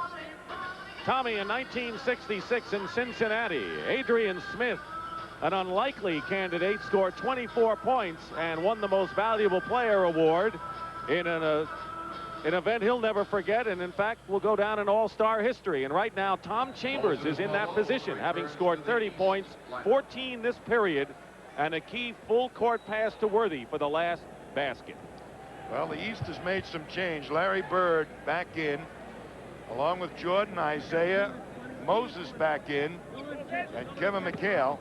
Tommy, in 1966 in Cincinnati, Adrian Smith, an unlikely candidate, scored 24 points and won the Most Valuable Player award in an event he'll never forget, and in fact will go down in All-Star history. And right now, Tom Chambers is in that position, having scored 30 points, 14 this period, and a key full-court pass to Worthy for the last basket. Well, the East has made some change. Larry Bird back in, along with Jordan, Isaiah, Moses back in, and Kevin McHale.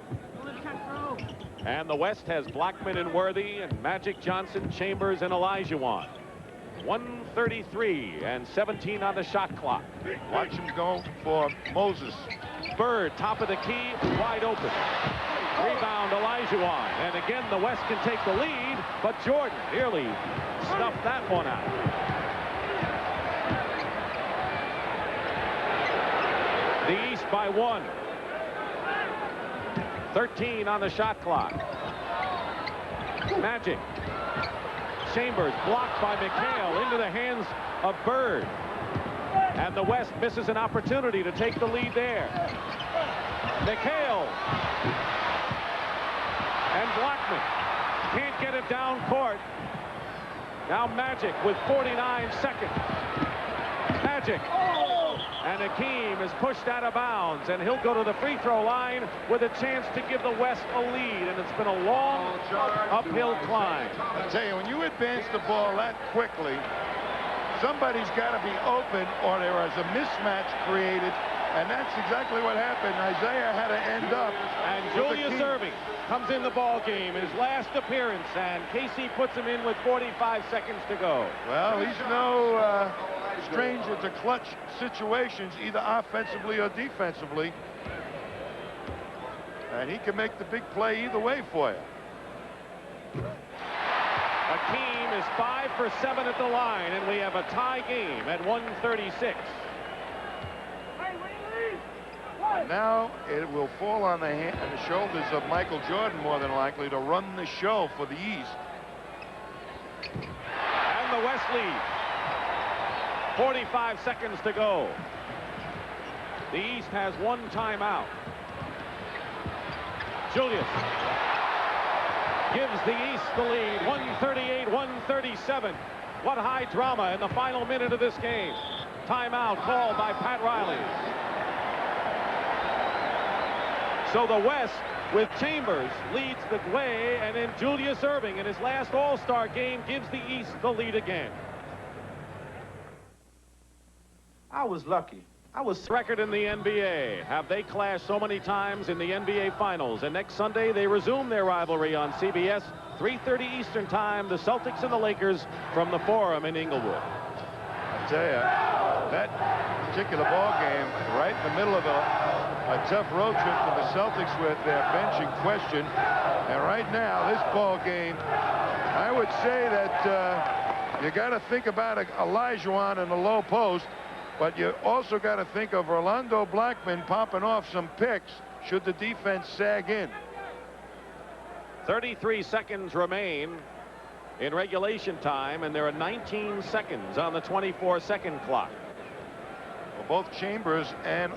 And the West has Blackman and Worthy, and Magic Johnson, Chambers, and Olajuwon. 1:33 and 17 on the shot clock. Watch him go for Moses. Bird, top of the key, wide open. Rebound, Olajuwon. And again, the West can take the lead, but Jordan nearly snuffed that one out. The East by 1. 13 on the shot clock. Magic. Chambers blocked by McHale into the hands of Bird. And the West misses an opportunity to take the lead there. McHale. And Blackman can't get it down court. Now Magic with 49 seconds. Magic. And Hakeem is pushed out of bounds, and he'll go to the free throw line with a chance to give the West a lead, and it's been a long uphill climb. I tell you, when you advance the ball that quickly, somebody's got to be open, or there is a mismatch created, and that's exactly what happened. Isaiah had to end up. And Julius Erving comes in the ball game, his last appearance, and Casey puts him in with 45 seconds to go. Well, he's no stranger to clutch situations, either offensively or defensively. And he can make the big play either way for you. Hakeem is 5 for 7 at the line, and we have a tie game at 1:36. And now it will fall on the shoulders of Michael Jordan, more than likely, to run the show for the East. And the West lead. 45 seconds to go. The East has one timeout. Julius gives the East the lead, 138-137. What high drama in the final minute of this game. Timeout called by Pat Riley. So the West, with Chambers, leads the way, and then Julius Erving in his last All-Star game gives the East the lead again. I was lucky. I was record in the NBA. Have they clashed so many times in the NBA Finals? And next Sunday, they resume their rivalry on CBS, 3:30 Eastern Time, the Celtics and the Lakers from the Forum in Inglewood. I tell you, that particular ball game, right in the middle of a tough road trip for the Celtics with their bench in question. And right now, this ball game, I would say that you got to think about Olajuwon in the low post. But you also got to think of Rolando Blackman popping off some picks should the defense sag in. 33 seconds remain in regulation time, and there are 19 seconds on the 24-second clock. Well, both Chambers and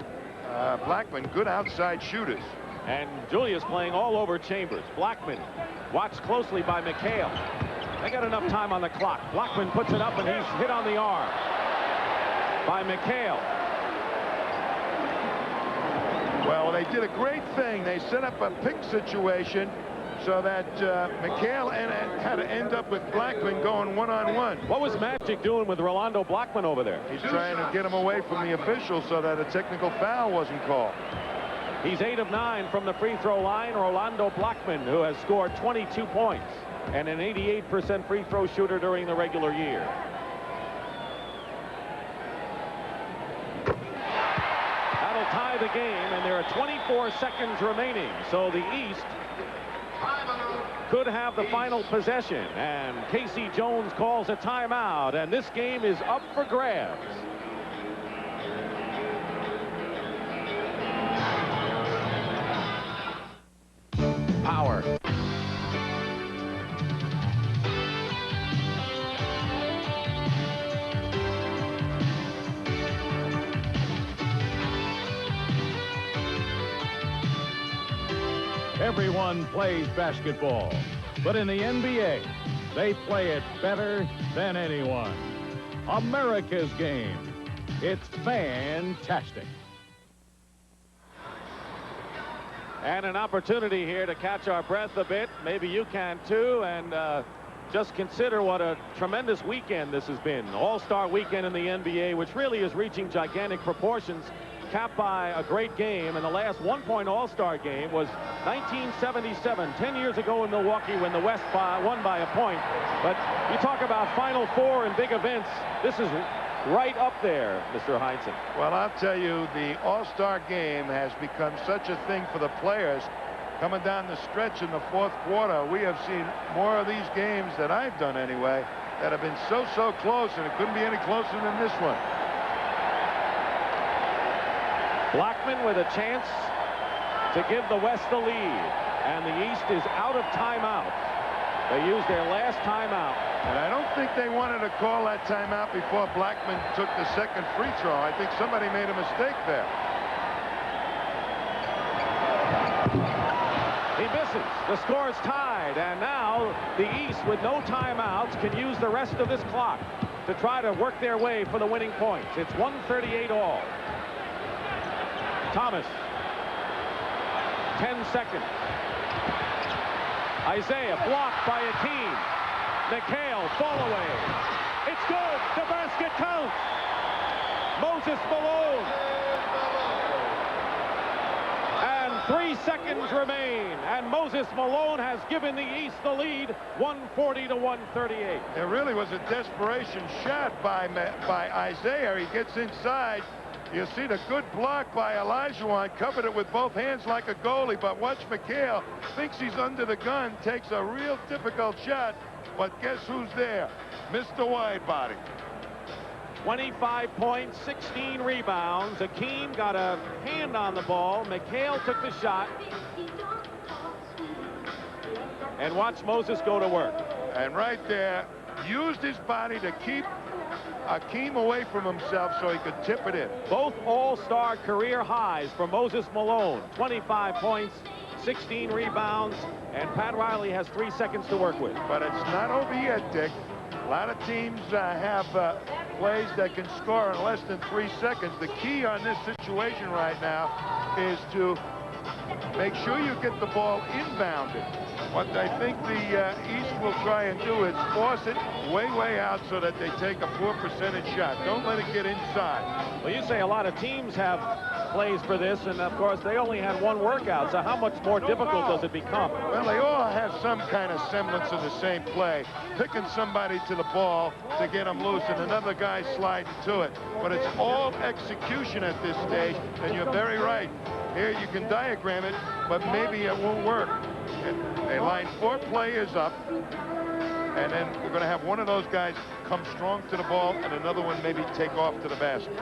Blackman, good outside shooters. And Julius playing all over Chambers. Blackman watched closely by McHale. They got enough time on the clock. Blackman puts it up, and he's hit on the arm by McHale. Well, they did a great thing. They set up a pick situation so that McHale had to end up with Blackman going one-on-one. What was Magic doing with Rolando Blackman over there? He's trying to get him away from the officials so that a technical foul wasn't called. He's 8 of 9 from the free throw line. Rolando Blackman, who has scored 22 points and an 88% free throw shooter during the regular year. Tie the game, and there are 24 seconds remaining, so the East could have the final possession, and Casey Jones calls a timeout, and this game is up for grabs. Power. Everyone plays basketball, but in the NBA, they play it better than anyone. America's game. It's fantastic. And an opportunity here to catch our breath a bit. Maybe you can too, and just consider what a tremendous weekend this has been. All-Star weekend in the NBA, which really is reaching gigantic proportions, capped by a great game. And the last one-point All-Star game was 1977, 10 years ago in Milwaukee, when the West won by a point. But you talk about Final Four and big events, this is right up there, Mr. Heinsohn. Well, I'll tell you, the All-Star game has become such a thing for the players. Coming down the stretch in the fourth quarter, we have seen more of these games that I've done anyway that have been so close, and it couldn't be any closer than this one. Blackman with a chance to give the West the lead, and the East is out of timeout. They used their last timeout. And I don't think they wanted to call that timeout before Blackman took the second free throw. I think somebody made a mistake there. He misses. The score's tied, and now the East, with no timeouts, can use the rest of this clock to try to work their way for the winning points. It's 138 all. Thomas. 10 seconds. Isaiah blocked by Akeem. McHale, fall away. It's good. The basket counts. Moses Malone. And 3 seconds remain, and Moses Malone has given the East the lead, 140 to 138. It really was a desperation shot by Isaiah. He gets inside. You see the good block by Olajuwon, covered it with both hands like a goalie, but watch McHale, thinks he's under the gun, takes a real difficult shot, but guess who's there? Mr. Widebody. 25 points, 16 rebounds. Akeem got a hand on the ball. McHale took the shot. And watch Moses go to work. And right there, used his body to keep Akeem away from himself so he could tip it in. Both all-star career highs for Moses Malone. 25 points, 16 rebounds, and Pat Riley has 3 seconds to work with. But it's not over yet, Dick. A lot of teams have plays that can score in less than 3 seconds. The key on this situation right now is to make sure you get the ball inbounded. What I think the East will try and do is force it way out so that they take a poor percentage shot. Don't let it get inside. Well, you say a lot of teams have plays for this, and of course they only had 1 workout, so how much more difficult does it become? Well, they all have some kind of semblance of the same play. Picking somebody to the ball to get them loose and another guy sliding to it. But it's all execution at this stage, and you're very right. Here you can diagram it, but maybe it won't work. They line 4 players up, and then we're going to have one of those guys come strong to the ball and another one maybe take off to the basket.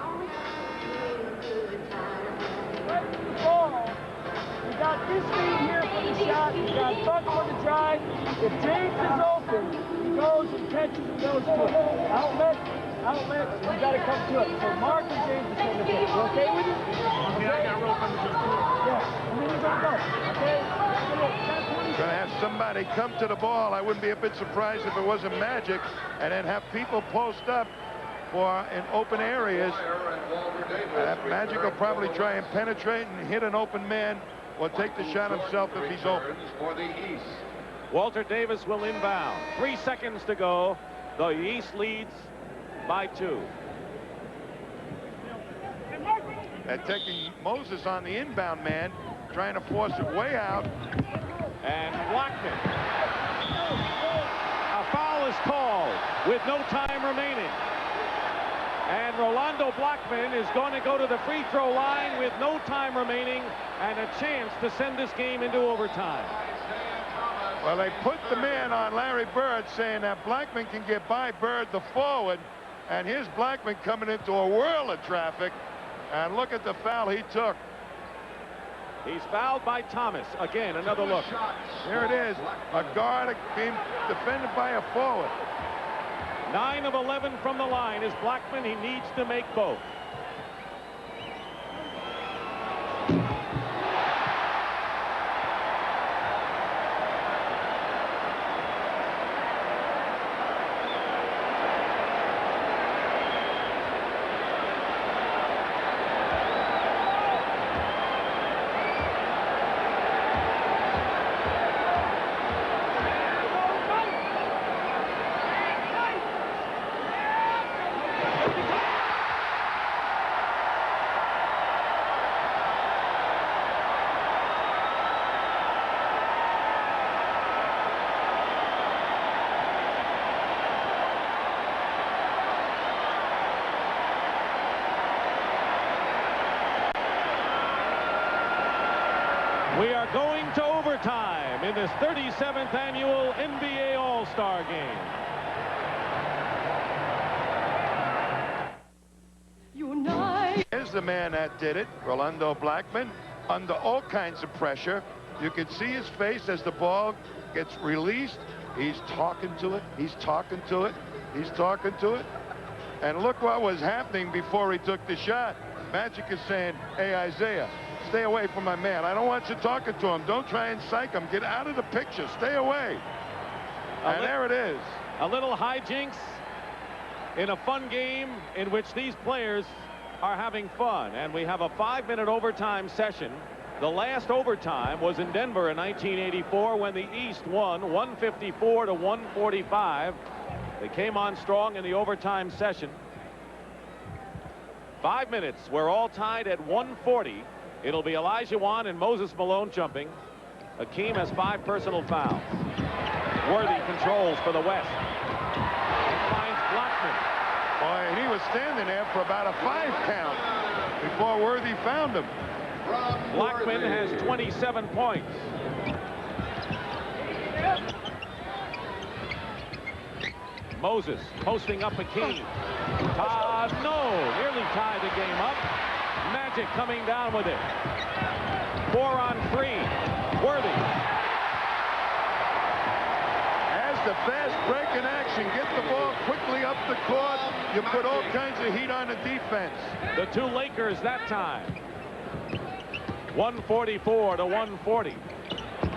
You got this lead here for the shot. You got Buck for the drive. If James is open, he goes and catches and goes to it. Outlet, you got to come to it. So Mark and James is going to get it. You okay with it? Okay, I got rope under the yeah, and then you're going to go. Okay? Going to have somebody come to the ball. I wouldn't be a bit surprised if it wasn't Magic, and then have people post up for in open areas. Magic will probably try and penetrate and hit an open man or take the shot himself if he's open. For the East. Walter Davis will inbound. 3 seconds to go. The East leads by 2. And taking Moses on the inbound man, trying to force it way out. And Blackman. A foul is called with no time remaining. And Rolando Blackman is going to go to the free throw line with no time remaining and a chance to send this game into overtime. Well, they put the man on Larry Bird, saying that Blackman can get by Bird the forward. And here's Blackman coming into a whirl of traffic. And look at the foul he took. He's fouled by Thomas. Again, another look. There it is. A guard being defended by a forward. 9 of 11 from the line is Blackman. He needs to make both. We are going to overtime in this 37th annual NBA All-Star Game. Here's the man that did it, Rolando Blackman, under all kinds of pressure. You can see his face as the ball gets released. He's talking to it. He's talking to it. He's talking to it. And look what was happening before he took the shot. Magic is saying, hey, Isaiah, stay away from my man. I don't want you talking to him. Don't try and psych him. Get out of the picture. Stay away. And there it is. A little hijinks in a fun game in which these players are having fun. And we have a 5-minute overtime session. The last overtime was in Denver in 1984 when the East won 154 to 145. They came on strong in the overtime session. 5 minutes. We're all tied at 140. It'll be Elijah Wan and Moses Malone jumping. Akeem has 5 personal fouls. Worthy controls for the West. Finds Blackman. Boy, and he was standing there for about a 5 count before Worthy found him. Blackman has 27 points. Moses posting up Akeem. Todd No, nearly tied the game up. Magic coming down with it. 4-on-3. Worthy. As the fast break in action, get the ball quickly up the court. You put all kinds of heat on the defense. The two Lakers that time. 144 to 140.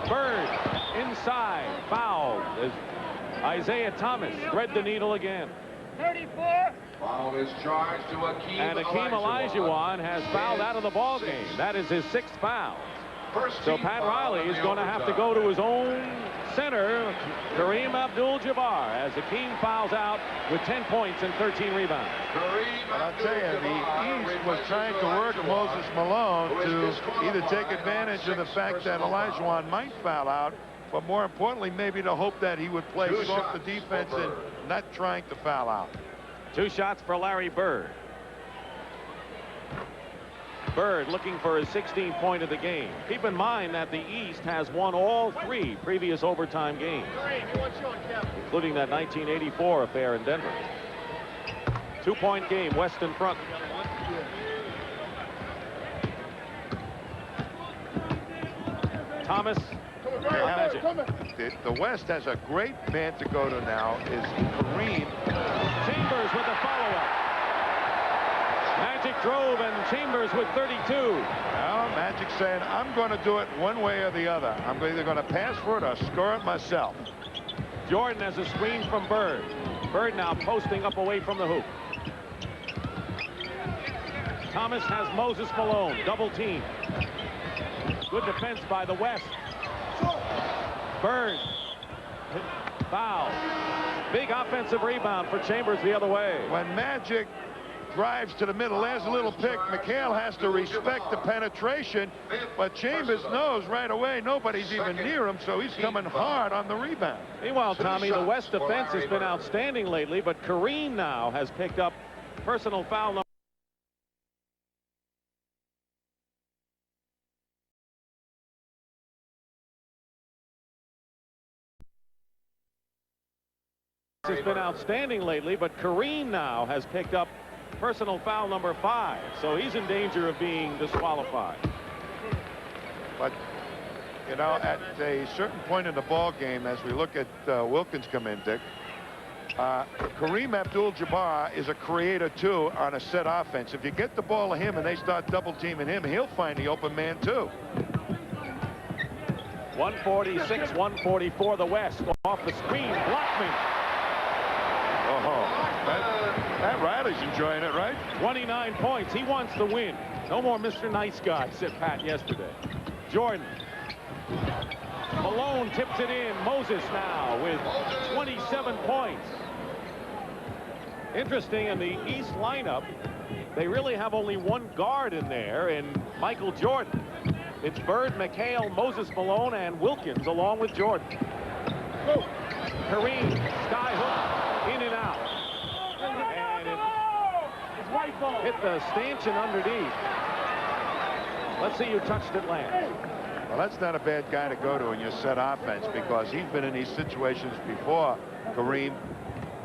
Bird inside, fouled as Isaiah Thomas thread the needle again. 34. Foul is charged to Akeem And Akeem Olajuwon has fouled out of the ball game. That is his 6th foul. So Pat Riley is going to have to go to his own center, Kareem Abdul-Jabbar, as Akeem fouls out with 10 points and 13 rebounds. But I'll tell you, the East was trying to work Moses Malone to either take advantage of the fact that Olajuwon might foul out, but more importantly, maybe to hope that he would play soft the defense and not trying to foul out. 2 shots for Larry Bird. Bird looking for his 16th point of the game. Keep in mind that the East has won all 3 previous overtime games, including that 1984 affair in Denver. 2-point game, West in front. Thomas. Magic. The West has a great man to go to now, is Kareem. Chambers with the follow-up. Magic drove, and Chambers with 32. Well, Magic saying, I'm going to do it one way or the other. I'm either going to pass for it or score it myself. Jordan has a screen from Bird. Bird now posting up away from the hoop. Thomas has Moses Malone, double team. Good defense by the West. Bird, foul. Big offensive rebound for Chambers the other way. When Magic drives to the middle, there's a little pick. McHale has to respect the penetration, but Chambers knows right away nobody's even near him, so he's coming hard on the rebound. Meanwhile, Tommy, the West defense has been outstanding lately, but Kareem now has picked up personal foul number. Has been outstanding lately, but Kareem now has picked up personal foul number 5, so he's in danger of being disqualified. But, you know, at a certain point in the ball game, as we look at Wilkins come in, Dick, Kareem Abdul-Jabbar is a creator, too, on a set offense. If you get the ball to him and they start double-teaming him, he'll find the open man, too. 146-144 the West. Off the screen, Blackman. That Riley's enjoying it, right? 29 points. He wants to win. No more Mr. Nice Guy, said Pat yesterday. Jordan. Malone tips it in. Moses now with 27 points. Interesting, in the East lineup, they really have only one guard in there, in Michael Jordan. It's Bird, McHale, Moses Malone, and Wilkins, along with Jordan. Kareem, sky hook, in and out. And it hit the stanchion underneath. Let's see who touched it last. Well, that's not a bad guy to go to in your set offense, because he's been in these situations before, Kareem,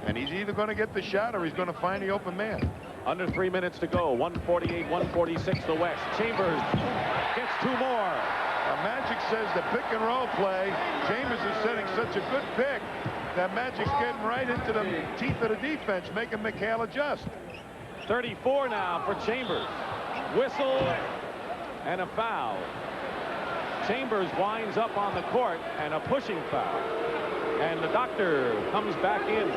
and he's either going to get the shot or he's going to find the open man. Under 3 minutes to go. 148-146 the West. Chambers gets 2 more. Magic says the pick and roll play. Chambers is setting such a good pick that Magic's getting right into the teeth of the defense, making McHale adjust. 34 now for Chambers. Whistle and a foul. Chambers winds up on the court, and a pushing foul. And the doctor comes back in.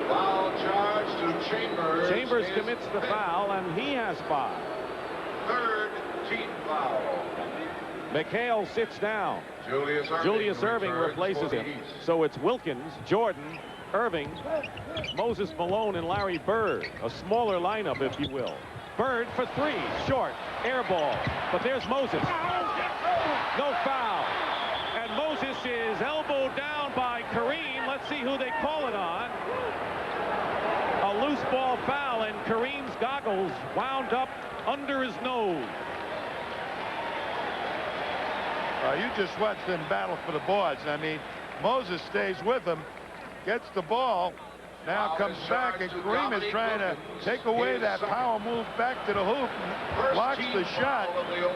Foul charge to Chambers. Chambers commits the foul, and he has 5. Third team foul. McHale sits down. Julius Irving replaces him. So it's Wilkins, Jordan, Irving, Moses Malone, and Larry Bird. A smaller lineup, if you will. Bird for 3, short, air ball. But there's Moses. No foul. And Moses is elbowed down by Kareem. Let's see who they call it on. A loose ball foul, and Kareem's goggles wound up under his nose. You just watched them battle for the boards. I mean, Moses stays with him, gets the ball, now comes back, and Kareem is trying to take away that power move back to the hoop and blocks the shot.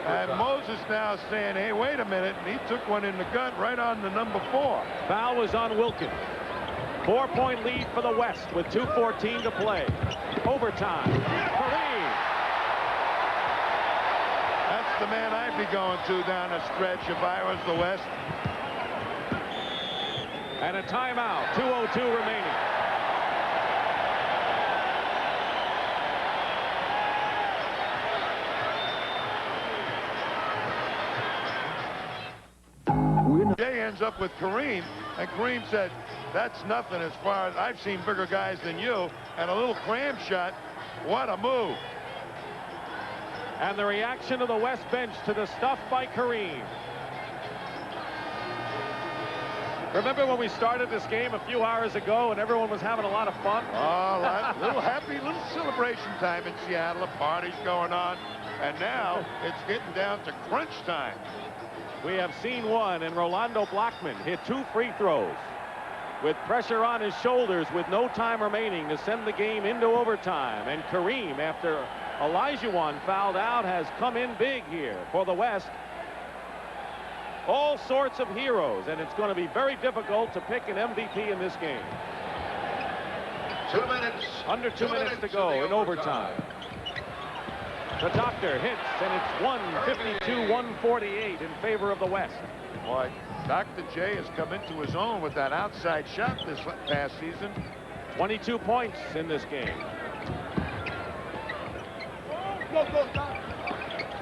And Moses now saying, hey, wait a minute, and he took one in the gut right on the number 4. Foul was on Wilkins. 4-point lead for the West with 2:14 to play. Overtime. Kareem. That's the man I'd be going to down the stretch if I was the West. And a timeout. 2:02 remaining. Jay ends up with Kareem, and Kareem said, that's nothing as far as I've seen bigger guys than you, and a little cram shot. What a move. And the reaction of the West bench to the stuff by Kareem. Remember when we started this game a few hours ago and everyone was having a lot of fun? Oh, little happy, little celebration time in Seattle. A party's going on, and now it's getting down to crunch time. We have seen one, and Rolando Blackman hit 2 free throws with pressure on his shoulders with no time remaining to send the game into overtime. And Kareem, after Olajuwon fouled out, has come in big here for the West. All sorts of heroes, and it's going to be very difficult to pick an MVP in this game. 2 minutes. Under 2 minutes to go in overtime. The doctor hits, and it's 152-148 in favor of the West. Boy, Dr. J has come into his own with that outside shot this past season. 22 points in this game.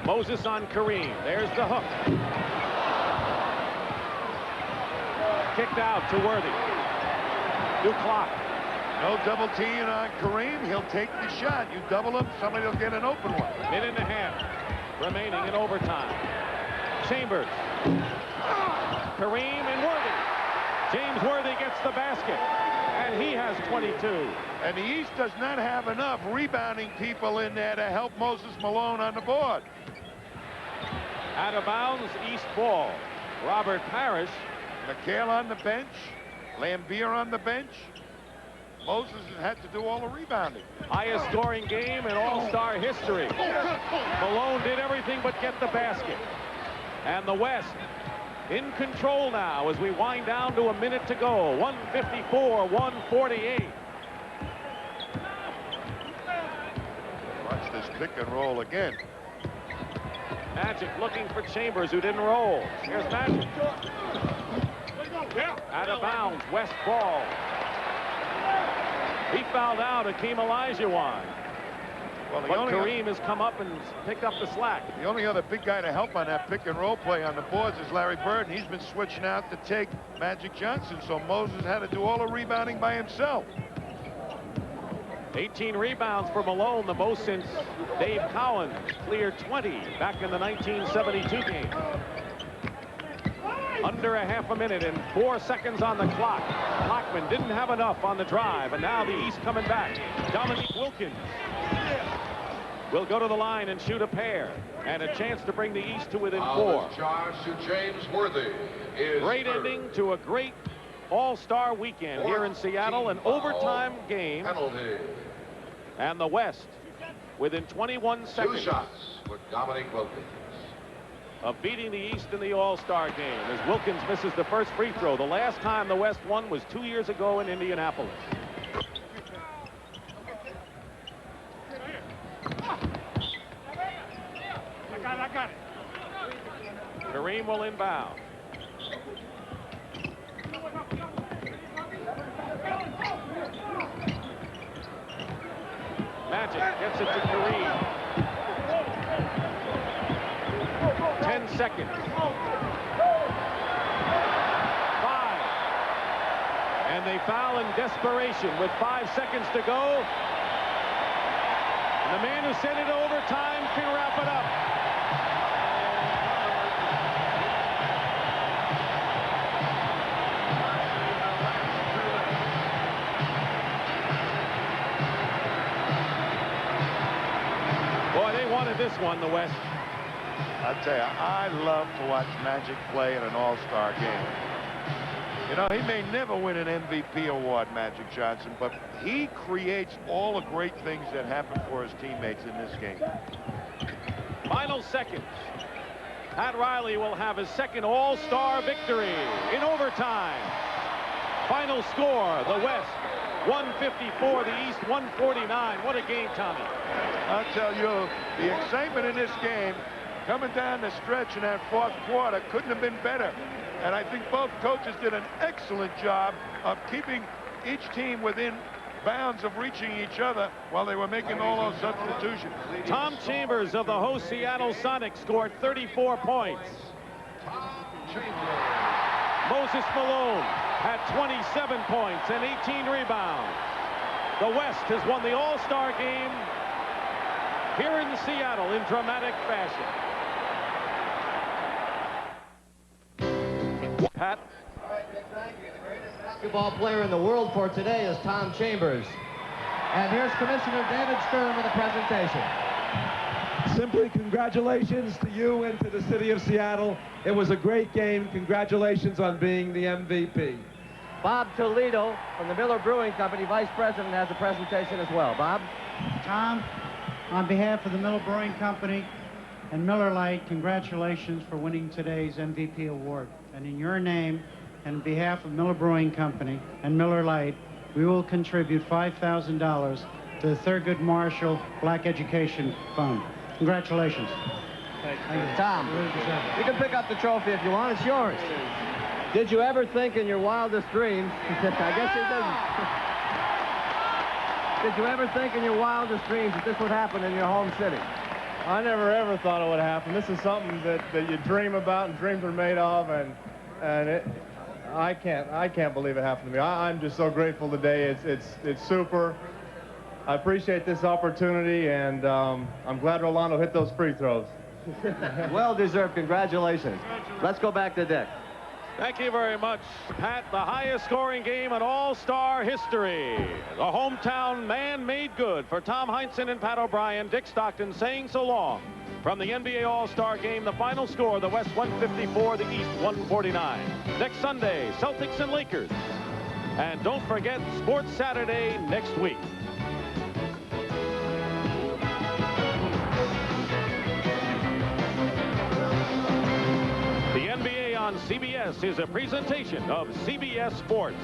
Moses on Kareem. There's the hook. Kicked out to Worthy. New clock. No double teaming on Kareem. He'll take the shot. You double him, somebody will get an open one. Minute and a half remaining in overtime. Chambers. Kareem and Worthy. James Worthy gets the basket, and he has 22. And the East does not have enough rebounding people in there to help Moses Malone on the board. Out of bounds, East ball. Robert Parrish. McHale on the bench. Lambier on the bench. Moses has had to do all the rebounding. Highest scoring game in All-Star history. Malone did everything but get the basket. And the West in control now as we wind down to a minute to go. 154-148. Watch this pick and roll again. Magic looking for Chambers, who didn't roll. Here's Magic. Out of bounds, West ball. He fouled out Hakeem Olajuwon. Well, but Kareem has come up and picked up the slack. The only other big guy to help on that pick and roll play on the boards is Larry Bird, and he's been switching out to take Magic Johnson, so Moses had to do all the rebounding by himself. 18 rebounds for Malone, the most since Dave Cowens cleared 20 back in the 1972 game. Under a half a minute and 4 seconds on the clock. Blackman didn't have enough on the drive, and now the East coming back. Dominique Wilkins will go to the line and shoot a pair, and a chance to bring the East to within 4. Charge to James Worthy. Great ending to a great All-Star weekend here in Seattle, an overtime game. Penalty. And the West within 21 seconds. 2 shots for Dominique Wilkins. Of beating the East in the All-Star game as Wilkins misses the first free throw. The last time the West won was 2 years ago in Indianapolis. I got it. Kareem will inbound. Magic gets it to Kareem. 10 seconds. 5. And they foul in desperation with 5 seconds to go. And the man who sent it to overtime can wrap it up. Boy, they wanted this one, the West. I tell you, I love to watch Magic play in an all-star game. You know, he may never win an MVP award, Magic Johnson, but he creates all the great things that happen for his teammates in this game. Final seconds. Pat Riley will have his second All-Star victory in overtime. Final score, the West 154, the East 149. What a game, Tommy. I'll tell you, the excitement in this game coming down the stretch in that fourth quarter couldn't have been better. And I think both coaches did an excellent job of keeping each team within bounds of reaching each other while they were making all those substitutions. Tom Chambers of the host Seattle Sonics scored 34 points. Moses Malone had 27 points and 18 rebounds. The West has won the All-Star game here in Seattle in dramatic fashion. Pat. Basketball player in the world for today is Tom Chambers. And here's Commissioner David Stern with a presentation. Simply congratulations to you and to the city of Seattle. It was a great game. Congratulations on being the MVP. Bob Toledo from the Miller Brewing Company, Vice President, has a presentation as well. Bob? Tom, on behalf of the Miller Brewing Company and Miller Lite, congratulations for winning today's MVP award. And in your name, and on behalf of Miller Brewing Company and Miller Lite, we will contribute $5,000 to the Thurgood Marshall Black Education Fund. Congratulations. Thank you. Tom, you can pick up the trophy if you want. It's yours. Did you ever think in your wildest dreams, I guess you didn't. Did you ever think in your wildest dreams that this would happen in your home city? I never ever thought it would happen. This is something that you dream about and dreams are made of, and I can't believe it happened to me. I'm just so grateful today. It's super. I appreciate this opportunity, and I'm glad Rolando hit those free throws. Well deserved. Congratulations. Let's go back to Dick. Thank you very much, Pat. The highest scoring game in All-Star history. The hometown man made good for Tom Heinsohn and Pat O'Brien. Dick Stockton saying so long. From the NBA All-Star game, the final score, the West 154, the East 149. Next Sunday, Celtics and Lakers. And don't forget, Sports Saturday next week. The NBA on CBS is a presentation of CBS Sports.